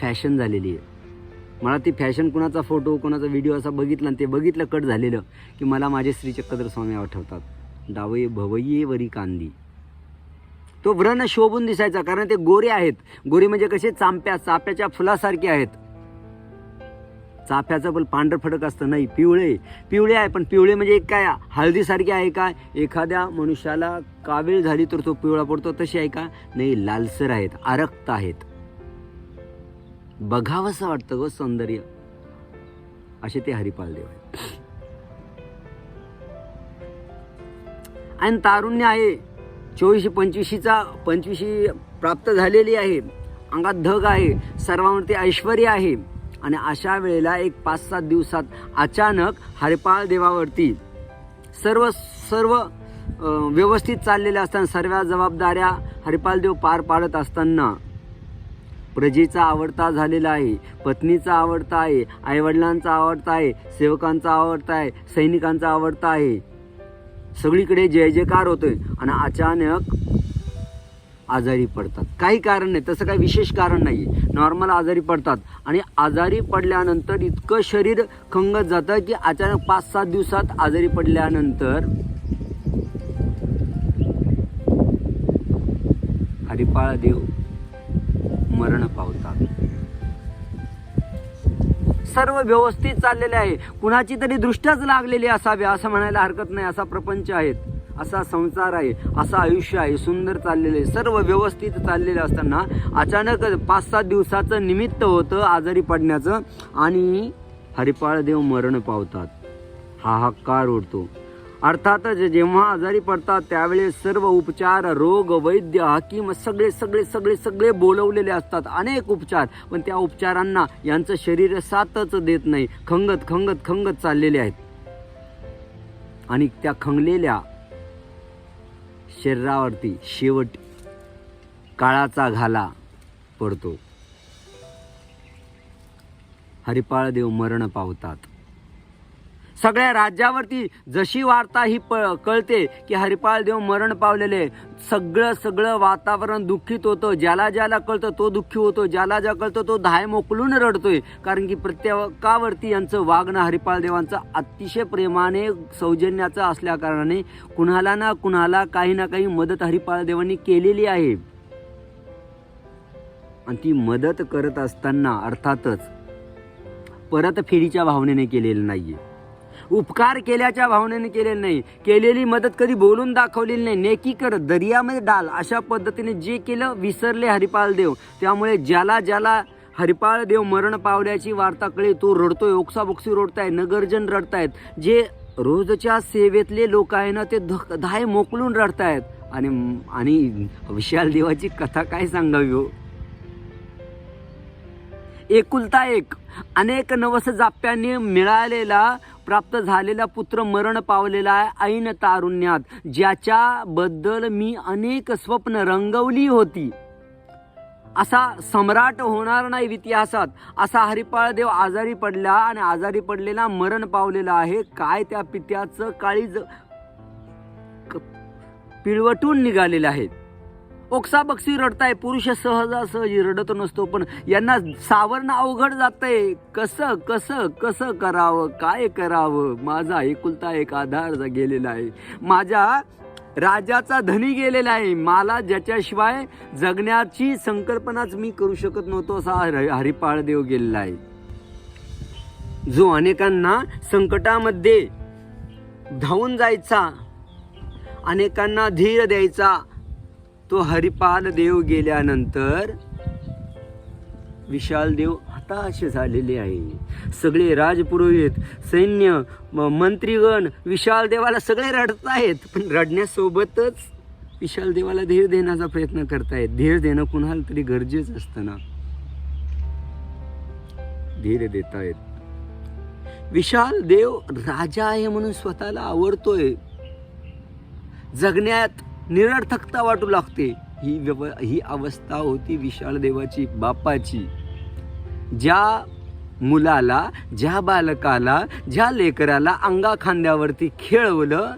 S1: फॅशन झालेली आहे. मला ती फॅशन, कुणाचा फोटो, कुणाचा व्हिडिओ असा बघितला आणि ते बघितलं कट झालेलं की मला माझे श्री चक्रधर स्वामी आठवतात. डावे भवईवरी कांदी, तो व्रण शोभून दिसायचा, कारण ते गोरे आहेत. गोरे म्हणजे कसे, चाफ्याच्या फुलासारखे आहेत. चाफ्याचं पण पांढर फडक असतं, नाही पिवळे आहे. पण पिवळे म्हणजे काय, हळदीसारखे आहे का? एखाद्या मनुष्याला कावीळ झाली तर तो पिवळा पडतो, तशी आहे का? नाही, लालसर आहेत, आरक्त आहेत. बघावंसं वाटतं गो सौंदर्य. असे ते हरिपाल देव आहेत. आणि तारुण्य आहे, 24-25 प्राप्त झालेली आहे, अंगात धग आहे, सर्वांवरती ऐश्वर्य आहे. आणि अशा वेळेला एक 5-7 दिवसात अचानक हरिपाळ देवावरती सर्व व्यवस्थित चाललेल्या असताना, सर्व जबाबदाऱ्या हरिपाल देव पार पाडत असताना, प्रजेचा आवडता झालेला आहे, पत्नीचा आवडता आहे, आईवडिलांचा आवडता आहे, सेवकांचा आवडता आहे, सैनिकांचा आवडता आहे, सगळीकडे जय जयकार होतोय. आणि अचानक आजारी पडतात. काही कारण नाही, तसं काही विशेष कारण नाही, नॉर्मल आजारी पडतात. आणि आजारी पडल्यानंतर इतकं शरीर खंगत जातं की अचानक 5-7 दिवसात आजारी पडल्यानंतर हरिपाळ देव मरण पावतात. सर्व व्यवस्थित चाललेले आहे, कुणाची तरी दृष्टच लागलेली असावी असं म्हणायला हरकत नाही. असा प्रपंच आहे, असा संसार आहे, असं आयुष्य आहे, सुंदर चाललेले, सर्व व्यवस्थित चाललेलं असताना अचानक 5-7 दिवसाचं निमित्त होतं आजारी पडण्याचं आणि हरिपाळ देव मरण पावतात. हाहाकार उडतो. अर्थातच जेव्हा आजारी पडतात त्यावेळेस सर्व उपचार, रोग, वैद्य, हाकीम सगळे सगळे सगळे सगळे बोलवलेले असतात, अनेक उपचार, पण त्या उपचारांना यांचं शरीर साथच देत नाही, खंगत खंगत खंगत चाललेले आहेत. आणि त्या खंगलेल्या शरीरावरती शेवट काळाचा घाला पडतो. हरिपाळ देव मरण पावतात. सगळ्या राज्यावरती जशी वार्ता ही कळते की हरिपाळ देव मरण पावलेले, सगळं वातावरण दुःखित होतं. ज्याला ज्याला कळतं तो दुःखी होतो, ज्याला ज्या कळतं तो धाय मोकलून रडतोय. कारण की प्रत्येकावरती यांचं वागणं हरिपाळ देवांचं अतिशय प्रेमाने, सौजन्याचं असल्या कारणाने कुणाला ना कुणाला काही ना काही मदत हरिपाळ देवांनी केलेली आहे. आणि ती मदत करत असताना अर्थातच परतफेडीच्या भावनेने केलेलं नाहीये, उपकार केल्याच्या भावनेने केलेलं नाही, केलेली मदत कधी बोलून दाखवलेली नाही. नेकी कर दर्यामध्ये डाल अशा पद्धतीने जे केलं विसरले हरिपाळ देव. त्यामुळे ज्याला ज्याला हरिपाळ देव मरण पावल्याची वार्ता कळे तो रडतोय, ओक्साबोक्सी रडतायत, नगरजन रडतायत. जे रोजच्या सेवेतले लोक आहे ना ते धाय मोकलून रडतायत. आणि विशाल देवाची कथा काय सांगावी हो. एकुलता एक, अनेक नवस जाप्यांनी मिळालेला, प्राप्त झालेला पुत्र मरण पावलेला आहे ऐन तारुण्यात. ज्याच्याबद्दल मी अनेक स्वप्न रंगवली होती, असा सम्राट होणार नाही इतिहासात, असा हरिपाळ देव आजारी पडला आणि आजारी पडलेला मरण पावलेला आहे. काय त्या पित्याचं काळीज पिळवटून निघालेलं आहे. ओक्साबक्सी रडताय. पुरुष सहजासहजी रडत नसतो, पण यांना सावरणं अवघड जातंय. कसं कसं कसं करावं, काय करावं. माझा एकुलता एक आधार गेलेला आहे, माझ्या राजाचा धनी गेलेला आहे, मला ज्याच्याशिवाय जगण्याची संकल्पनाच मी करू शकत नव्हतो असा हरिपाळ देव गेलेला आहे. जो अनेकांना संकटामध्ये धावून जायचा, अनेकांना धीर द्यायचा, तो हरिपाल देव गेल्यानंतर विशाल देव हताश झालेले आहे. सगळे राजपुरोहित, सैन्य, मंत्रीगण विशाल देवाला सगळे रडतायत, पण रडण्यासोबतच विशाल देवाला धीर देण्याचा प्रयत्न करतायत. धीर देणं कुणाला तरी गरजेचं असतं ना, धीर देतायत. विशाल देव राजा आहे म्हणून स्वतःला आवडतोय, जगण्यात निरर्थकता वाटू लागते. ही अवस्था होती विशाल देवाची, बापाची. ज्या मुलाला, ज्या बालकाला, ज्या लेकराला अंगा खांद्यावरती खेळवलं,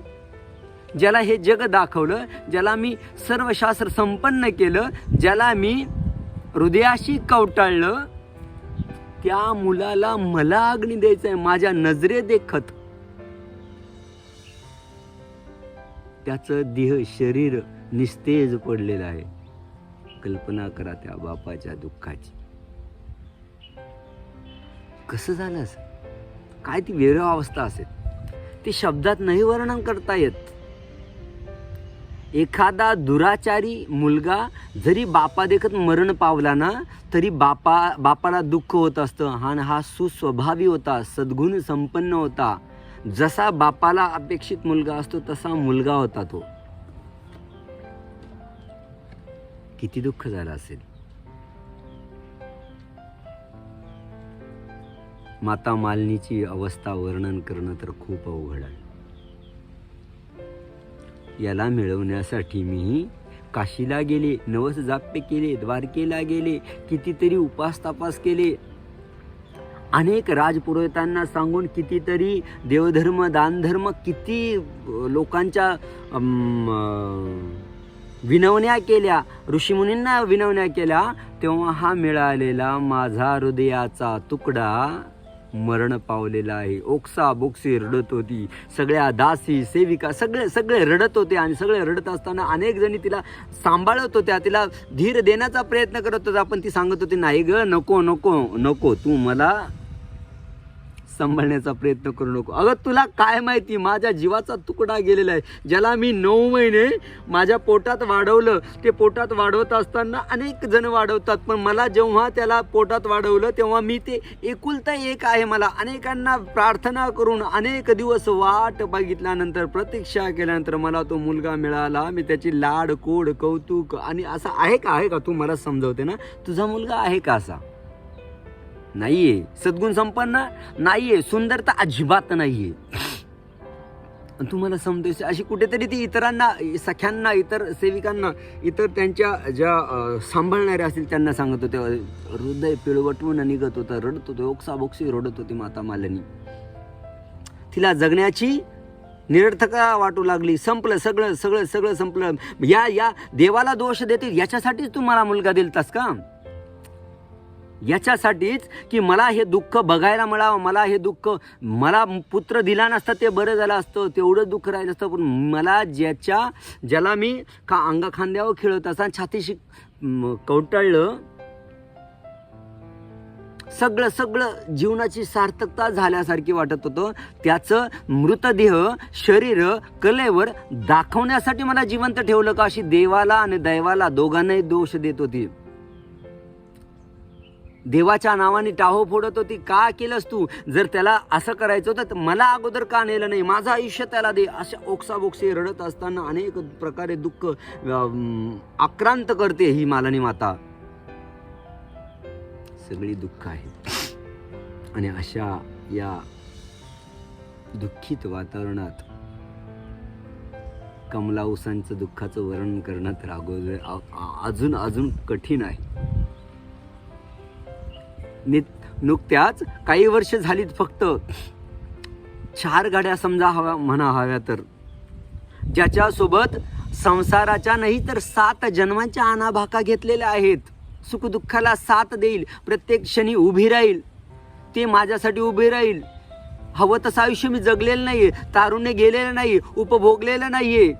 S1: ज्याला हे जग दाखवलं, ज्याला मी सर्व शास्त्र संपन्न केलं, ज्याला मी हृदयाशी कवटाळलं, त्या मुलाला मला अग्नी द्यायचा आहे माझ्या नजरे देखत. त्याचं देह शरीर निस्तेज पडलेलं आहे. कल्पना करा त्या बापाच्या दुःखाची. कसं झालं असं, काय ती वेगळी अवस्था असेल, ती शब्दात नाही वर्णन करता येत. एखादा दुराचारी मुलगा जरी बापा देखत मरण पावला ना, तरी बापाला दुःख होत असतं. हा सुस्वभावी होता, सद्गुण संपन्न होता. जसा बापाला अपेक्षित मुलगा असतो तसा मुलगा होता तो. किती दुःख झालं असेल. माता मालिनीची अवस्था वर्णन करणं तर खूप अवघड आहे. याला मिळवण्यासाठी मी काशीला गेले, नवस जाप्य केले, द्वारकेला गेले, कितीतरी उपास तपास केले, अनेक राजपुरोहितांना सांगून कितीतरी देवधर्म, दानधर्म, किती लोकांच्या विनवण्या केल्या, ऋषीमुनींना विनवण्या केल्या. तेव्हा हा मिळालेला माझा हृदयाचा तुकडा मरण पावलेला आहे. ओक्सा बोक्सी रडत होती. सगळ्या दासी, सेविका सगळे रडत होते. आणि सगळे रडत असताना अनेक जणी तिला सांभाळत होत्या, तिला धीर देण्याचा प्रयत्न करत होत्या. पण ती सांगत होती, नाही ग, नको नको नको, तू मला सांभाळण्याचा प्रयत्न करू नको. अगं तुला काय माहिती, माझ्या जीवाचा तुकडा गेलेला आहे, ज्याला मी 9 महिने माझ्या पोटात वाढवलं. ते पोटात वाढवत असताना अनेक जण वाढवतात, पण मला जेव्हा त्याला पोटात वाढवलं तेव्हा मी ते एकुलता एक आहे. मला अनेकांना प्रार्थना करून अनेक दिवस वाट बघितल्यानंतर, प्रतीक्षा केल्यानंतर मला तो मुलगा मिळाला. मी त्याची लाड कोड कौतुक. आणि असं आहे का तू मला समजवते ना, तुझा मुलगा आहे का असा? नाहीये. सद्गुण संपन्न नाहीये, सुंदरता अजिबात नाहीये. तू मला समजतेस अशी कुठेतरी ती इतरांना, सख्यांना, इतर सेविकांना, इतर त्यांच्या ज्या सांभाळणाऱ्या असतील त्यांना सांगत होते. हृदय पिळवटवून निघत होतं, रडत होतं, ओक्साबोक्सी रडत होती माता मालिनी. तिला जगण्याची निरर्थकता वाटू लागली. संपलं सगळं सगळं सगळं संपलं. या देवाला दोष देते, याच्यासाठीच तू मला मुलगा दिलतास का? याच्यासाठीच की मला हे दुःख बघायला मिळावं, मला हे दुःख, मला पुत्र दिला नसता ते बरं झालं असतं, तेवढं दुःख राहिलं असतं. पण मला ज्याला मी अंगा खांद्यावर खेळत असताना छातीशी कवटाळलं, सगळं जीवनाची सार्थकता झाल्यासारखी वाटत होतं. त्याचं मृतदेह शरीर कलेवर दाखवण्यासाठी मला जिवंत ठेवलं का, अशी देवाला आणि दैवाला दोघांनाही दोष देत होती. देवाच्या नावाने टाहो फोडत होती. का केलंस तू? जर त्याला असं करायचं होतं तर मला अगोदर का नेलं नाही, माझं आयुष्य त्याला दे. अशा ओक्साबोक्सी रडत असताना अनेक प्रकारे दुःख आक्रांत करते ही मालिनी माता. सगळी दुःख आहे. आणि अशा या दुःखित वातावरणात कमलावसांचं दुःखाचं वर्णन करणं तर अजून कठीण आहे. नुकत्याच काही वर्ष झालीत, फक्त 4 गाड्या समजा हव्या तर, ज्याच्यासोबत संसाराच्या नाही तर 7 जन्मांच्या आणाभाका घेतलेल्या आहेत. सुखदुःखाला साथ देईल, प्रत्येक क्षणी उभी राहील, ते माझ्यासाठी उभी राहील. हवं तसं आयुष्य मी जगलेलं नाहीये, तारुण्य गेलेलं नाही, उपभोगलेलं नाहीये,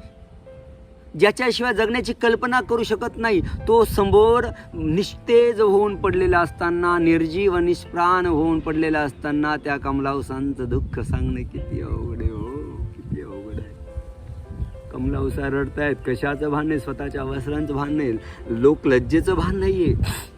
S1: ज्याच्याशिवाय जगण्याची कल्पना करू शकत नाही, तो समोर निस्तेज होऊन पडलेला असताना, निर्जीव निष्प्राण होऊन पडलेला असताना त्या कमलावसांचं दुःख सांगणं किती अवघड आहे. किती अवघड आहे. कमलावसा रडतायत, कशाचं भान नाही, स्वतःच्या वस्त्रांचं भान नाही, लोकलज्जेचं भान नाहीये,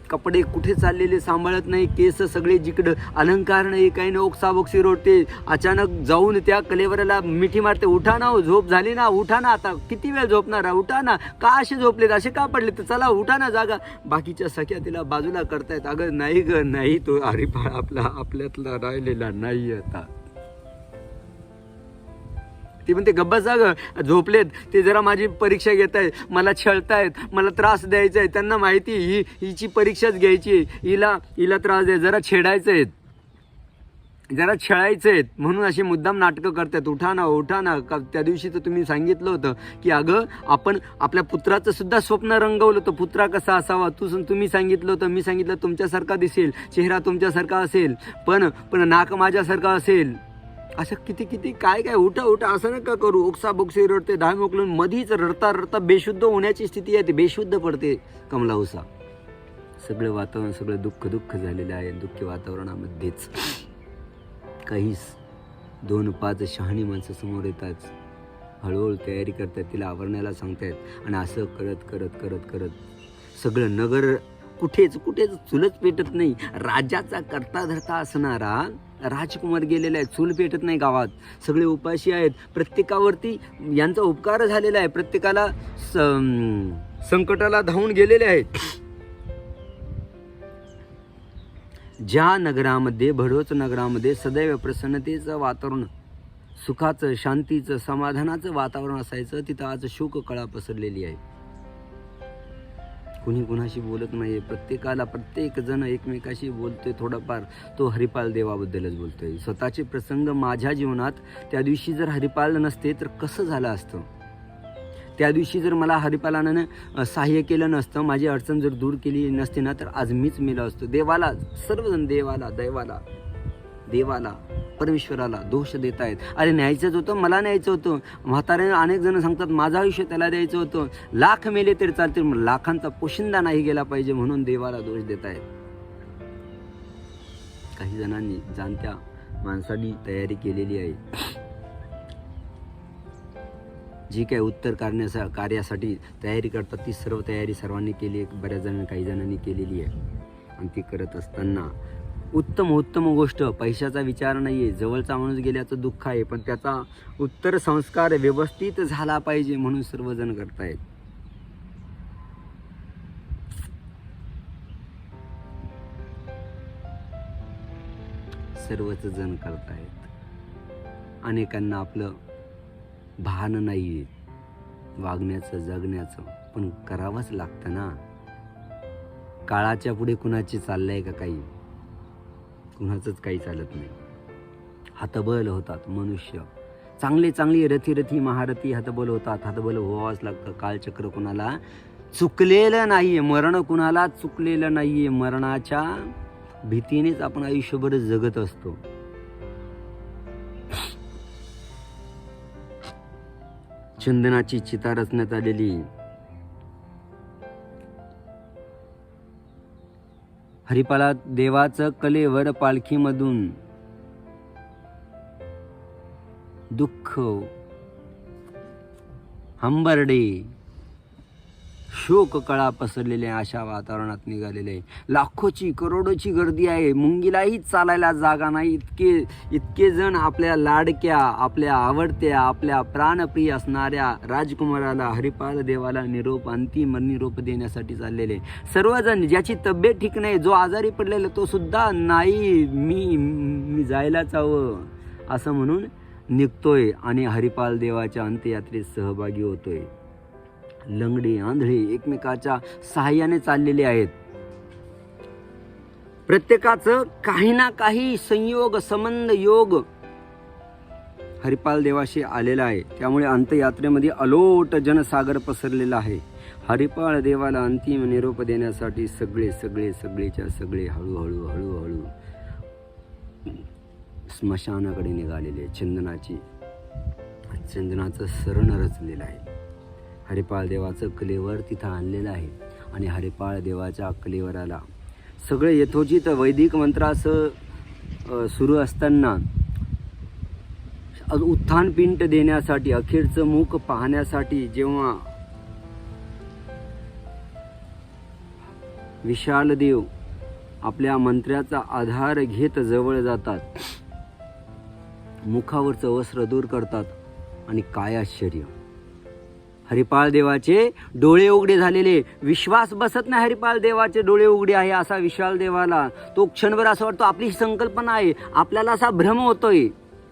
S1: कपडे कुठे चाललेले सांभाळत नाही, केस सगळे जिकडं, अलंकार नाही, काही नाही, ओक्साबोक्सी रोडते. अचानक जाऊन त्या कलेवराला मिठी मारते, उठा ना, झोप झाली ना, उठा ना, आता किती वेळ झोपणार, उठा ना, का असे झोपलेत, असे का पडले, तर चला उठा ना जागा. बाकीच्या सख्या तिला बाजूला करतायत. अगं नाही ग नाही, तो हरिपाळ आपल्यातला राहिलेला नाही आता. ती म्हणते गब्बा जाग, झोपलेत ते, जरा माझी परीक्षा घेत आहेत, मला छळतायत, मला त्रास द्यायचा आहे, त्यांना माहिती हिची परीक्षाच घ्यायची, हिला त्रास द्यायचा, जरा छेडायचं, जरा छळायचं आहेत, म्हणून अशी मुद्दाम नाटकं करतात. उठा ना. त्या दिवशी तर तुम्ही सांगितलं होतं की अगं आपण आपल्या पुत्राचं सुद्धा स्वप्न रंगवलं होतं, पुत्रा कसा असावा, तुम्ही सांगितलं होतं, मी सांगितलं तुमच्यासारखा दिसेल, चेहरा तुमच्यासारखा असेल, पण नाक माझ्यासारखा असेल. असं किती काय उठा असं नका करू. ओक्साबोक्सी रडते, धाय मोकलून मधीच रडता बेशुद्ध होण्याची स्थिती आहे, ते बेशुद्ध पडते कमलावसा. सगळं वातावरण, सगळं दुःख झालेलं आहे. दुःखी वातावरणामध्येच काहीच 2-5 शहाणी माणसं समोर येतात, हळूहळू तयारी करतात, तिला आवरण्याला सांगतायत. आणि असं करत सगळं नगर कुठेच चुलच पेटत नाही. राजाचा करता धरता असणारा राजकुमार गेलेला आहे, चूल पेटत नाही गावात, सगळे उपाशी आहेत, प्रत्येकावरती यांचा उपकार झालेला आहे, प्रत्येकाला संकटाला धावून गेलेले आहेत. ज्या नगरामध्ये, भडोच नगरामध्ये सदैव प्रसन्नतेचं वातावरण, सुखाचं, शांतीचं, समाधानाचं वातावरण असायचं, तिथं आज शोककळा पसरलेली आहे. कुणी कुणाशी बोलत नाही, प्रत्येक जण एकमेकाशी बोलतोय, थोडंफार तो हरिपाल देवाबद्दलच बोलतोय. स्वतःचे प्रसंग माझ्या जीवनात त्या दिवशी जर हरिपाल नसते तर कसं झालं असतं, त्या दिवशी जर मला हरिपालानं सहाय्य केलं नसतं, माझी अडचण जर दूर केली नसते ना, तर आज मीच मेलो असतो. देवाला, सर्वजण देवाला परमेश्वराला दोष देत आहेत. अरे न्यायचंच होतं, मला न्यायचं होतं. म्हाताऱ्याने अनेक जण सांगतात माझं आयुष्य त्याला द्यायचं होतं, लाख मेले तरी चालतील, लाखांचा पोशिंदा नाही गेला पाहिजे म्हणून देवाला दोष देत आहेत. काही जणांनी जाणत्या माणसांनी तयारी केलेली आहे. जी काय उत्तर कार्यासाठी तयारी करतात ती सर्व तयारी सर्वांनी केली आहे. बऱ्याच जणांनी काही जणांनी केलेली आहे. आणि ती करत असताना उत्तम गोष्ट, पैशाचा विचार नाही आहे. जवळचा माणूस गेल्याचं दुःख आहे, पण त्याचा उत्तर संस्कार व्यवस्थित झाला पाहिजे म्हणून सर्वजण करतायत. सर्वच जण करतायत. अनेकांना आपलं भान नाही वागण्याचं जगण्याचं, पण करावंच लागतं ना. काळाच्या पुढे कुणाची चाललंय का काही? कुणाचंच काही चालत नाही. हतबल होतात मनुष्य, चांगले रथी महारथी हतबल होतात. हतबल व्हावंच लागतं. कालचक्र कुणाला चुकलेलं नाहीये, मरण कुणाला चुकलेलं नाहीये. मरणाच्या भीतीनेच आपण आयुष्यभर जगत असतो. चंदनाची चिता रचण्यात आलेली हरिपाला देवाचं कलेवर पालखीमधून दुःख, हंबरडे, शोक कळा पसरलेले अशा वातावरणात निघालेले. लाखोची करोडोची गर्दी आहे. मुंगीलाही चालायला जागा नाही. इतके जण आपल्या लाडक्या, आपल्या आवडत्या, आपल्या प्राणप्रिय असणाऱ्या राजकुमाराला, हरिपाल देवाला अंतिम निरोप देण्यासाठी चाललेले. सर्वजण, ज्याची तब्येत ठीक नाही, जो आजारी पडलेला, तो सुद्धा नाही, मी जायलाच हवं असं म्हणून निघतोय आणि हरिपाल देवाच्या अंत्ययात्रेत सहभागी होतोय. लंगडे आंधळे एकमेकाच्या सहाय्याने चाललेले आहेत. प्रत्येकाचं काही ना काही संयोग, संबंध, योग हरिपाल देवाशी आलेला आहे. त्यामुळे अंत्ययात्रेमध्ये अलोट जनसागर पसरलेला आहे. हरिपाल देवाला अंतिम निरोप देण्यासाठी सगळेच्या सगळे हळूहळू स्मशानाकडे निघालेले. चंदनाचं सरण रचलेलं आहे. हरिपाल देवाचं कलेवर तिथं आणलेलं आहे. आणि हरिपाल देवाच्या कलेवराला सगळे यथोचित वैदिक मंत्रासह सुरू असताना उत्थान पिंड देण्यासाठी, अखेरचं मुख पाहण्यासाठी जेव्हा विशाल देव आपल्या मंत्र्याचा आधार घेत जवळ जातात, मुखावरचं वस्त्र दूर करतात आणि काय आश्चर्य, हरिपाल देवाचे डोळे उघडे झालेले. विश्वास बसत नाही हरिपाल देवाचे डोळे उघडे आहे असा विशाल देवाला. तो क्षणभर असं वाटतो आपली संकल्पना आहे, आपल्याला असा भ्रम होतोय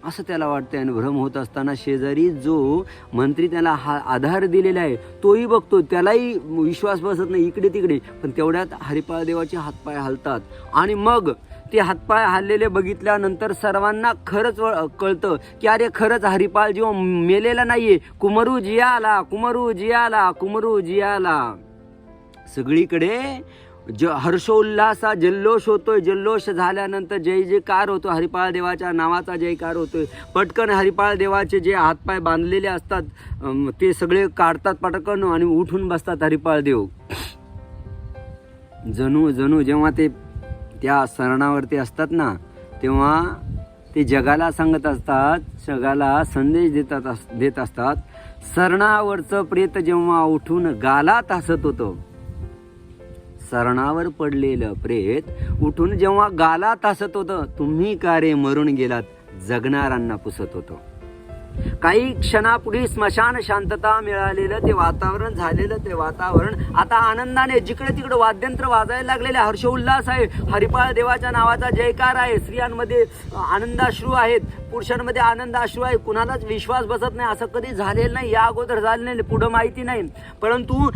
S1: असं त्याला वाटतंय. आणि भ्रम होत असताना शेजारी जो मंत्री त्याला हा आधार दिलेला आहे तोही बघतो, त्यालाही विश्वास बसत नाही इकडे तिकडे. पण तेवढ्यात हरिपाल देवाचे हातपाय हलतात आणि मग ते हातपाय हललेले बघितल्यानंतर सर्वांना खरंच कळतं की अरे खरंच हरिपाल जेव्हा मेलेला नाहीये, कुमरू जियाला. सगळीकडे हर्षोल्लासा जल्लोष होतोय. जल्लोष झाल्यानंतर जय जयकार होतो, हरिपाल देवाच्या नावाचा जयकार होतोय. पटकन हरिपाल देवाचे जे हातपाय बांधलेले असतात ते सगळे काढतात पटकन आणि उठून बसतात हरिपाल देव. जणू जेव्हा ते त्या सरणावरती असतात ना, तेव्हा ते जगाला सांगत असतात, जगाला संदेश देत असतात. सरणावरचं प्रेत जेव्हा उठून गालात हसत होतं, सरणावर पडलेलं प्रेत उठून जेव्हा गालात हसत होतं, तुम्ही का रे मरून गेलात, जगणाऱ्यांना पुसत होतं. काही क्षणापूर्वी स्मशान शांतता मिळालेलं ते वातावरण झालेलं ते वातावरण आता आनंदाने जिकडे तिकडे वाद्यंत्र वाजायला लागलेले, हर्षोल्लास आहे, हरिपाल देवाच्या नावाचा जयकार आहे. स्त्रियांमध्ये आनंदाश्रू आहेत, पुरुषांमध्ये आनंदाश्रू आहे. कुणालाच विश्वास बसत नाही, असं कधी झालेलं नाही, या अगोदर झालं नाही, पुढं माहिती नाही. परंतु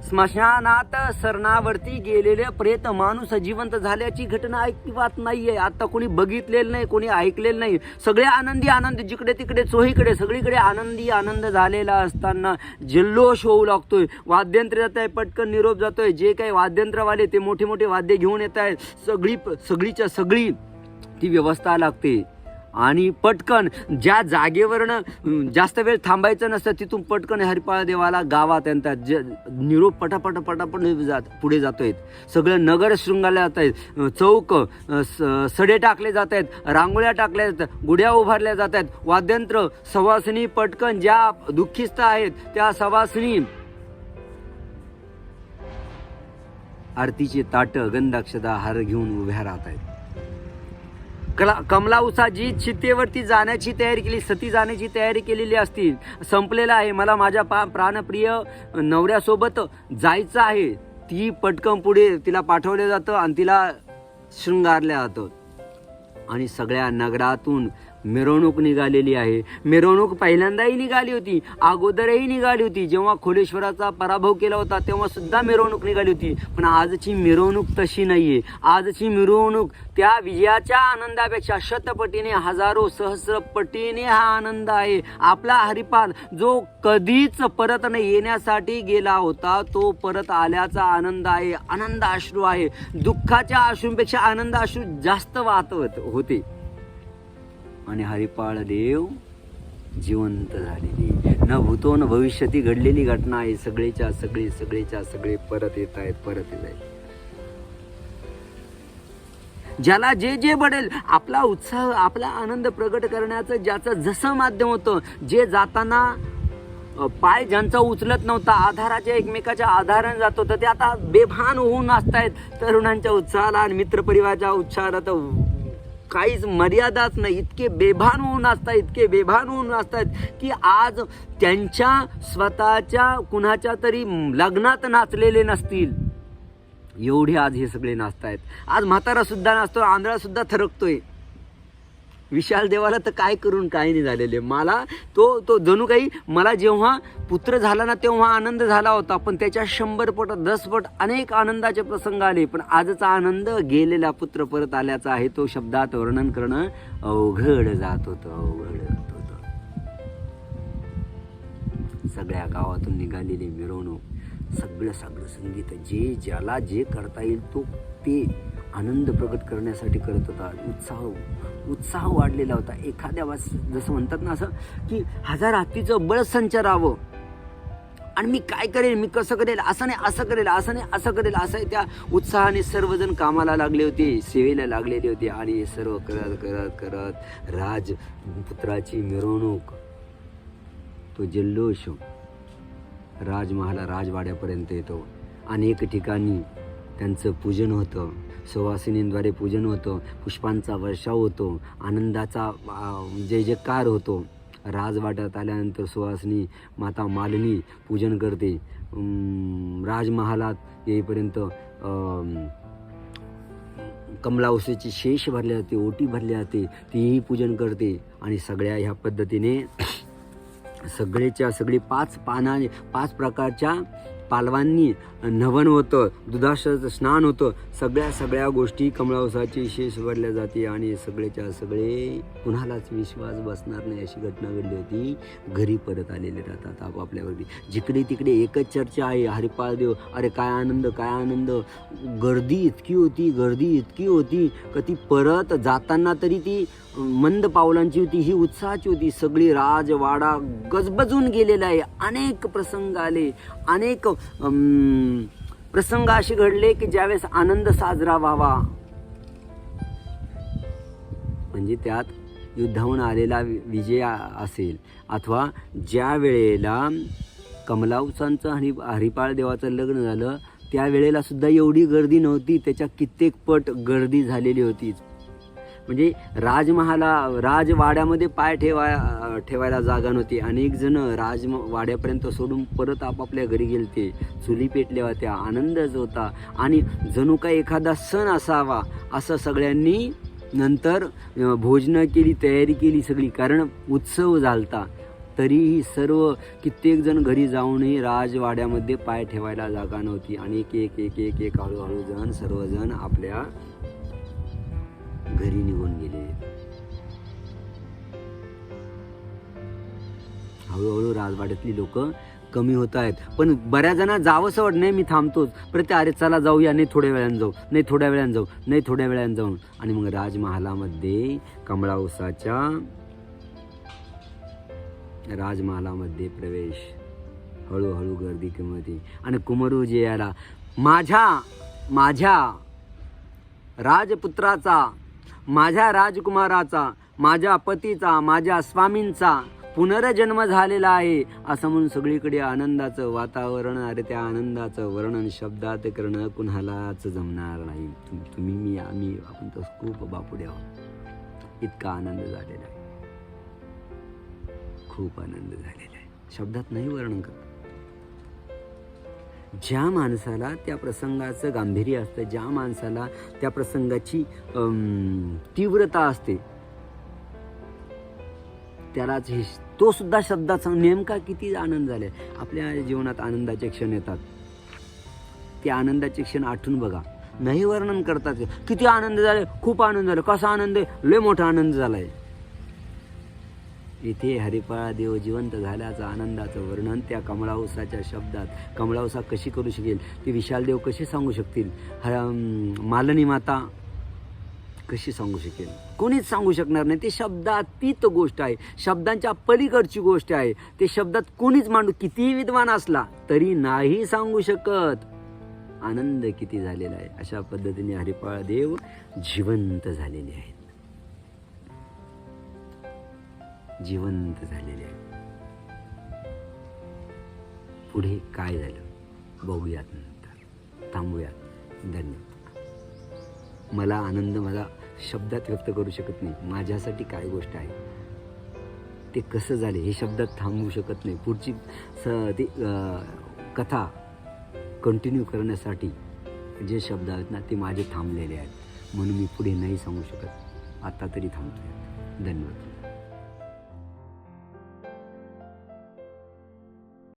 S1: स्मशानात सरणावरती गेलेले प्रेत माणूस जिवंत झाल्याची घटना ऐकिवात नाहीये. आता कोणी बघितलेलं नाही, कोणी ऐकलेलं नाही. सगळे आनंद, जिकडे तिकडे चोहीकडे सगळीकडे आनंद झालेला असताना जल्लोष होऊ लागतोय. वाद्यंत्र जात आहे, पटकन निरोप जातोय. जे काही वाद्यंत्रवाले ते मोठे वाद्य घेऊन येत आहेत, सगळीच्या सगळी ती व्यवस्था लागते. आणि पटकन ज्या जागेवरनं जास्त वेळ थांबायचं नसतं तिथून पटकन हरिपाळ देवाला गावात येतात. निरोप पटापट पुढे जात आहेत. सगळं नगर शृंगारले जात आहेत. चौक सडे टाकले जात आहेत, रांगोळ्या टाकल्या जातात, गुढ्या उभारल्या जात आहेत, वाद्यंत्र, सवासणी पटकन ज्या दुःखिस्त आहेत त्या सवासणी आरतीची ताटं, गंधाक्षता, हार घेऊन उभ्या राहत आहेत. कमला उसाजी चितेवरती जाण्याची तयारी केली, सती जाण्याची तयारी केलेली असती. संपलेला आहे, मला माझ्या प्राणप्रिय नवऱ्यासोबत जायचं आहे. ती पटकन पुढे तिला पाठवलं जातं आणि तिला शृंगारलं जातं. आणि सगळ्या नगरातून मिरवणूक निघालेली आहे. मिरवणूक पहिल्यांदाही निघाली होती, अगोदरही निघाली होती. जेव्हा खोलेश्वराचा पराभव केला होता तेव्हा सुद्धा मिरवणूक निघाली होती. पण आजची मिरवणूक तशी नाहीये. आजची मिरवणूक त्या विजयाच्या आनंदापेक्षा शतपटीने, हजारो सहस्रपटीने हा आनंद आहे. आपला हरिपाल जो कधीच परत न येण्यासाठी गेला होता तो परत आल्याचा आनंद आहे, आनंद अश्रू आहे. दुःखाच्या अश्रूंपेक्षा आनंद अश्रू जास्त वाहत होते. आणि हरिपाळ देव जिवंत झालेली, न भूतो न भविष्यती घडलेली घटना आहे. सगळेच्या सगळे परत येत आहेत. ज्याला जे बडेल, आपला उत्साह, आपला आनंद प्रगट करण्याचं ज्याचं जसं माध्यम होतं, जे जाताना पाय ज्यांचा उचलत नव्हता, आधाराच्या एकमेकाच्या आधाराने जात होतं, ते आता बेभान होऊन असतायत. तरुणांच्या उत्साहाला आणि मित्रपरिवाराच्या उत्साहाला तर काहीच मर्यादाच नाही. इतके बेभान होऊन असतात की आज त्यांच्या स्वतःच्या कुणाच्या तरी लग्नात नाचलेले नसतील एवढे आज हे सगळे नाचतायत. आज म्हातारा सुद्धा नाचतोय, आंधळा सुद्धा थरकतोय. विशाल देवाला तर काय करून काय नाही झालेले. मला तो जणू काही, मला जेव्हा पुत्र झाला ना तेव्हा आनंद झाला होता, पण त्याच्या 100 पट 10 पट अनेक आनंदाचे प्रसंग आले. पण आजचा आनंद गेलेला पुत्र परत आल्याचा आहे, तो शब्दात वर्णन करणं अवघड जात होतं. सगळ्या गावातून निघालेली मिरवणूक, सगळं संगीत, जे ज्याला जे करता येईल तो ते आनंद प्रगट करण्यासाठी करत होता. उत्साह वाढलेला होता. एखाद्या जसं म्हणतात ना, असं की 1000 हत्तीचं बळ संचारावं आणि मी काय करेल, मी कसं करेल, असं नाही असं करेल, असं त्या उत्साहाने सर्वजण कामाला लागले होते, सेवेला लागलेले होते. आणि हे सर्व करत राजपुत्राची मिरवणूक, तो जल्लोष राजमहाला, राजवाड्यापर्यंत येतो. अनेक ठिकाणी त्यांचं पूजन होतं, सुवासिनींद्वारे पूजन होतं, पुष्पांचा वर्षाव होतो, आनंदाचा जय जयकार होतो. राजवाड्यात आल्यानंतर सुवासिनी माता मालिनी पूजन करते. राजमहालात येईपर्यंत कमलावसेची शेष भरले जाते, ओटी भरली जाते, तीही पूजन करते. आणि सगळ्या ह्या पद्धतीने सगळी 5 प्रकारच्या पालवांनी नवन होतं, दुधाचं स्नान होतं. सगळ्या गोष्टी कमळावसाची शेष भरल्या जाते. आणि सगळेच्या सगळे कुणालाच विश्वास बसणार नाही अशी घटना घडली होती. घरी परत आलेले राहतात आपापल्या घरी. जिकडे तिकडे एकच चर्चा आहे, हरिपाळ देव, अरे काय आनंद. गर्दी इतकी होती का ती परत जाताना तरी ती मंद पावलांची होती, ही उत्साहाची होती. सगळी राजवाडा गजबजून गेलेला आहे. अनेक प्रसंग आले, अनेक प्रसंग असे घडले की ज्यावेळेस आनंद साजरा व्हावा, म्हणजे त्यात युद्धाहून आलेला विजय असेल, अथवा ज्या वेळेला कमलावसांचं आणि हरिपाळ देवाचं लग्न झालं त्यावेळेला सुद्धा एवढी गर्दी नव्हती, त्याच्या कित्येक पट गर्दी झालेली होती. म्हणजे राजवाड्यामध्ये पाय ठेवायला जागा नव्हती. अनेक जण राजवाड्यापर्यंत सोडून परत आपापल्या घरी गेलते. चुली पेटल्या होत्या, आनंदच होता. आणि जणू काय एखादा सण असावा असं सगळ्यांनी नंतर भोजनं केली, तयारी केली सगळी, कारण उत्सव झालता. तरीही कित्येक जण घरी जाऊनही राजवाड्यामध्ये पाय ठेवायला जागा नव्हती. आणि एक हळूहळू सर्वजण आपल्या घरी निघून गेले. हळूहळू राजवाड्यातली लोक कमी होत आहेत. पण बऱ्याच जणांना जावंसं वाटत नाही, मी थांबतोच. परत अरे चला जाऊया, नाही थोड्या वेळानं जाऊ, नाही थोड्या वेळानं जाऊ, नाही थोड्या वेळानं जाऊ. आणि मग राजमहालामध्ये कमळावसाच्या राजमहालामध्ये प्रवेश, हळूहळू गर्दी किंमती. आणि कुमरू जे याला माझ्या राजपुत्राचा, माझ्या राजकुमाराचा, माझ्या पतीचा, माझ्या स्वामींचा पुनर्जन्म झालेला आहे असं म्हणून सगळीकडे आनंदाचं वातावरण. अरे त्या आनंदाचं वर्णन शब्दात करणं कुणालाच जमणार नाही. तुम्ही मी आम्ही आपण तर खूप बापुडे आहोत. इतका आनंद झालेला आहे, खूप आनंद झालेला आहे, शब्दात नाही वर्णन करत. ज्या माणसाला त्या प्रसंगाचं गांभीर्य असतं, ज्या माणसाला त्या प्रसंगाची तीव्रता असते, त्यालाच हे तो सुद्धा शब्दाचा नेमका किती आनंद झाले. आपल्या जीवनात आनंदाचे क्षण येतात, ते आनंदाचे क्षण आठवून बघा, नाही वर्णन करतात. किती आनंद झाले, खूप आनंद झाला, कसा आनंद आहे, लय मोठा आनंद झालाय. इथे हरिपाळा देव जिवंत झाल्याचं आनंदाचं वर्णन त्या कमळावसाच्या शब्दात. कमळावसा कशी करू शकेल, ती विशाल देव कसे सांगू शकतील, मालनी माता कशी सांगू शकेल, कोणीच सांगू शकणार नाही. ते शब्दातीत गोष्ट आहे, शब्दांच्या पलीकडची गोष्ट आहे. ते शब्दात कोणीच मांडू, कितीही विद्वान असला तरी नाही सांगू शकत. आनंद किती झालेला आहे. अशा पद्धतीने हरिपाळ देव जिवंत झालेले आहेत, जिवंत झालेले आहेत. पुढे काय झालं बघूयात, नंतर थांबूयात. धन्यवाद. मला आनंद माझा शब्दात व्यक्त करू शकत नाही. माझ्यासाठी काय गोष्ट आहे, ते कसं झाले हे शब्दात थांबवू शकत नाही. पुढची ती कथा कंटिन्यू करण्यासाठी जे शब्द आहेत ना, ते माझे थांबलेले आहेत, म्हणून मी पुढे नाही सांगू शकत. आता तरी थांबतोय. धन्यवाद.